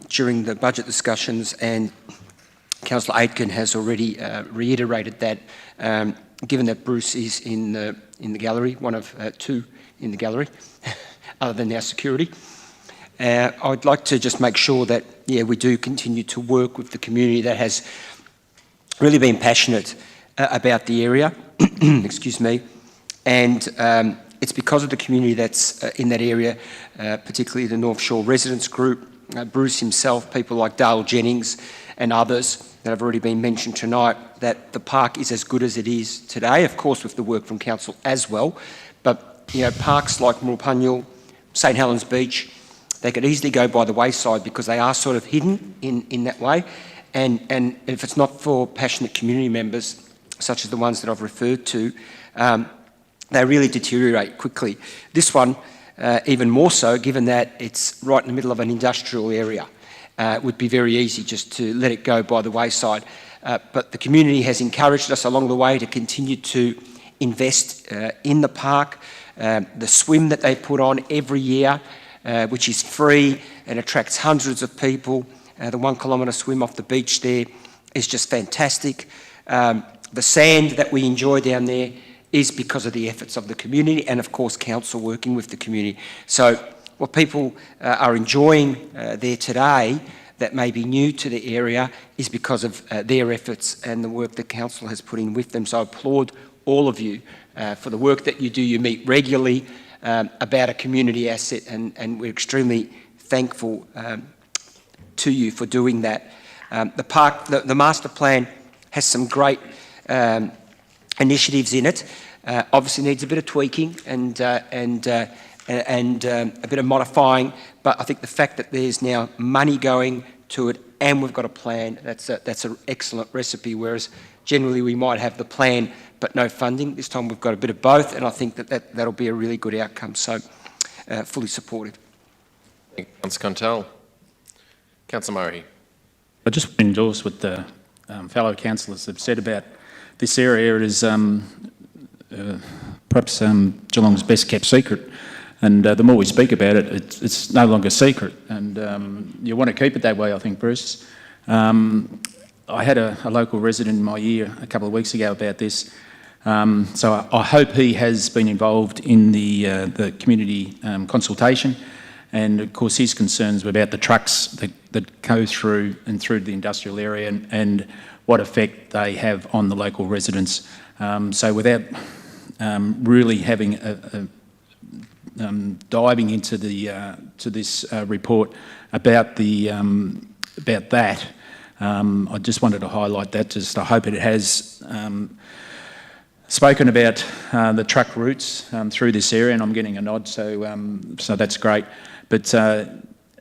during the budget discussions, and Councillor Aitken has already reiterated that, given that Bruce is in the gallery, one of two in the gallery, other than our security, I'd like to just make sure that, yeah, we do continue to work with the community that has really been passionate about the area, excuse me, and it's because of the community that's in that area, particularly the North Shore Residents Group, Bruce himself, people like Dale Jennings and others that have already been mentioned tonight, that the park is as good as it is today, of course with the work from council as well, but you know, parks like Mapanul, St Helens Beach, they could easily go by the wayside because they are sort of hidden in that way, and if it's not for passionate community members, such as the ones that I've referred to, they really deteriorate quickly. This one, even more so, given that it's right in the middle of an industrial area. It would be very easy just to let it go by the wayside. But the community has encouraged us along the way to continue to invest in the park. The swim that they put on every year, which is free and attracts hundreds of people. The 1 kilometre swim off the beach there is just fantastic. The sand that we enjoy down there is because of the efforts of the community and of course council working with the community. So what people are enjoying there today that may be new to the area is because of their efforts and the work that council has put in with them. So I applaud all of you for the work that you do. You meet regularly about a community asset, and we're extremely thankful to you for doing that. The park, the master plan has some great initiatives in it. Obviously needs a bit of tweaking and a bit of modifying, but I think the fact that there's now money going to it and we've got a plan, that's an excellent recipe, whereas generally we might have the plan but no funding. This time we've got a bit of both, and I think that'll be a really good outcome, so fully supportive. Thank you, Councillor Contel. Councillor Murray. I just want to endorse what the fellow councillors have said about this area. It is perhaps Geelong's best kept secret, and the more we speak about it, it's no longer a secret, and you want to keep it that way, I think, Bruce. I had a local resident in my ear a couple of weeks ago about this, so I hope he has been involved in the community consultation, and of course his concerns were about the trucks that go through the industrial area and what effect they have on the local residents. So without really having diving into this report about that. I just wanted to highlight that. I hope it has spoken about the truck routes through this area, and I'm getting a nod, so that's great. But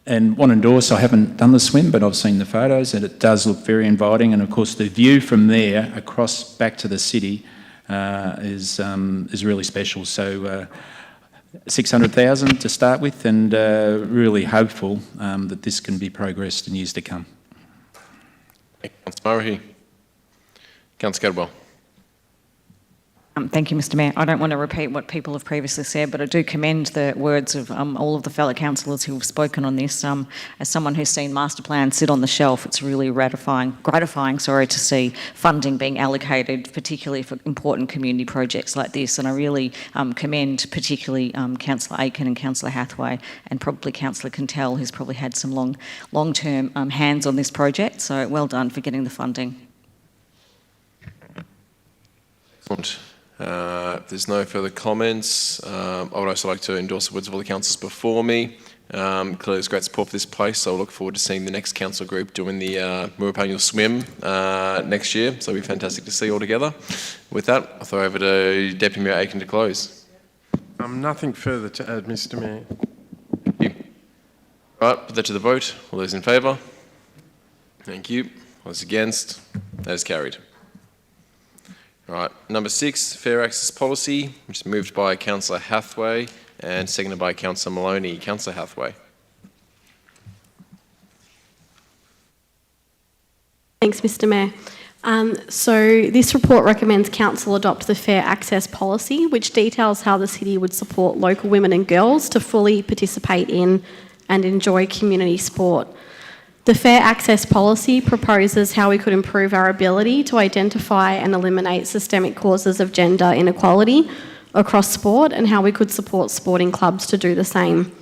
and want to endorse, I haven't done the swim, but I've seen the photos, and it does look very inviting. And of course, the view from there across back to the city is really special. So 600,000 to start with, and really hopeful that this can be progressed in years to come. Councillor Murray. Councillor Cadwell. Thank you, Mr Mayor. I don't want to repeat what people have previously said, but I do commend the words of all of the fellow councillors who have spoken on this. As someone who's seen master plans sit on the shelf, it's really gratifying, to see funding being allocated, particularly for important community projects like this. And I really commend particularly Councillor Aiken and Councillor Hathaway, and probably Councillor Quintell, who's probably had some long-term hands on this project. So well done for getting the funding. Excellent. If there's no further comments, I would also like to endorse the words of all the councillors before me. Clearly there's great support for this place, so I look forward to seeing the next council group doing the Moorapungal swim next year, so it'll be fantastic to see you all together. With that, I'll throw over to Deputy Mayor Aiken to close. Nothing further to add, Mr Mayor. Thank you. All right, put that to the vote. All those in favour? Thank you. All those against? That is carried. All right, number 6, Fair Access Policy, which is moved by Councillor Hathaway and seconded by Councillor Maloney. Councillor Hathaway. Thanks, Mr Mayor. So this report recommends Council adopt the Fair Access Policy, which details how the city would support local women and girls to fully participate in and enjoy community sport. The Fair Access Policy proposes how we could improve our ability to identify and eliminate systemic causes of gender inequality across sport, and how we could support sporting clubs to do the same.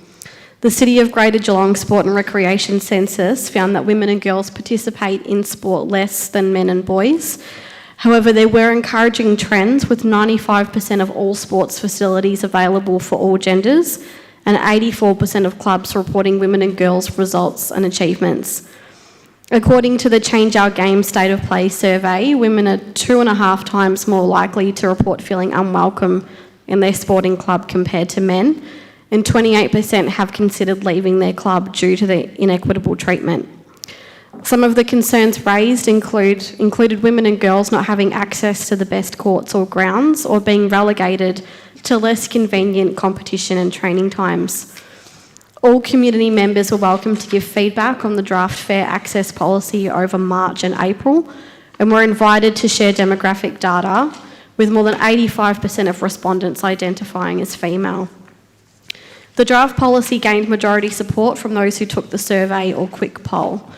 The City of Greater Geelong Sport and Recreation Census found that women and girls participate in sport less than men and boys. However, there were encouraging trends, with 95% of all sports facilities available for all genders, and 84% of clubs reporting women and girls results and achievements. According to the Change Our Game State of Play survey, women are 2.5 times more likely to report feeling unwelcome in their sporting club compared to men, and 28% have considered leaving their club due to the inequitable treatment. Some of the concerns raised included women and girls not having access to the best courts or grounds, or being relegated to less convenient competition and training times. All community members were welcome to give feedback on the draft Fair Access Policy over March and April, and were invited to share demographic data, with more than 85% of respondents identifying as female. The draft policy gained majority support from those who took the survey or quick poll.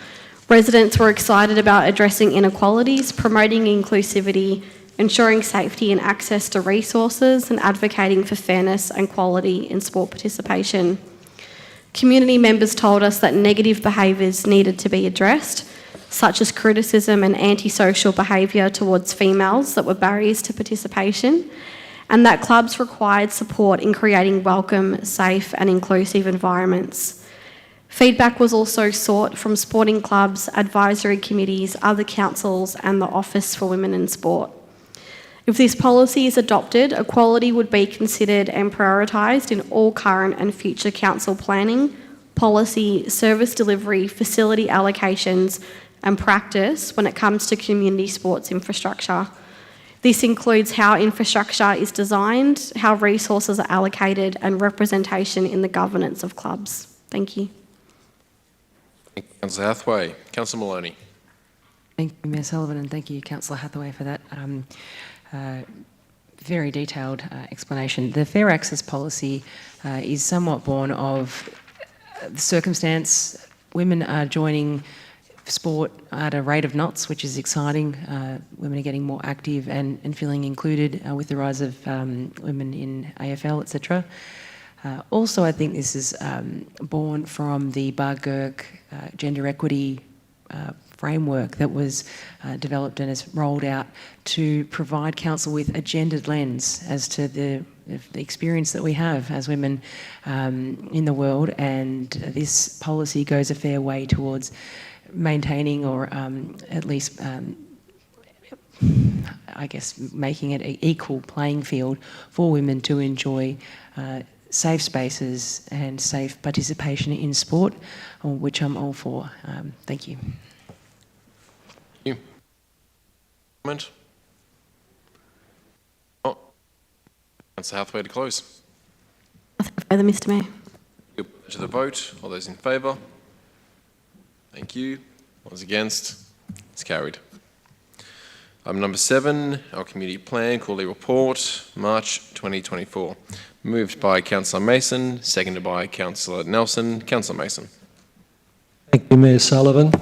Residents were excited about addressing inequalities, promoting inclusivity, ensuring safety and access to resources, and advocating for fairness and quality in sport participation. Community members told us that negative behaviours needed to be addressed, such as criticism and antisocial behaviour towards females that were barriers to participation, and that clubs required support in creating welcome, safe and inclusive environments. Feedback was also sought from sporting clubs, advisory committees, other councils and the Office for Women in Sport. If this policy is adopted, equality would be considered and prioritised in all current and future council planning, policy, service delivery, facility allocations and practice when it comes to community sports infrastructure. This includes how infrastructure is designed, how resources are allocated and representation in the governance of clubs. Thank you. Thank you, Councillor Hathaway. Councillor Maloney. Thank you, Mayor Sullivan, and thank you, Councillor Hathaway, for that very detailed explanation. The Fair Access Policy is somewhat born of the circumstance. Women are joining sport at a rate of knots, which is exciting. Women are getting more active and feeling included with the rise of women in AFL, etc. Also, I think this is born from the Bar-Gurk gender equity framework that was developed and is rolled out to provide council with a gendered lens as to the the experience that we have as women in the world, and this policy goes a fair way towards maintaining or at least I guess making it an equal playing field for women to enjoy safe spaces and safe participation in sport, which I'm all for. Thank you. Comment? Oh, Councillor Hathaway to close. Further, Mr Mayor. To the vote. All those in favour? Thank you. All those against? It's carried. Item number 7, our community plan, quarterly report, March 2024. Moved by Councillor Mason, seconded by Councillor Nelson. Councillor Mason. Thank you, Mayor Sullivan.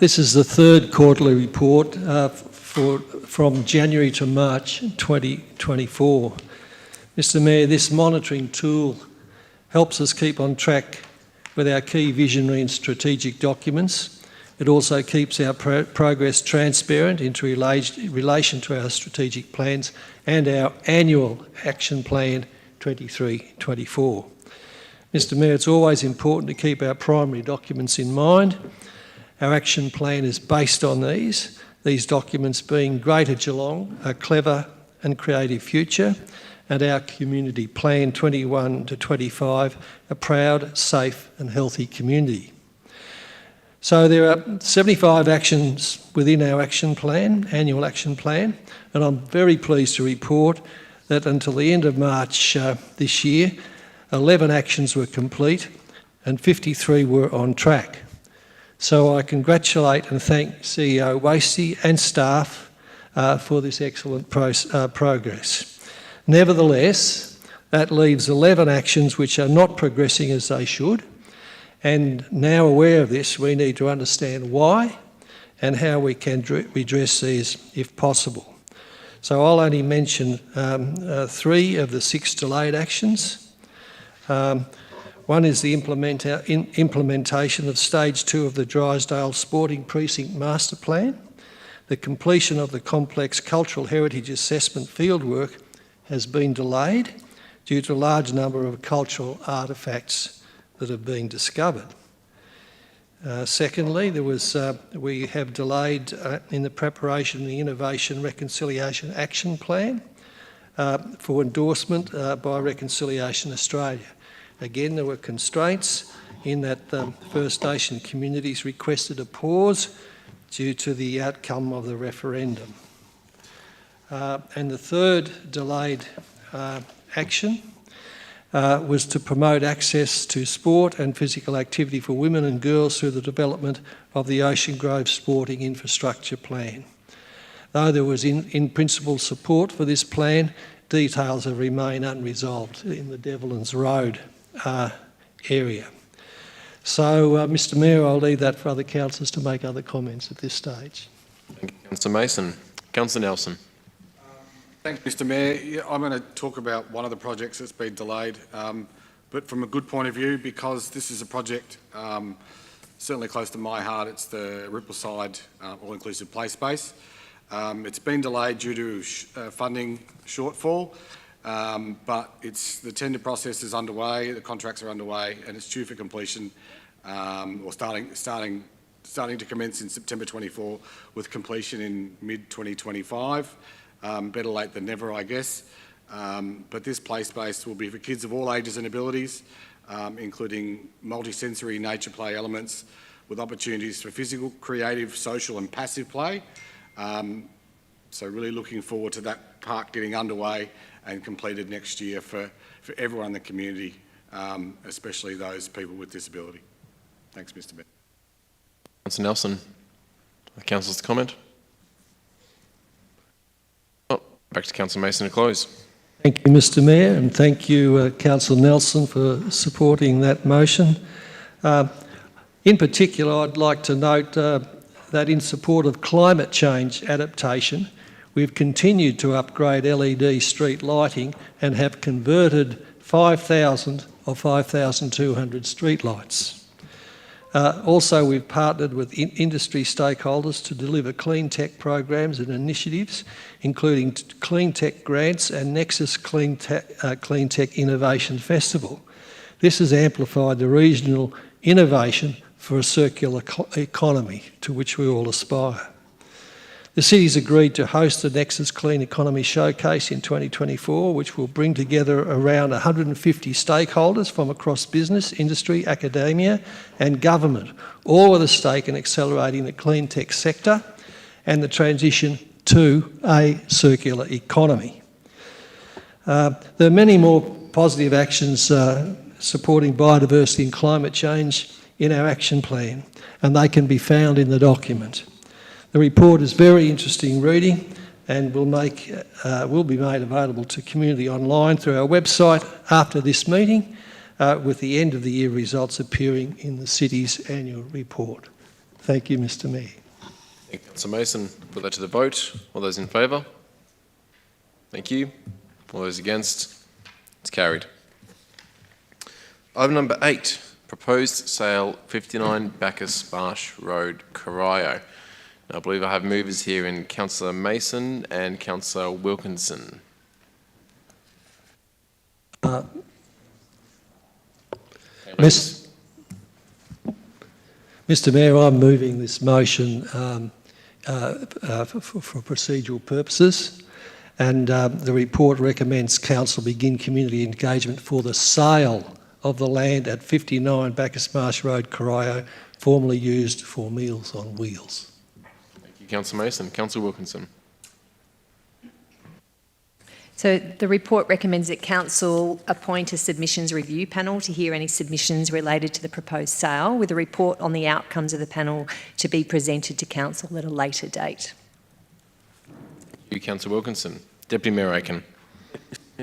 This is the third quarterly report from January to March 2024. Mr Mayor, this monitoring tool helps us keep on track with our key visionary and strategic documents. It also keeps our progress transparent into relation to our strategic plans and our annual action plan 23-24. Mr Mayor, it's always important to keep our primary documents in mind. Our action plan is based on these documents being Greater Geelong, a clever and creative future, and our community plan 21 to 25, a proud, safe and healthy community. So there are 75 actions within our action plan, annual action plan, and I'm very pleased to report that until the end of March this year, 11 actions were complete and 53 were on track. So I congratulate and thank CEO Wasty and staff for this excellent progress. Nevertheless, that leaves 11 actions which are not progressing as they should, and now aware of this, we need to understand why and how we can redress these if possible. So I'll only mention 3 of the 6 delayed actions. One is the implementation of Stage 2 of the Drysdale Sporting Precinct Master Plan. The completion of the complex cultural heritage assessment fieldwork has been delayed due to a large number of cultural artefacts that have been discovered. Secondly, we have delayed in the preparation of the Innovation Reconciliation Action Plan for endorsement by Reconciliation Australia. Again, there were constraints in that First Nation communities requested a pause due to the outcome of the referendum. And the third delayed action was to promote access to sport and physical activity for women and girls through the development of the Ocean Grove Sporting Infrastructure Plan. Though there was in principle support for this plan, details have remained unresolved in the Devlins Road area. So, Mr Mayor, I'll leave that for other councillors to make other comments at this stage. Thank you, Councillor Mason. Councillor Nelson. Thanks, Mr Mayor. Yeah, I'm going to talk about one of the projects that's been delayed, but from a good point of view, because this is a project certainly close to my heart. It's the Rippleside all-inclusive play space. It's been delayed due to funding shortfall, but the tender process is underway, the contracts are underway, and it's due for completion or starting to commence in September 24 with completion in mid-2025. Better late than never, I guess. But this play space will be for kids of all ages and abilities, including multi-sensory nature play elements with opportunities for physical, creative, social and passive play. So really looking forward to that park getting underway and completed next year for everyone in the community, especially those people with disability. Thanks, Mr Mayor. Councillor Nelson. Councillors to comment? Back to Councillor Mason to close. Thank you, Mr Mayor, and thank you, Councillor Nelson, for supporting that motion. In particular, I'd like to note that in support of climate change adaptation, we've continued to upgrade LED street lighting and have converted 5,000 of 5,200 street lights. Also, we've partnered with industry stakeholders to deliver clean tech programs and initiatives, including clean tech grants and Nexus Clean Tech Innovation Festival. This has amplified the regional innovation for a circular economy to which we all aspire. The city's agreed to host the Nexus Clean Economy Showcase in 2024, which will bring together around 150 stakeholders from across business, industry, academia and government, all with a stake in accelerating the clean tech sector and the transition to a circular economy. There are many more positive actions supporting biodiversity and climate change in our action plan, and they can be found in the document. The report is very interesting reading and will be made available to community online through our website after this meeting, with the end of the year results appearing in the city's annual report. Thank you, Mr. Mayor. Thank you, Councillor Mason. Put that to the vote. All those in favour? Thank you. All those against? It's carried. Item number 8, proposed sale 59 Bacchus Marsh Road, Corio. I believe I have movers here in Councillor Mason and Councillor Wilkinson. Mr. Mayor, I'm moving this motion for procedural purposes, and the report recommends Council begin community engagement for the sale of the land at 59 Bacchus Marsh Road, Corio, formerly used for Meals on Wheels. Councillor Mason. Councillor Wilkinson. So the report recommends that Council appoint a submissions review panel to hear any submissions related to the proposed sale, with a report on the outcomes of the panel to be presented to Council at a later date. Thank you, Councillor Wilkinson. Deputy Mayor Aiken.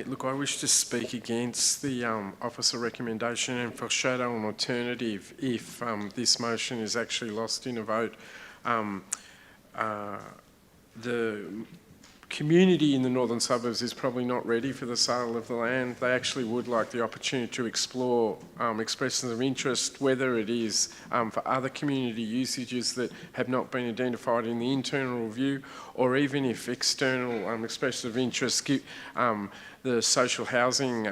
Look, I wish to speak against the officer recommendation and foreshadow an alternative if this motion is actually lost in a vote. The community in the northern suburbs is probably not ready for the sale of the land. They actually would like the opportunity to explore expressions of interest, whether it is for other community usages that have not been identified in the internal review, or even if external expressions of interest the social housing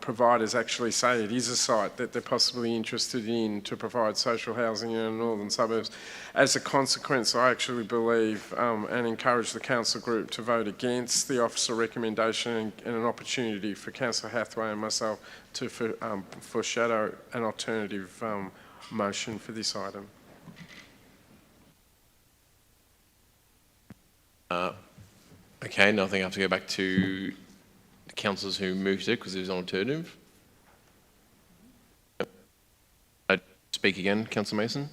providers actually say it is a site that they're possibly interested in to provide social housing in the northern suburbs. As a consequence, I actually believe and encourage the council group to vote against the officer recommendation and an opportunity for Councillor Hathaway and myself to foreshadow an alternative motion for this item. Okay, now I think I have to go back to the councillors who moved it because there's an alternative. Speak again, Councillor Mason.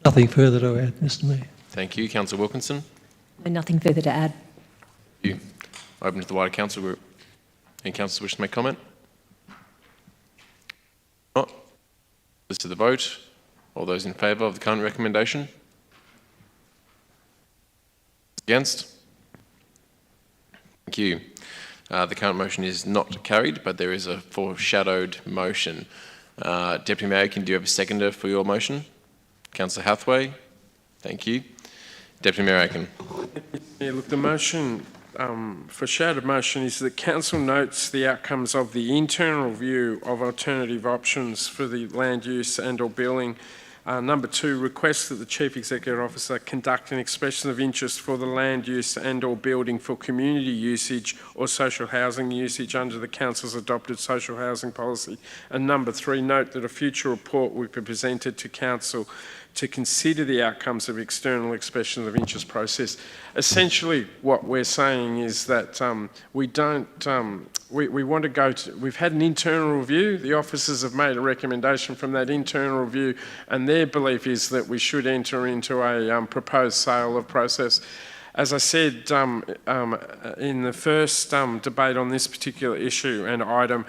Nothing further to add, Mr. Mayor. Thank you, Councillor Wilkinson. And nothing further to add. Thank you. Open to the wider council group. Any councillors wish to make comment? Not. Let's to the vote. All those in favour of the current recommendation? Against? Thank you. The current motion is not carried, but there is a foreshadowed motion. Deputy Mayor, do you have a seconder for your motion? Councillor Hathaway. Thank you. Deputy Mayor Aiken. Yeah, look, the motion, foreshadowed motion, is that Council notes the outcomes of the internal review of alternative options for the land use and or building. Number 2, requests that the Chief Executive Officer conduct an expression of interest for the land use and or building for community usage or social housing usage under the Council's adopted social housing policy. And number 3, note that a future report will be presented to Council to consider the outcomes of external expression of interest process. Essentially, what we're saying is that we want to go to, we've had an internal review, the officers have made a recommendation from that internal review, and their belief is that we should enter into a proposed sale of process. As I said in the first debate on this particular issue and item,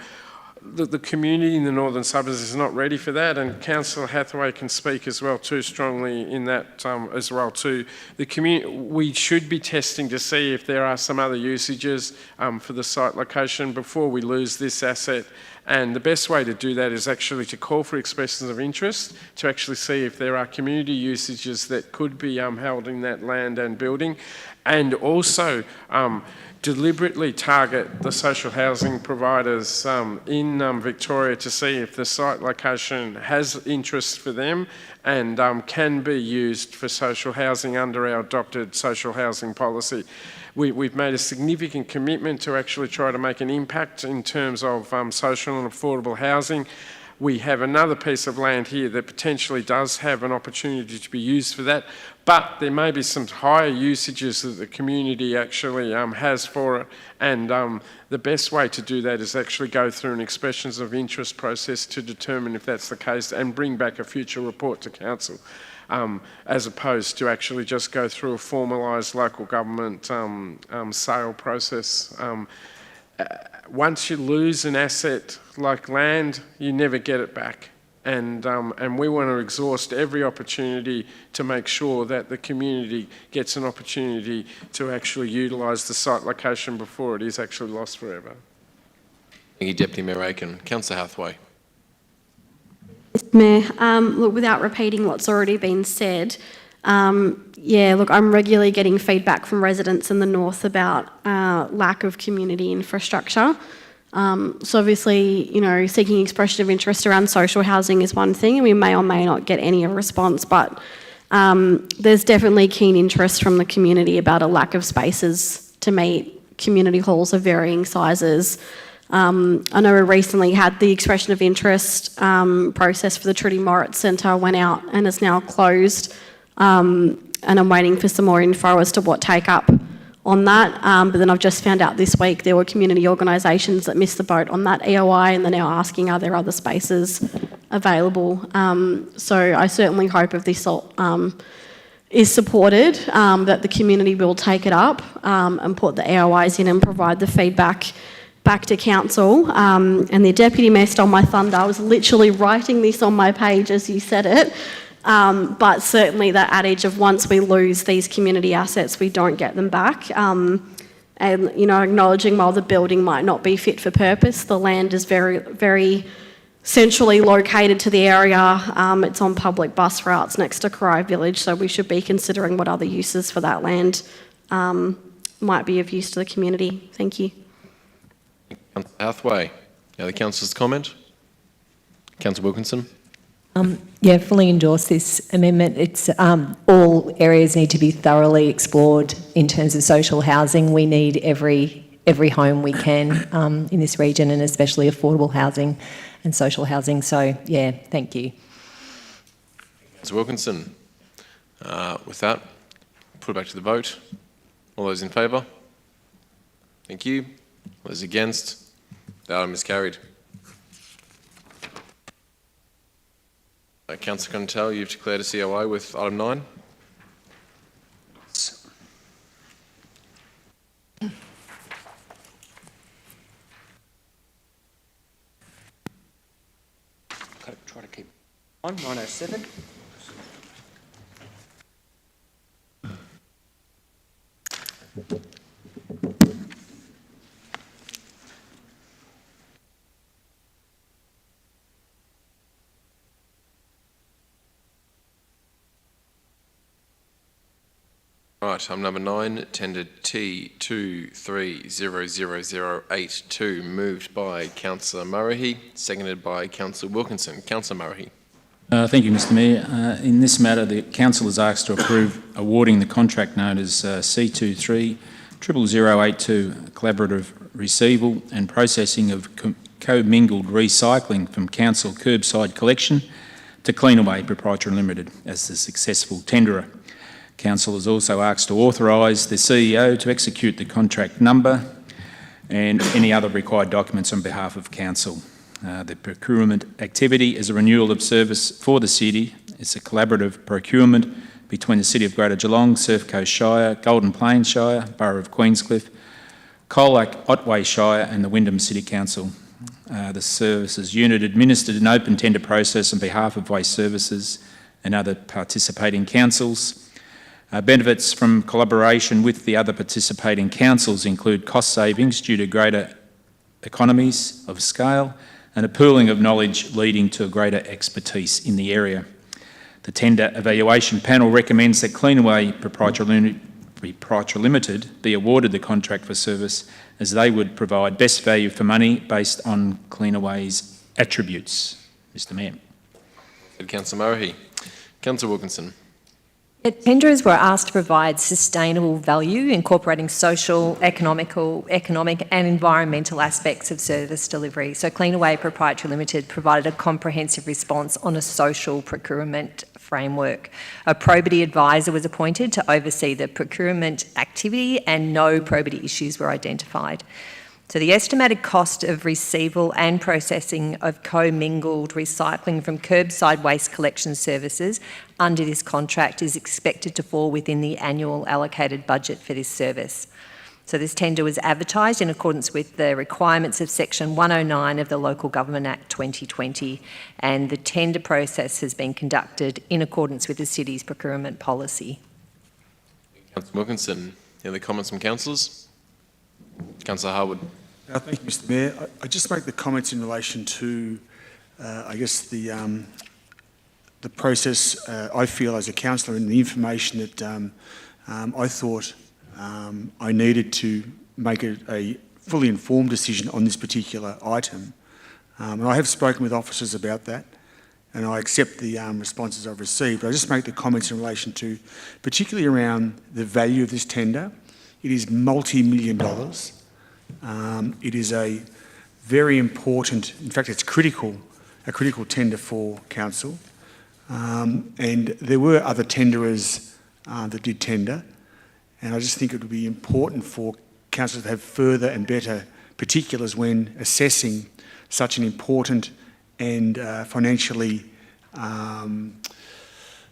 the community in the northern suburbs is not ready for that, and Councillor Hathaway can speak as well too strongly in that as well too. The community, we should be testing to see if there are some other usages for the site location before we lose this asset And the best way to do that is actually to call for expressions of interest, to actually see if there are community usages that could be held in that land and building, and also deliberately target the social housing providers in Victoria to see if the site location has interest for them and can be used for social housing under our adopted social housing policy. We've made a significant commitment to actually try to make an impact in terms of social and affordable housing. We have another piece of land here that potentially does have an opportunity to be used for that, but there may be some higher usages that the community actually has for it, and the best way to do that is actually go through an expressions of interest process to determine if that's the case and bring back a future report to council. As opposed to actually just go through a formalised local government sale process. Once you lose an asset like land, you never get it back. And we want to exhaust every opportunity to make sure that the community gets an opportunity to actually utilise the site location before it is actually lost forever. Thank you, Deputy Mayor Aiken. Councillor Hathaway. Mayor, look, without repeating what's already been said, I'm regularly getting feedback from residents in the north about lack of community infrastructure. So obviously, seeking expression of interest around social housing is one thing, and we may or may not get any response, but there's definitely keen interest from the community about a lack of spaces to meet community halls of varying sizes. I know we recently had the expression of interest process for the Trudy Moritz Centre went out and is now closed, and I'm waiting for some more info as to what take up on that. But then I've just found out this week there were community organisations that missed the boat on that EOI, and they're now asking are there other spaces available. So I certainly hope if this is supported, that the community will take it up and put the EOIs in and provide the feedback back to council. And the Deputy Mayor stole my thunder. I was literally writing this on my page as you said it. But certainly that adage of once we lose these community assets, we don't get them back. And, acknowledging while the building might not be fit for purpose, the land is very, very centrally located to the area. It's on public bus routes next to Corai Village, so we should be considering what other uses for that land might be of use to the community. Thank you. Councillor Hathaway. Now the councillor's comment. Councillor Wilkinson. Fully endorse this amendment. It's all areas need to be thoroughly explored in terms of social housing. We need every home we can in this region, and especially affordable housing and social housing. So, thank you. Councillor Wilkinson. With that, put it back to the vote. All those in favour? Thank you. All those against? The item is carried. Councillor Counsell, you've declared a COI with item 9. Try to keep on 907. Right, item number 9, tender T23000082, moved by Councillor Murray, seconded by Councillor Wilkinson. Councillor Murray. Thank you, Mr Mayor. In this matter, the council is asked to approve awarding the contract known as C230082, collaborative receival and processing of commingled recycling from council curbside collection to Cleanaway Proprietary Limited as the successful tenderer. Council is also asked to authorise the CEO to execute the contract number and any other required documents on behalf of Council. The procurement activity is a renewal of service for the city. It's a collaborative procurement between the City of Greater Geelong, Surf Coast Shire, Golden Plains Shire, Borough of Queenscliff, Colac Otway Shire and the Wyndham City Council. The services unit administered an open tender process on behalf of Waste Services and other participating councils. Benefits from collaboration with the other participating councils include cost savings due to greater economies of scale and a pooling of knowledge leading to a greater expertise in the area. The Tender Evaluation Panel recommends that Cleanaway Proprietary Limited be awarded the contract for service, as they would provide best value for money based on Cleanaway's attributes. Mr Mayor. Councillor Murray. Councillor Wilkinson. Tenderers were asked to provide sustainable value, incorporating social, economic and environmental aspects of service delivery. So Cleanaway Proprietary Limited provided a comprehensive response on a social procurement framework. A probity advisor was appointed to oversee the procurement activity, and no probity issues were identified. So the estimated cost of receival and processing of commingled recycling from curbside waste collection services under this contract is expected to fall within the annual allocated budget for this service. So this tender was advertised in accordance with the requirements of Section 109 of the Local Government Act 2020, and the tender process has been conducted in accordance with the city's procurement policy. Councillor Wilkinson. Any other comments from councillors? Councillor Harwood. Thank you, Mr Mayor. I just make the comments in relation to, I guess, the process I feel as a councillor, and the information that I thought I needed to make a fully informed decision on this particular item. And I have spoken with officers about that, and I accept the responses I've received. But I just make the comments in relation to, particularly around the value of this tender. It is multi-million dollars. It is a very important, in fact it's a critical tender for council. And there were other tenderers that did tender, and I just think it would be important for council to have further and better particulars when assessing such an important and financially, well,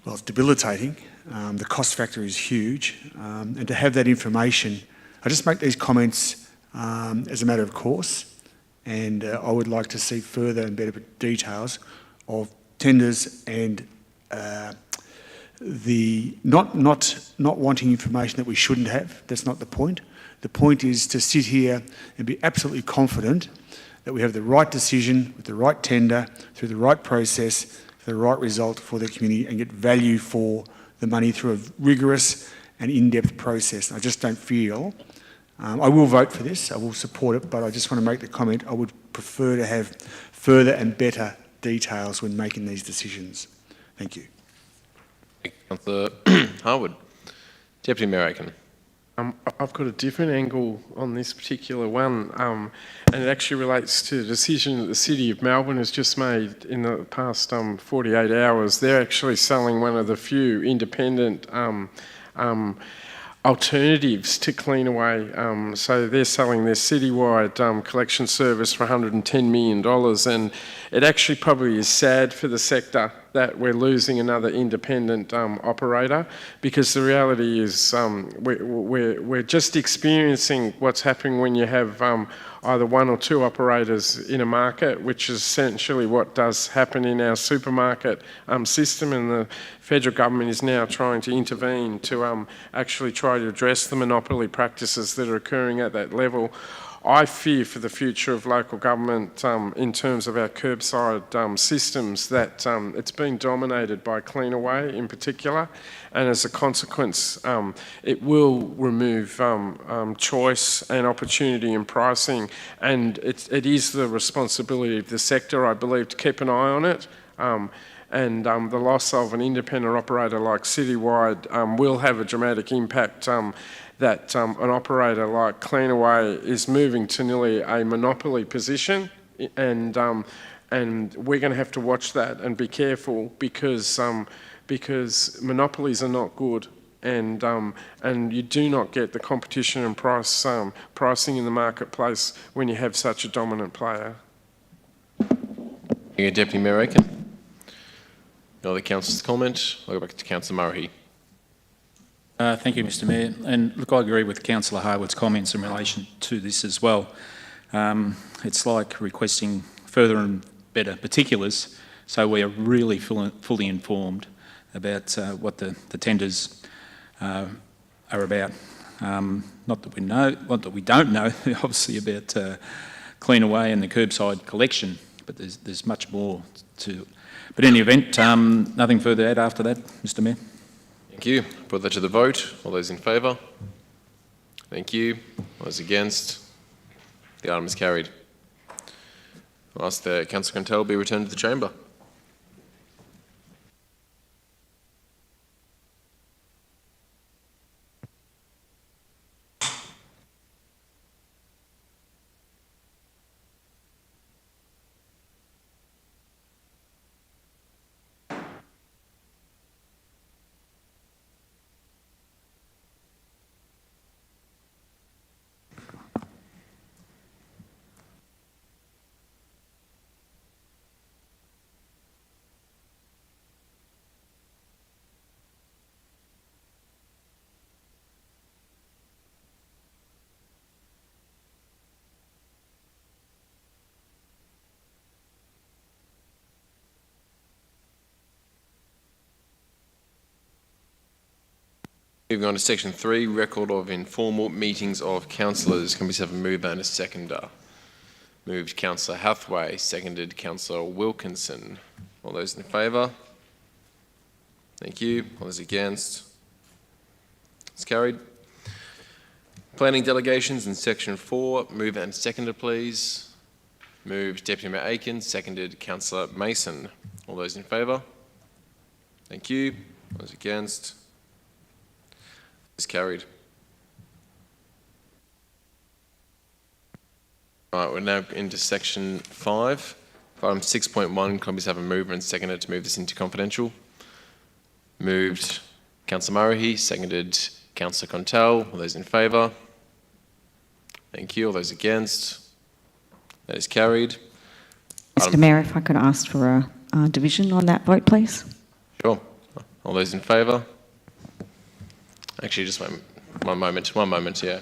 it's debilitating. The cost factor is huge, and to have that information, I just make these comments as a matter of course, and I would like to see further and better details of tenders and the not wanting information that we shouldn't have. That's not the point. The point is to sit here and be absolutely confident that we have the right decision with the right tender through the right process, the right result for the community, and get value for the money through a rigorous and in-depth process. I just don't feel, I will vote for this, I will support it, but I just want to make the comment, I would prefer to have further and better details when making these decisions. Thank you. Councillor Harwood. Deputy Mayor Aiken. I've got a different angle on this particular one, and it actually relates to the decision that the City of Melbourne has just made in the past 48 hours. They're actually selling one of the few independent alternatives to Cleanaway. So they're selling their citywide collection service for $110 million, and it actually probably is sad for the sector that we're losing another independent operator, because the reality is we're just experiencing what's happening when you have either one or two operators in a market, which is essentially what does happen in our supermarket system, and the federal government is now trying to intervene to actually try to address the monopoly practices that are occurring at that level. I fear for the future of local government in terms of our curbside systems that it's been dominated by Cleanaway in particular, and as a consequence it will remove choice and opportunity in pricing, and it is the responsibility of the sector, I believe, to keep an eye on it. And the loss of an independent operator like Citywide will have a dramatic impact that an operator like Cleanaway is moving to nearly a monopoly position, and we're going to have to watch that and be careful, because monopolies are not good, and you do not get the competition and pricing in the marketplace when you have such a dominant player. Deputy Mayor Aiken. No other councillors comment? I'll go back to Councillor Murray. Thank you, Mr Mayor. And look, I agree with Councillor Harwood's comments in relation to this as well. It's like requesting further and better particulars, so we are really fully informed about what the tenders are about. Not that we don't know, obviously, about Cleanaway and the curbside collection. but there's much more to. But in any event, nothing further to add after that, Mr. Mayor. Thank you. Put that to the vote. All those in favour? Thank you. All those against? The item is carried. I'll ask that Councillor Contell be returned to the chamber. Moving on to section 3, record of informal meetings of councillors. Can we have a mover and a seconder? Moved Councillor Hathaway, seconded Councillor Wilkinson. All those in favour? Thank you. All those against? It's carried. Planning delegations in section 4, mover and seconder please. Moved Deputy Mayor Aiken, seconded Councillor Mason. All those in favour? Thank you. All those against? Is carried. Right, we're now into section 5. For item 6.1, can we have a mover and seconder to move this into confidential? Moved Councillor Murray, seconded Councillor Contell. All those in favour? Thank you. All those against? That is carried. Mr. Mayor, if I could ask for a division on that vote, please. Sure. All those in favour? Actually, just one moment, yeah.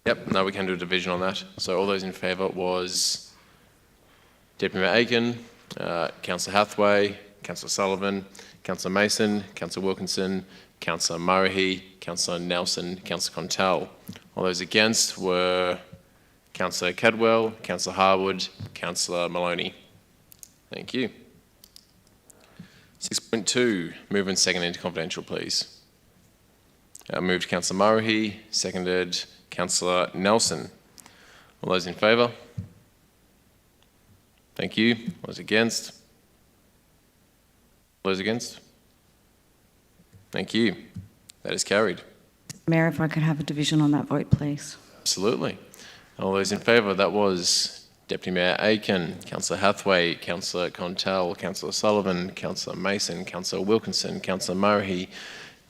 Yep, now we can do a division on that. So all those in favour was Deputy Mayor Aiken, Councillor Hathaway, Councillor Sullivan, Councillor Mason, Councillor Wilkinson, Councillor Murray, Councillor Nelson, Councillor Contell. All those against were Councillor Cadwell, Councillor Harwood, Councillor Maloney. Thank you. 6.2, move and second into confidential, please. Moved Councillor Murray, seconded Councillor Nelson. All those in favour? Thank you. All those against? All those against? Thank you. That is carried. Mayor, if I could have a division on that vote, please. Absolutely. All those in favour, that was Deputy Mayor Aiken, Councillor Hathaway, Councillor Contell, Councillor Sullivan, Councillor Mason, Councillor Wilkinson, Councillor Murray,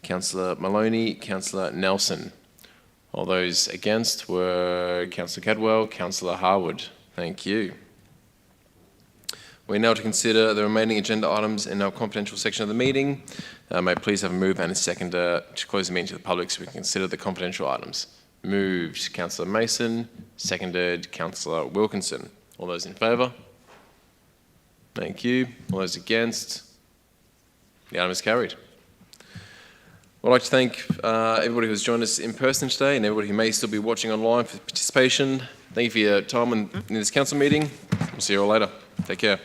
Councillor Maloney, Councillor Nelson. All those against were Councillor Cadwell, Councillor Harwood. Thank you. We're now to consider the remaining agenda items in our confidential section of the meeting. May I please have a move and a seconder to close the meeting to the public so we can consider the confidential items. Moved Councillor Mason, seconded Councillor Wilkinson. All those in favour? Thank you. All those against? The item is carried. I'd like to thank everybody who's joined us in person today and everybody who may still be watching online for participation. Thank you for your time in this council meeting. We'll see you all later. Take care.